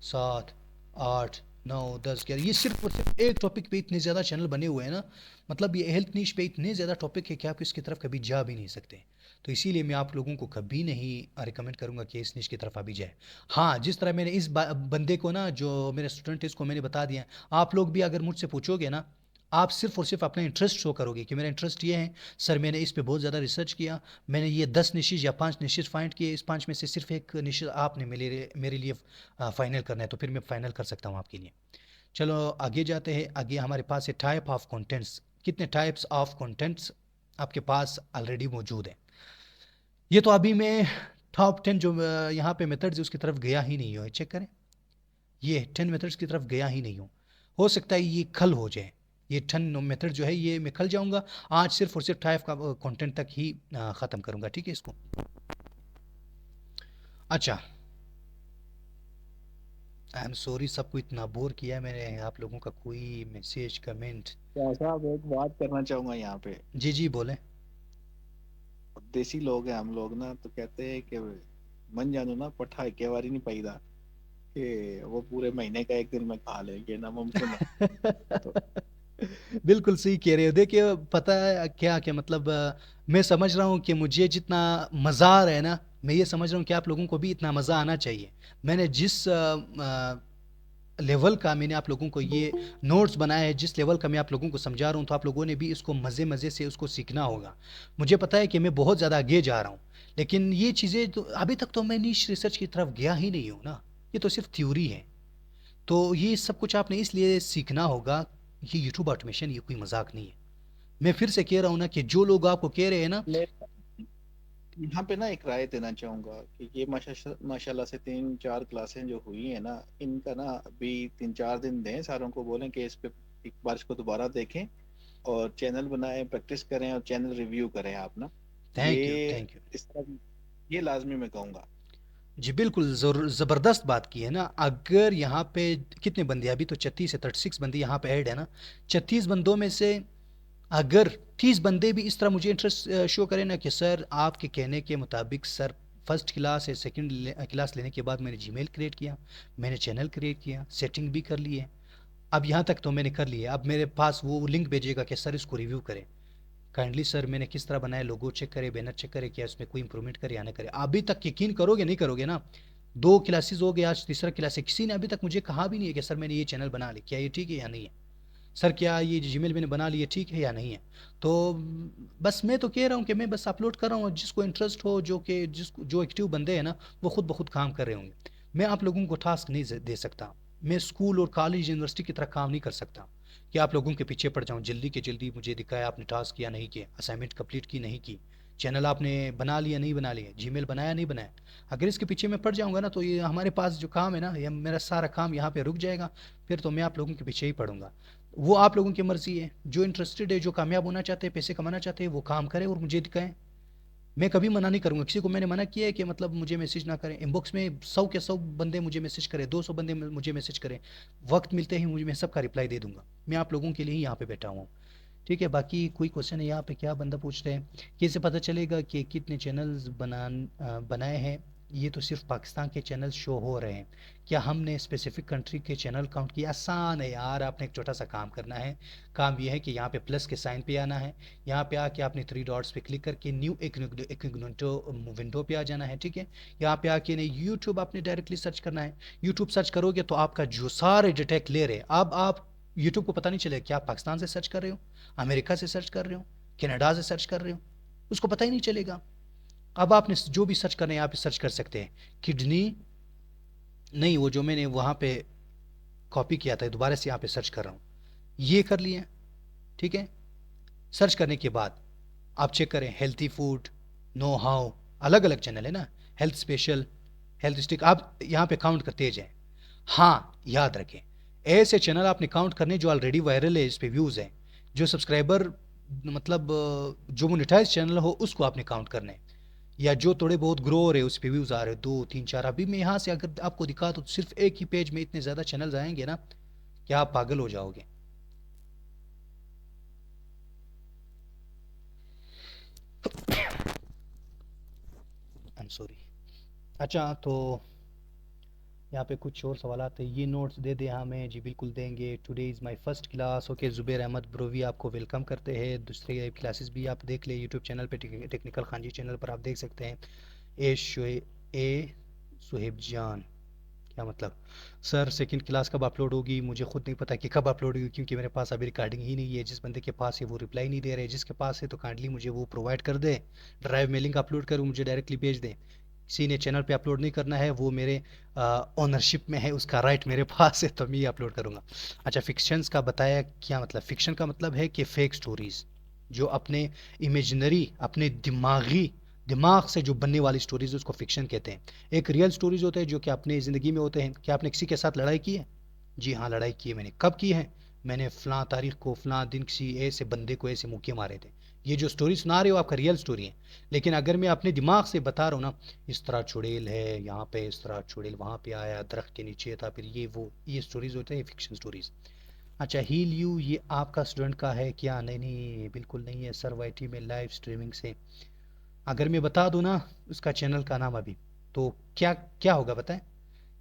7, 8, 9, 10, 11, ये सिर्फ और सिर्फ एक टॉपिक पे इतने ज़्यादा चैनल बने हुए हैं ना, मतलब ये हेल्थ नीश पे इतने ज़्यादा टॉपिक है कि आप इसकी तरफ कभी जा भी नहीं सकते। तो इसीलिए मैं आप लोगों को कभी नहीं रिकमेंड करूंगा कि इस नीश की तरफ अभी जाए। हाँ, जिस तरह मैंने इस बंदे को ना, जो मेरे स्टूडेंट है, इसको मैंने बता दिया, आप लोग भी अगर मुझसे पूछोगे ना, आप सिर्फ और सिर्फ अपना इंटरेस्ट शो करोगे कि मेरा इंटरेस्ट ये है सर, मैंने इस पे बहुत ज़्यादा रिसर्च किया, मैंने ये 10 निशेज़ या 5 निशेज़ फाइंड किए, इस 5 में से सिर्फ एक निशेज़ आपने मेरे लिए फाइनल करना है, तो फिर मैं फाइनल कर सकता हूँ आपके लिए। चलो आगे जाते हैं। आगे हमारे पास है टाइप ऑफ कंटेंट्स। कितने टाइप्स ऑफ कंटेंट्स आपके पास ऑलरेडी मौजूद है। ये तो अभी मैं टॉप 10 जो यहाँ पे मेथड्स उसकी तरफ गया ही नहीं हूँ, चेक करें, ये 10 मेथड्स की तरफ गया ही नहीं हूँ। हो सकता है ये कल हो जाए, ये 10 मेथड जो है ये मैं कल जाऊँगा। आज सिर्फ और सिर्फ टाइप का कंटेंट तक ही ख़त्म करूँगा, ठीक है इसको। अच्छा, आई एम सॉरी सबको इतना बोर किया मैंने, आप लोगों का कोई मैसेज कमेंट। क्या साहब, एक बात करना चाहूंगा यहाँ पे। जी जी बोलें। देसी लोग हैं हम लोग ना, तो कहते हैं कि मन जानो ना पठा के बारी नहीं पैदा, कि वो पूरे महीने का एक दिन में खा ले, ये नामुमकिन है। तो बिल्कुल सही कह रहे हो। देखिए पता है क्या क्या मतलब, मैं समझ रहा हूँ कि मुझे जितना मज़ा आ रहा है ना, मैं ये समझ रहा हूँ कि आप लोगों को भी इतना मज़ा आना चाहिए। मैंने जिस लेवल का मैंने आप लोगों को ये नोट्स बनाया है, जिस लेवल का मैं आप लोगों को समझा रहा हूँ, तो आप लोगों ने भी इसको मज़े मज़े से उसको सीखना होगा। मुझे पता है कि मैं बहुत ज़्यादा आगे जा रहा हूँ, लेकिन ये चीज़ें तो अभी तक तो मैं नीश रिसर्च की तरफ गया ही नहीं हूँ ना, ये तो सिर्फ थ्योरी है। तो ये सब कुछ आपने इसलिए सीखना होगा। ये यूट्यूब ऑटोमेशन ये कोई मजाक नहीं है। मैं फिर से कह रहा हूँ ना कि जो लोग आपको कह रहे हैं ना, मैं यहाँ पे ना एक राय देना चाहूंगा कि ये माशाल्लाह से 3-4 क्लासें जो हुई है ना, इनका ना अभी 3-4 दिन दें, सारों को बोलें कि इस पे एक बार इसको दोबारा देखें और चैनल बनाएं, प्रैक्टिस करें और चैनल रिव्यू करें आप ना। थैंक यू ये थैंक यू। इस तरह, ये लाजमी मैं कहूँगा। जी बिल्कुल, ज़रूर ज़बरदस्त बात की है ना। अगर यहाँ पे कितने बंदे, अभी तो 36 से 36 बंदे यहाँ पे ऐड है ना, 36 बंदों में से अगर 30 बंदे भी इस तरह मुझे इंटरेस्ट शो करें ना कि सर आपके कहने के मुताबिक सर, फर्स्ट क्लास या सेकंड क्लास लेने के बाद मैंने जीमेल क्रिएट किया, मैंने चैनल क्रिएट किया, सेटिंग भी कर ली है, अब यहाँ तक तो मैंने कर लिया, अब मेरे पास वो लिंक भेजेगा कि सर इसको रिव्यू करें, काइंडली सर मैंने किस तरह बनाया, लोगो चेक करे, बैनर चेक करे, क्या इसमें कोई इंप्रूवमेंट करे या ना करे। अभी तक यकीन करोगे नहीं करोगे ना, 2 क्लासेस हो गए, आज तीसरा क्लास है, किसी ने अभी तक मुझे कहा भी नहीं है कि सर मैंने ये चैनल बना लिया, क्या ये ठीक है या नहीं है, सर क्या ये जीमेल मैंने बना लिया ठीक है या नहीं है। तो बस मैं तो कह रहा हूँ कि मैं बस अपलोड कर रहा हूँ, जिसको इंटरेस्ट हो, जो कि जिसको जो एक्टिव बंदे हैं ना, वो खुद ब खुद काम कर रहे होंगे। मैं आप लोगों को टास्क नहीं दे सकता, मैं स्कूल और कॉलेज यूनिवर्सिटी की तरह काम नहीं कर सकता कि आप लोगों के पीछे पड़ जाऊँ, जल्दी के जल्दी मुझे दिखाया आपने टास्क किया नहीं किया, असाइनमेंट कंप्लीट की नहीं की, चैनल आपने बना लिया नहीं बना लिया, जीमेल बनाया नहीं बनाया। अगर इसके पीछे मैं पड़ जाऊंगा ना, तो ये हमारे पास जो काम है ना, ये मेरा सारा काम यहाँ पे रुक जाएगा, फिर तो मैं आप लोगों के पीछे ही पड़ूंगा। वो आप लोगों की मर्जी है, जो इंटरेस्टेड है, जो कामयाब होना चाहते हैं, पैसे कमाना चाहते हैं, वो काम करें और मुझे दिखाएं। मैं कभी मना नहीं करूंगा किसी को, मैंने मना किया है कि मतलब मुझे मैसेज ना करें, इनबॉक्स में 100 के 100 बंदे मुझे मैसेज करें, 200 बंदे मुझे मैसेज करें, वक्त मिलते ही मुझे मैं सबका रिप्लाई दे दूंगा। मैं आप लोगों के लिए ही यहाँ पे बैठा हुआ हूँ, ठीक है। बाकी कोई क्वेश्चन है यहाँ पे, क्या बंदा पूछ रहे हैं, कैसे पता चलेगा कि कितने चैनल्स बनाए हैं। ये तो सिर्फ पाकिस्तान के चैनल शो हो रहे हैं, क्या हमने स्पेसिफिक कंट्री के चैनल काउंट किया? आसान है यार, आपने एक छोटा सा काम करना है। काम ये है कि यहाँ पे प्लस के साइन पे आना है, यहाँ पे आके आपने 3 डॉट्स पे क्लिक करके न्यू इकग्निटो विंडो पे आ जाना है, ठीक है। यहाँ पे आके नहीं, यूट्यूब आपने डायरेक्टली सर्च करना है। यूट्यूब सर्च करोगे तो आपका जो सारे डेटा क्लियर है। अब आप यूट्यूब को पता नहीं चलेगा कि आप पाकिस्तान से सर्च कर रहे हो, अमेरिका से सर्च कर रहे हो, कनाडा से सर्च कर रहे हो, उसको पता ही नहीं चलेगा। अब आपने जो भी सर्च करना है यहाँ पे सर्च कर सकते हैं। किडनी नहीं, वो जो मैंने वहाँ पे कॉपी किया था, दोबारा से यहाँ पे सर्च कर रहा हूँ, ये कर लिए। ठीक है, सर्च करने के बाद आप चेक करें हेल्थी फूड, नो हाउ, अलग अलग चैनल है ना, हेल्थ स्पेशल, हेल्थ स्टिक, आप यहाँ पे काउंट करते जाएं। हाँ, याद रखें, ऐसे चैनल आपने काउंट करने जो ऑलरेडी वायरल है, इस पे व्यूज़ हैं, जो सब्सक्राइबर मतलब जो मोनेटाइज चैनल हो उसको आपने काउंट करना है, या जो थोड़े बहुत ग्रो हो रहे उस पे व्यूज़ आ रहे, 2 3 4। अभी मैं यहाँ से अगर आपको दिखा तो सिर्फ एक ही पेज में इतने ज़्यादा चैनल्स आएंगे ना कि आप पागल हो जाओगे। I am sorry. अच्छा, तो यहाँ पे कुछ और सवाल आते हैं, ये नोट्स दे दे हमें, जी बिल्कुल देंगे। Today is my first class. Okay, Zubair Ahmed Brovi आपको वेलकम करते हैं। दूसरे क्लासेस भी आप देख ले यूट्यूब चैनल पे, टेक्निकल खान जी चैनल पर आप देख सकते हैं। ए सुहेब जान, क्या मतलब सर सेकंड क्लास कब अपलोड होगी? मुझे खुद नहीं पता कि कब अपलोड होगी, क्योंकि मेरे पास अभी रिकॉर्डिंग ही नहीं है। जिस बंदे के पास है वो रिप्लाई नहीं दे रहे, जिसके पास है तो काइंडली मुझे वो प्रोवाइड कर दे, ड्राइव में लिंक अपलोड करूँ, मुझे डायरेक्टली भेज दें। किसी ने चैनल पे अपलोड नहीं करना है, वो मेरे ओनरशिप में है, उसका राइट मेरे पास है, तो मैं ही अपलोड करूँगा। अच्छा, फिक्शंस का बताया, क्या मतलब? फिक्शन का मतलब है कि फेक स्टोरीज, जो अपने इमेजिनरी, अपने दिमाग से जो बनने वाली स्टोरीज उसको फिक्शन कहते हैं। एक रियल स्टोरीज होते हैं जो कि अपने ज़िंदगी में होते हैं। क्या आपने किसी के साथ लड़ाई की है? जी हाँ, लड़ाई की है मैंने। कब की है? मैंने फ़लाँ तारीख को फ़लाँ दिन किसी ऐसे बंदे को ऐसे मुक्के मारे थे। ये जो स्टोरी सुना रहे हो आपका रियल स्टोरी है। लेकिन अगर मैं अपने दिमाग से बता रहा हूँ ना, इस तरह चुड़ैल है यहाँ पे, इस तरह चुड़ैल वहाँ पे आया, दरख्त के नीचे था, फिर ये वो, ये स्टोरीज होते हैं फिक्शन स्टोरीज। अच्छा, हील यू ये आपका स्टूडेंट का है क्या? नहीं नहीं, बिल्कुल नहीं है सर, वाईटी में लाइव स्ट्रीमिंग से। अगर मैं बता दूं ना उसका चैनल का नाम अभी, तो क्या क्या होगा बताएं?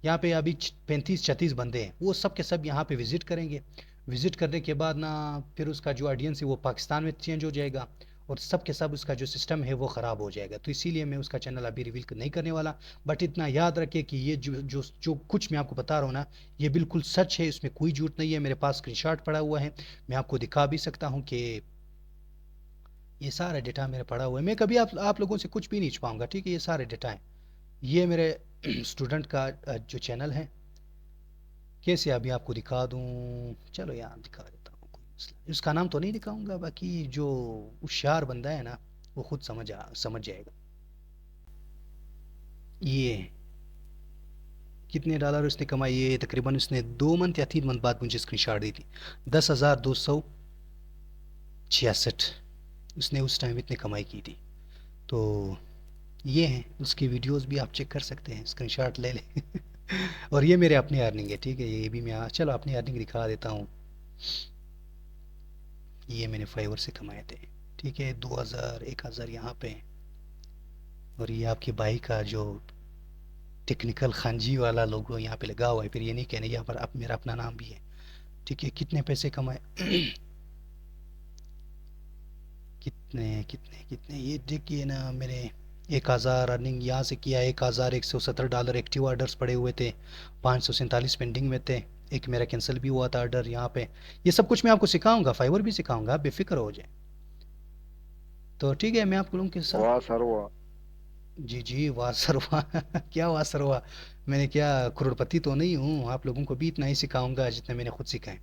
यहाँ पे अभी 35 36 बंदे हैं, वो सब के सब यहाँ पे विजिट करेंगे। विजिट करने के बाद ना फिर उसका जो ऑडियंस है वो पाकिस्तान में चेंज हो जाएगा, और सब के सब उसका जो सिस्टम है वो ख़राब हो जाएगा। तो इसीलिए मैं उसका चैनल अभी रिवील नहीं करने वाला। बट इतना याद रखिए कि ये जो कुछ मैं आपको बता रहा हूँ ना, ये बिल्कुल सच है, इसमें कोई झूठ नहीं है। मेरे पास स्क्रीनशॉट पड़ा हुआ है, मैं आपको दिखा भी सकता हूँ कि ये सारा डेटा मेरा पड़ा हुआ है। मैं कभी आप लोगों से कुछ भी नहीं छुपाऊंगा, ठीक है? ये सारे डेटा हैं, ये मेरे स्टूडेंट का जो चैनल है। कैसे अभी आपको दिखा दूं? चलो यहाँ दिखा देता हूँ, कोई मसला नहीं। उसका नाम तो नहीं दिखाऊंगा, बाकी जो होशियार बंदा है ना वो खुद समझ जाएगा। ये कितने डॉलर उसने कमाई? ये तकरीबन उसने 2 मंथ या 3 मंथ बाद मुझे स्क्रीनशॉट दी थी। 10,266 उसने उस टाइम इतनी कमाई की थी। तो ये हैं उसकी वीडियोस भी आप चेक कर सकते हैं, स्क्रीनशॉट ले लें। और ये मेरे अपने अर्निंग है, ठीक है? ये भी मैं चलो अपनी अर्निंग दिखा देता हूँ। ये मैंने फाइवर से कमाए थे, ठीक है? 2000 1000 यहाँ पे। और ये आपके भाई का जो टेक्निकल खानजी वाला लोगो यहाँ पे लगा हुआ है, फिर ये नहीं कहने, यहाँ पर अब मेरा अपना नाम भी है, ठीक है? कितने पैसे कमाए? कितने कितने कितने, ये देखिए ना, मेरे 1000 अर्निंग यहाँ से किया। $1117 एक्टिव ऑर्डर्स पड़े हुए थे, 547 पेंडिंग में थे, एक मेरा कैंसिल भी हुआ था ऑर्डर यहाँ पे। ये सब कुछ मैं आपको सिखाऊंगा, फाइवर भी सिखाऊंगा, आप बेफिक्र हो जाए। तो ठीक है, मैं आप लोगों के साथ। वाह सर वाह। जी जी, वाह सर वाह। क्या वाह सर वाह? मैंने क्या करोड़पति तो नहीं हूँ, आप लोगों को भी इतना ही सिखाऊंगा जितना मैंने खुद सीखा है।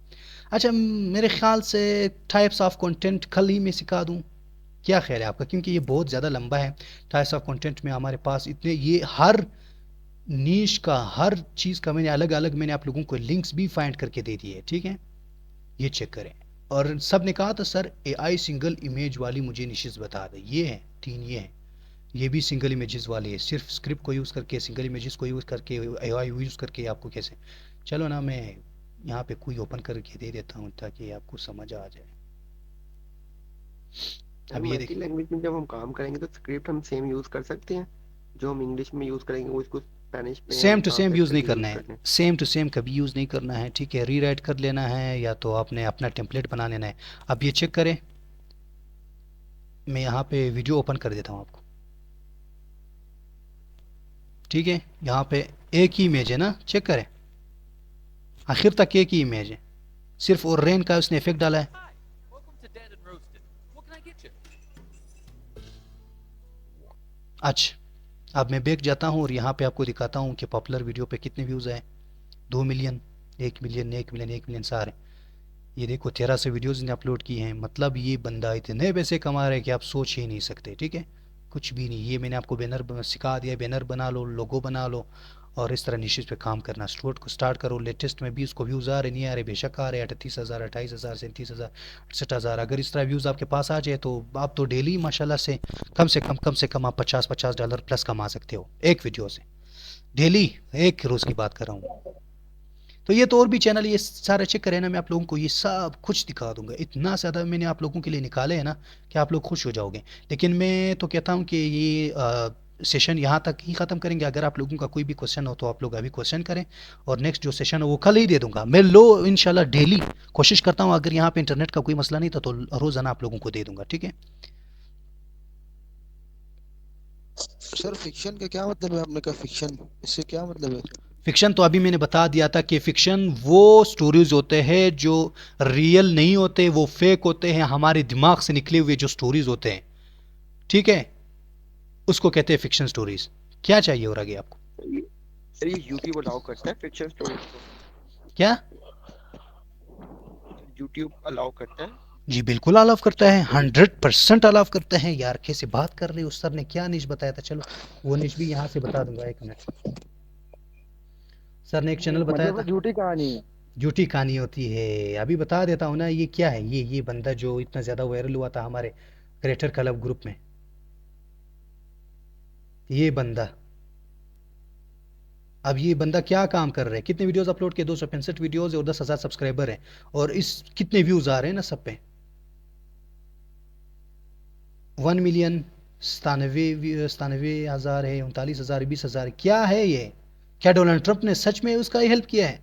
अच्छा, मेरे ख्याल से टाइप्स ऑफ कंटेंट कल ही मैं सिखा दूँ, क्या ख्याल है आपका? क्योंकि ये बहुत ज़्यादा लंबा है। टाइप्स ऑफ कंटेंट में हमारे पास इतने, ये हर नीश का, हर चीज़ का मैंने अलग अलग, मैंने आप लोगों को लिंक्स भी फाइंड करके दे दिए, ठीक है? ये चेक करें। और सब ने कहा था सर एआई सिंगल इमेज वाली मुझे निशेस बता दे। ये है 3, ये है, ये भी सिंगल इमेजेस वाली है, सिर्फ स्क्रिप्ट को यूज़ करके, सिंगल इमेजेस को यूज़ करके, एआई यूज़ करके आपको कैसे। चलो ना, मैं यहाँ पे कोई ओपन करके दे देता हूँ ताकि आपको समझ आ जाए। सर अब ये मल्टी देखिए, लैंग्वेज में जब हम काम करेंगे तो स्क्रिप्ट हम सेम यूज कर सकते हैं, जो हम इंग्लिश में यूज करेंगे वो इसको स्पेनिश में सेम हम टू सेम ट्रांसलेट यूज़ नहीं करके करना यूज है, कर लें। सेम टू सेम कभी यूज़ नहीं करना है, ठीक है? रीराइट कर लेना है, या तो आपने अपना टेम्पलेट बना लेना है। अब ये चेक करें, मैं यहाँ पे वीडियो ओपन कर देता हूँ आपको, ठीक है? यहाँ पे एक ही इमेज है ना, चेक करें, आखिर तक एक ही इमेज है, सिर्फ और रेन का उसने इफेक्ट डाला है। अच्छा, अब मैं बैक जाता हूँ और यहाँ पे आपको दिखाता हूँ कि पॉपुलर वीडियो पे कितने व्यूज़ आए। 2 मिलियन, 1 मिलियन, 1 मिलियन, 1 मिलियन सारे। ये देखो 1300 वीडियोज़ ने अपलोड की हैं। मतलब ये बंदा इतने पैसे कमा रहा है कि आप सोच ही नहीं सकते। ठीक है, कुछ भी नहीं। ये मैंने आपको बैनर सिखा दिया, बैनर बना लो, लोगो बना लो और इस तरह निशिस पे काम करना स्टार्ट करो। लेटेस्ट में भी उसको व्यूज़ आ रहे नहीं आ रहे, बेशक आ रहे। 38,000, 28,000, 37,000, 68,000। अगर इस तरह व्यूज़ आपके पास आ जाए तो आप तो डेली माशाल्लाह से कम आप 50-50 डॉलर प्लस कमा सकते हो एक वीडियो से। डेली, एक रोज़ की बात कर रहा हूँ। तो ये तो और भी चैनल, ये सारे चेक करें ना, मैं आप लोगों को ये सब कुछ दिखा दूंगा। इतना ज़्यादा मैंने आप लोगों के लिए निकाले हैं ना कि आप लोग खुश हो जाओगे। लेकिन मैं तो कहता हूँ कि ये सेशन यहाँ तक ही ख़त्म करेंगे। अगर आप लोगों का कोई भी क्वेश्चन हो तो आप लोग अभी क्वेश्चन करें और नेक्स्ट जो सेशन हो वो कल ही दे दूंगा। मैं इंशाल्लाह डेली कोशिश करता हूँ। अगर यहाँ पे इंटरनेट का कोई मसला नहीं था तो रोज़ाना आप लोगों को दे दूंगा। ठीक है सर फिक्शन का क्या मतलब है? आपने कहा फिक्शन, इससे क्या मतलब है? फिक्शन तो अभी मैंने बता दिया था कि फिक्शन वो स्टोरीज होते हैं जो रियल नहीं होते, वो फेक होते हैं, हमारे दिमाग से निकले हुए जो स्टोरीज होते हैं। ठीक है, उसको कहते हैं फिक्शन स्टोरीज। क्या चाहिए और आगे आपको? सर ये यूट्यूब अलाउ करता है फिक्शन स्टोरीज को? क्या? यूट्यूब अलाउ करता है? जी बिल्कुल अलाव करता है, 100% अलाव करता है। यार कैसे बात कर रहे हो? उस सर ने क्या निश बताया था? चलो वो निश भी यहाँ से बता दूंगा, एक मिनट। सर ने एक चैनल बताया मतलब था। झूठी कहानी है। झूठी कहानी होती है, अभी बता देता हूँ ना। ये क्या है? ये बंदा जो इतना ज़्यादा वायरल हुआ था हमारे क्रिएटर क्लब ग्रुप में, ये बंदा, अब ये बंदा क्या काम कर रहा है? कितने वीडियोस अपलोड किए? 265 वीडियोस है और 10,000 सब्सक्राइबर हैं। और इस कितने व्यूज आ रहे हैं ना सब पे? 1 मिलियन, 97,000 है, 39,000, 20,000। क्या है ये? क्या डोनाल्ड ट्रंप ने सच में उसका हेल्प किया है?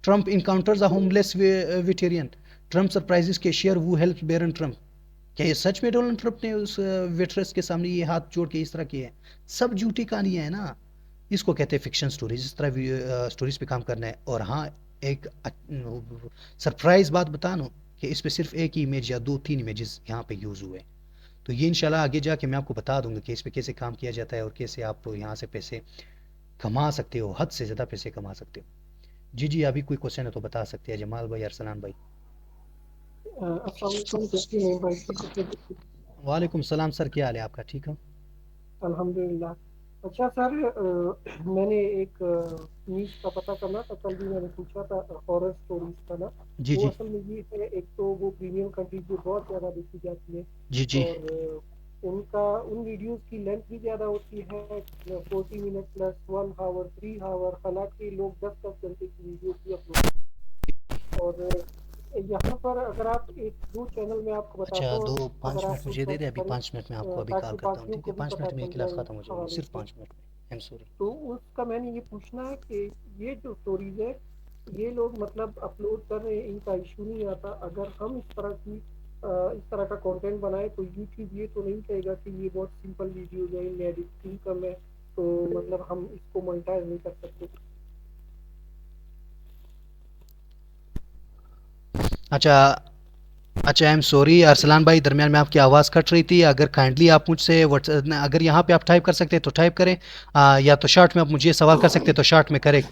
Trump encounters a homeless veteran, Trump surprises cashier वो हेल्प बैरन ट्रंप। क्या ये सच में डोनाल्ड ट्रंप ने उस वेटरेस के सामने ये हाथ जोड़ के इस तरह किया है? सब झूठी कहानियां है ना। इसको कहते हैं फिक्शन स्टोरीज। इस तरह स्टोरीज पे काम करना है। और हाँ, एक सरप्राइज बात बता दूं कि इस पे सिर्फ एक ही इमेज या 2-3 इमेजेस यहाँ पे यूज हुए। तो ये इंशाल्लाह आगे जाके मैं आपको बता दूंगा कि इस पे कैसे काम किया जाता है और कैसे आप यहाँ से पैसे कमा सकते हो, हद से ज़्यादा पैसे कमा सकते हो। जी जी, अभी कोई क्वेश्चन है तो बता सकते हैं जमाल भाई, अरसलान भाई। अस्सलाम वालेकुम, कैसी हैं भाई? ठीक है, वालेकुम सलाम सर, क्या हाल है आपका? ठीक हो? अल्हम्दुलिल्लाह। अच्छा सर, मैंने एक न्यूज़ का पता करना था, कल भी मैंने पूछा था हॉरर स्टोरीज का ना। जी वो जी असल में ये है, एक तो वो प्रीमियम कंटेंट जो बहुत ज़्यादा देखी जाती है जी जी। और उनका उन वीडियोस की लेंथ भी ज़्यादा होती है, 40 मिनट प्लस 1 आवर 3 आवर, हालांकि लोग 10-10 घंटे की वीडियो भी अपलोड। और यहाँ पर अगर आप एक दो चैनल में आपको अच्छा, बताता दो हूँ, 5 अगर मिनट आप मुझे दे सर्च दे, अभी करें 5 मिनट में आपको अभी कॉल ताकि करता हूँ। बाकियों ठीक को है, भी 5 पता मिनट में ये चल क्लास जाए ख़त्म हो उस जाएगी, हवाले सिर्फ से। 5 मिनट में। I am sorry. तो उसका मैंने ये पूछना है कि ये जो स्टोरीज है, ये लोग मतलब अपलोड कर रहे हैं, इनका इशू नहीं आता। अगर हम इस तरह का कंटेंट बनाए तो यूट्यूब ये तो नहीं कहेगा कि ये बहुत सिंपल वीडियोज है, इनमें एडिटिंग कम है, तो मतलब हम इसको मोनेटाइज नहीं कर सकते। अच्छा अच्छा, आई एम सॉरी अरसलान भाई, दरमियान में आपकी आवाज़ कट रही थी। अगर काइंडली आप मुझसे अगर यहाँ पे आप टाइप कर सकते हैं तो टाइप करें, या तो शॉर्ट में आप मुझे सवाल कर सकते हैं तो शॉर्ट में करें।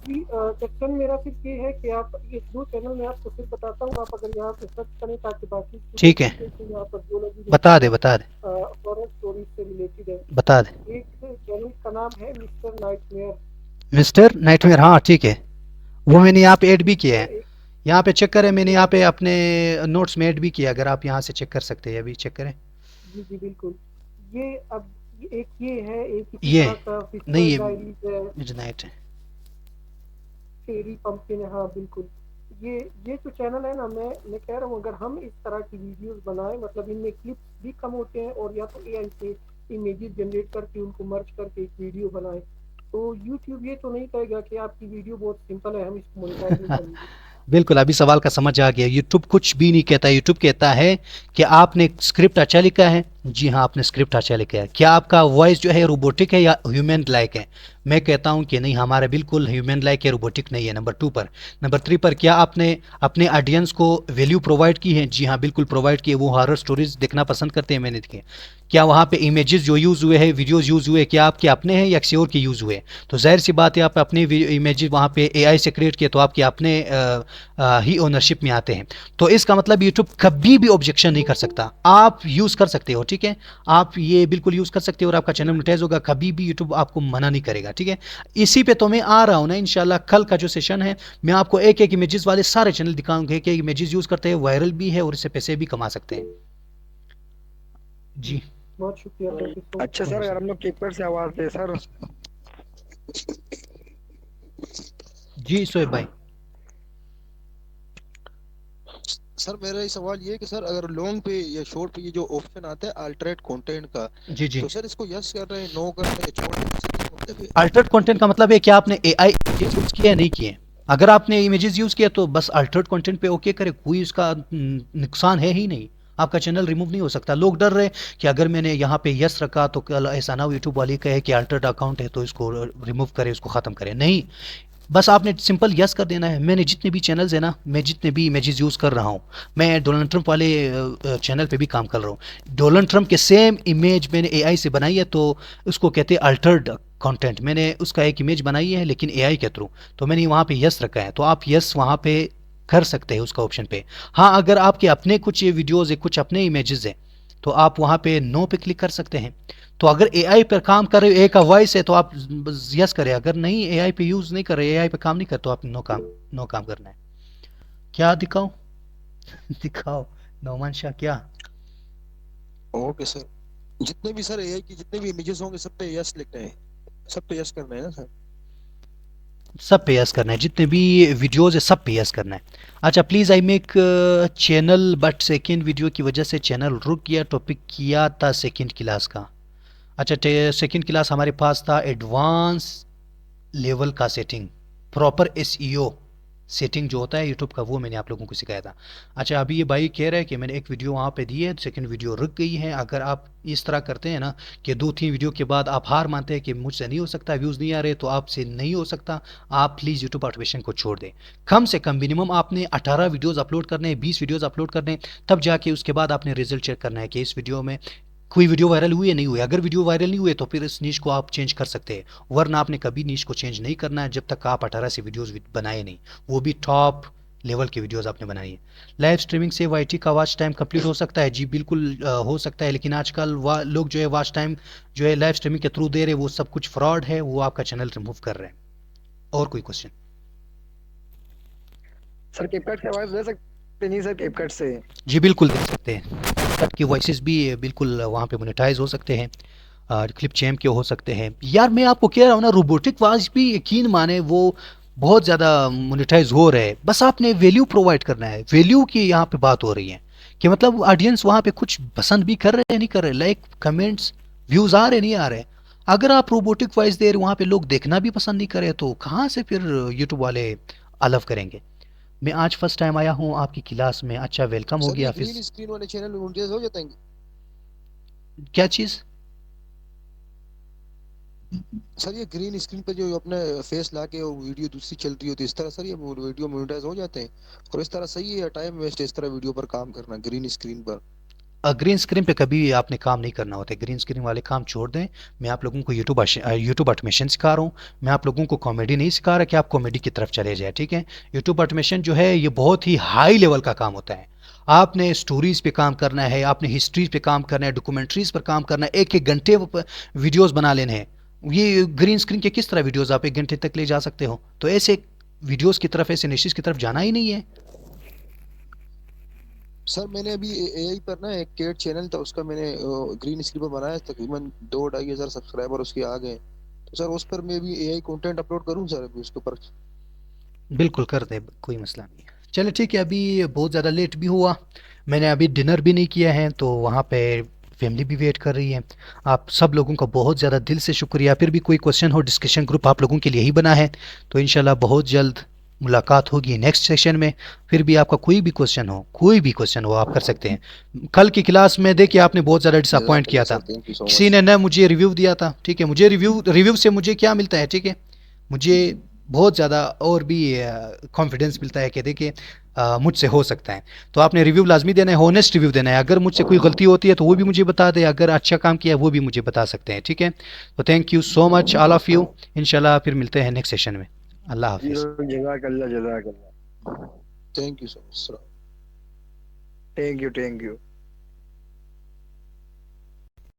जी, क्वेश्चन मेरा सिर्फ ये है कि आप ये दो चैनल मैं आपको सिर्फ बताता हूँ, आप अगर यहाँ पे सर्च करें ताकि बाकी ठीक है, यहाँ पर जो लगी बता दे बता दे हॉरर स्टोरी से रिलेटेड है। बता दे। एक चैनल का नाम है मिस्टर नाइटमेयर। मिस्टर नाइटमेयर, हाँ ठीक है, वो मैंने यहाँ पे ऐड भी किया है। एक यहाँ पे चेक करें, मैंने यहाँ पे अपने नोट्स में ऐड भी किया। अगर आप यहाँ से चेक कर सकते हैं, अभी चेक करें। जी जी बिल्कुल। ये अब एक ये है, एक इसी ये तरह का नहीं, फिशर ये डायरीज है, मिडनाइट है। फेरी पंपकिन है, हाँ बिल्कुल। ये जो चैनल है ना, मैं कह रहा हूँ अगर हम इस तरह की वीडियोस बनाएं, मतलब इनमें क्लिप्स भी कम होते हैं और या तो एआई से इमेजेस जनरेट करके उनको मर्ज करके एक वीडियो बनाएं, तो यूट्यूब ये तो नहीं कहेगा कि आपकी वीडियो बहुत सिंपल है, हम इसको मोनेटाइज नहीं करेंगे। बिल्कुल, अभी सवाल का समझ आ गया। यूट्यूब कुछ भी नहीं कहता। यूट्यूब कहता है कि आपने स्क्रिप्ट अच्छा लिखा है, जी हाँ, आपने स्क्रिप्ट अच्छा लिखा है। क्या आपका वॉइस जो है रोबोटिक है या ह्यूमन लाइक है? मैं कहता हूँ कि नहीं, हमारा बिल्कुल ह्यूमन लाइक है, रोबोटिक नहीं है। नंबर 2 पर। नंबर 3 पर, क्या आपने अपने ऑडियंस को वैल्यू प्रोवाइड की है? जी हाँ, बिल्कुल प्रोवाइड की है। वो हॉरर स्टोरीज देखना पसंद करते हैं, मैंने देखे। क्या वहाँ पे इमेजेस जो यूज़ हुए हैं, वीडियोस यूज़ हुए, क्या आपके अपने हैं या किसी और के यूज़ हुए? तो जाहिर सी बात है, आप अपने इमेजेस वहाँ पे एआई से क्रिएट किए तो आपके अपने ही ओनरशिप में आते हैं। तो इसका मतलब यूट्यूब कभी भी ऑब्जेक्शन नहीं कर सकता। आप यूज़ कर सकते हो, ठीक है, आप ये बिल्कुल यूज़ कर सकते हो और आपका चैनल मोनेटाइज होगा। कभी भी यूट्यूब आपको मना नहीं करेगा, ठीक है। इसी पे तो मैं आ रहा हूँ ना, इंशाल्लाह कल का जो सेशन है, मैं आपको एक एक इमेजेस वाले सारे चैनल दिखाऊंगे कि इमेजेस यूज़ करते हैं, वायरल भी है और इससे पैसे भी कमा सकते हैं। जी बहुत शुक्रिया, थैंक यू सो मच। अच्छा सर, अगर हम लोग कीपर से आवाज दे सर। जी शोएब भाई। सर मेरा ये सवाल ये है कि सर अगर लॉन्ग पे या शॉर्ट पे ये जो ऑप्शन आता है अल्टरेट कंटेंट का, जी जी। तो सर इसको यस कर रहे हैं, नो कर रहे हैं, छोड़ रहे हैं? अल्टर्ड कंटेंट का मतलब है कि आपने एआई यूज किया या नहीं किए। अगर आपने इमेजेस यूज किया तो बस अल्टर्ड कंटेंट पे ओके करे, कोई उसका नुकसान है ही नहीं। आपका चैनल रिमूव नहीं हो सकता। लोग डर रहे कि अगर मैंने यहाँ पे यस रखा तो कल ऐसा ना यूट्यूब वाली कहे कि अल्टर्ड अकाउंट है तो इसको रिमूव करे, इसको ख़त्म करे। नहीं, बस आपने सिंपल यस कर देना है। मैंने जितने भी चैनल्स है ना, मैं जितने भी इमेजेस यूज़ कर रहा हूँ, मैं डोनाल्ड ट्रंप वाले चैनल पे भी काम कर रहा हूँ। डोनाल्ड ट्रंप के सेम इमेज मैंने एआई से बनाई है, तो उसको कहते हैं अल्टर्ड कंटेंट। मैंने उसका एक इमेज बनाई है लेकिन एआई के थ्रू, तो मैंने वहाँ पे यस रखा है। तो आप यस वहाँ पे कर सकते हैं उसका ऑप्शन पे। हाँ, अगर आपके अपने कुछ वीडियोज़ है, कुछ अपने इमेजेस है, तो आप वहाँ पे नो पे क्लिक कर सकते हैं। तो अगर एआई पर काम कर रहे हो, ए का वॉइस है, तो आप यस करें। अगर नहीं, एआई पे यूज नहीं कर रहे, एआई पे काम नहीं कर, तो आप नो काम करना है। क्या दिखाओ? दिखाओ नौमान शाह क्या? ओके सर, जितने भी सर एआई की जितने भी इमेजेस होंगे सब पे यस लिखना है, सब पे यस करना है ना सर? सब पे यस करना है, जितने भी वीडियोज है सब पे यस करना है। अच्छा, please I make channel but second video की वजह से चैनल रुक गया। टॉपिक किया था सेकेंड क्लास का। अच्छा, सेकेंड क्लास हमारे पास था एडवांस लेवल का सेटिंग, प्रॉपर एसईओ सेटिंग जो होता है यूट्यूब का, वो मैंने आप लोगों को सिखाया था। अच्छा, अभी ये भाई कह रहा है कि मैंने एक वीडियो वहाँ पे दी है, सेकंड वीडियो रुक गई है। अगर आप इस तरह करते हैं ना कि 2-3 वीडियो के बाद आप हार मानते हैं कि मुझसे नहीं हो सकता, व्यूज़ नहीं आ रहे, तो आपसे नहीं हो सकता, आप प्लीज़ यूट्यूब ऑटोमेशन को छोड़ दें। कम से कम मिनिमम आपने 18 वीडियोज़ अपलोड करने हैं, 20 वीडियोज़ अपलोड करने हैं, तब जाके उसके बाद आपने रिजल्ट चेक करना है कि इस वीडियो में कोई वीडियो वायरल हुई है नहीं हुई। अगर वीडियो वायरल नहीं हुए तो फिर इस नीश को आप चेंज कर सकते हैं, वरना आपने कभी नीश को चेंज नहीं करना है जब तक आप 18 से वीडियोस बनाए नहीं, वो भी टॉप लेवल के वीडियोस आपने बनाई है। लाइव स्ट्रीमिंग से वाईटी का वॉच टाइम कंप्लीट हो सकता है? जी बिल्कुल हो सकता है, लेकिन आजकल लोग जो है वॉच टाइम जो है लाइव स्ट्रीमिंग के थ्रू दे रहे हैं, वो सब कुछ फ्रॉड है, वो आपका चैनल रिमूव कर रहे हैं। और कोई क्वेश्चन? सर कैपकट से आवाज दे सकते नहीं सर? कैपकट से जी बिल्कुल दे सकते हैं। कट की वॉइसेस भी बिल्कुल वहाँ पे मोनेटाइज हो सकते हैं, क्लिप चैम्प के हो सकते हैं। यार मैं आपको कह रहा हूँ ना, रोबोटिक वॉइस भी यकीन माने वो बहुत ज़्यादा मोनेटाइज हो रहे हैं। बस आपने वैल्यू प्रोवाइड करना है। वैल्यू की यहाँ पे बात हो रही है कि मतलब ऑडियंस वहाँ पे कुछ पसंद भी कर रहे हैं नहीं कर रहे, लाइक कमेंट्स व्यूज़ आ रहे नहीं आ रहे। अगर आप रोबोटिक वॉइस दे रहे वहाँ पे लोग देखना भी पसंद नहीं करे, तो कहाँ से फिर यूट्यूब वाले अलाउ करेंगे? मैं आज फर्स्ट टाइम आया हूँ आपकी क्लास में। अच्छा, वेलकम हो सर गया। ये फिर ग्रीन स्क्रीन वाले चैनल मोनेटाइज हो जाते हैं? क्या चीज़? सर ये ग्रीन स्क्रीन पे जो अपने फेस लाके और वीडियो दूसरी चल रही होती है, इस तरह सर ये वीडियो मोनेटाइज हो जाते हैं? और इस तरह सही है, टाइम वेस्ट है इस तरह वीडियो पर काम करना ग्रीन स्क्रीन पर? ग्रीन स्क्रीन पे कभी आपने काम नहीं करना होता है। ग्रीन स्क्रीन वाले काम छोड़ दें। मैं आप लोगों को यूट्यूब ऑटोमेशन सिखा रहा हूँ। मैं आप लोगों को कॉमेडी नहीं सिखा रहा कि आप कॉमेडी की तरफ चले जाए, ठीक है। यूट्यूब ऑटोमेशन जो है ये बहुत ही हाई लेवल का काम होता है। आपने स्टोरीज पे काम करना है, आपने हिस्ट्रीज पे काम करना है, डॉक्यूमेंट्रीज पर काम करना है, एक एक घंटे वीडियोस बना लेने हैं। ये ग्रीन स्क्रीन के किस तरह वीडियोस आप एक घंटे तक ले जा सकते हो? तो ऐसे वीडियोस की तरफ, ऐसे निशेष की तरफ जाना ही नहीं है। सर मैंने अभी एआई पर ना एक केट चैनल था, उसका मैंने ग्रीन स्क्रीन पर बनाया, तकरीबन 2-2.5 हजार सब्सक्राइबर उसके आ गए। तो सर उस पर मैं भी एआई कंटेंट अपलोड करूं सर अभी उसके ऊपर? बिल्कुल कर दे, कोई मसला नहीं है। चलो ठीक है, अभी बहुत ज़्यादा लेट भी हुआ, मैंने अभी डिनर भी नहीं किया है, तो वहाँ पे फैमिली भी वेट कर रही है। आप सब लोगों का बहुत ज़्यादा दिल से शुक्रिया। फिर भी कोई क्वेश्चन हो, डिस्कशन ग्रुप आप लोगों के लिए ही बना है, तो इंशाल्लाह बहुत जल्द मुलाकात होगी नेक्स्ट सेशन में। फिर भी आपका कोई भी क्वेश्चन हो आप कर सकते हैं। कल की क्लास में देखिए आपने बहुत ज़्यादा डिसअपॉइंट किया था, थैंक यू सो किसी ने न मुझे रिव्यू दिया था, ठीक है। मुझे रिव्यू से मुझे क्या मिलता है, ठीक है, मुझे बहुत ज़्यादा और भी कॉन्फिडेंस मिलता है कि देखिए मुझसे हो सकता है। तो आपने रिव्यू लाजमी देना है, होनेस्ट रिव्यू देना है। अगर मुझसे कोई गलती होती है तो वो भी मुझे बता दे, अगर अच्छा काम किया वो भी मुझे बता सकते हैं, ठीक है। तो thank you so much all of you. इंशाल्लाह फिर मिलते हैं नेक्स्ट सेशन में। अल्लाह हाफिज़। जज़ाकल्लाह जज़ाकल्लाह। Thank you so much. Thank you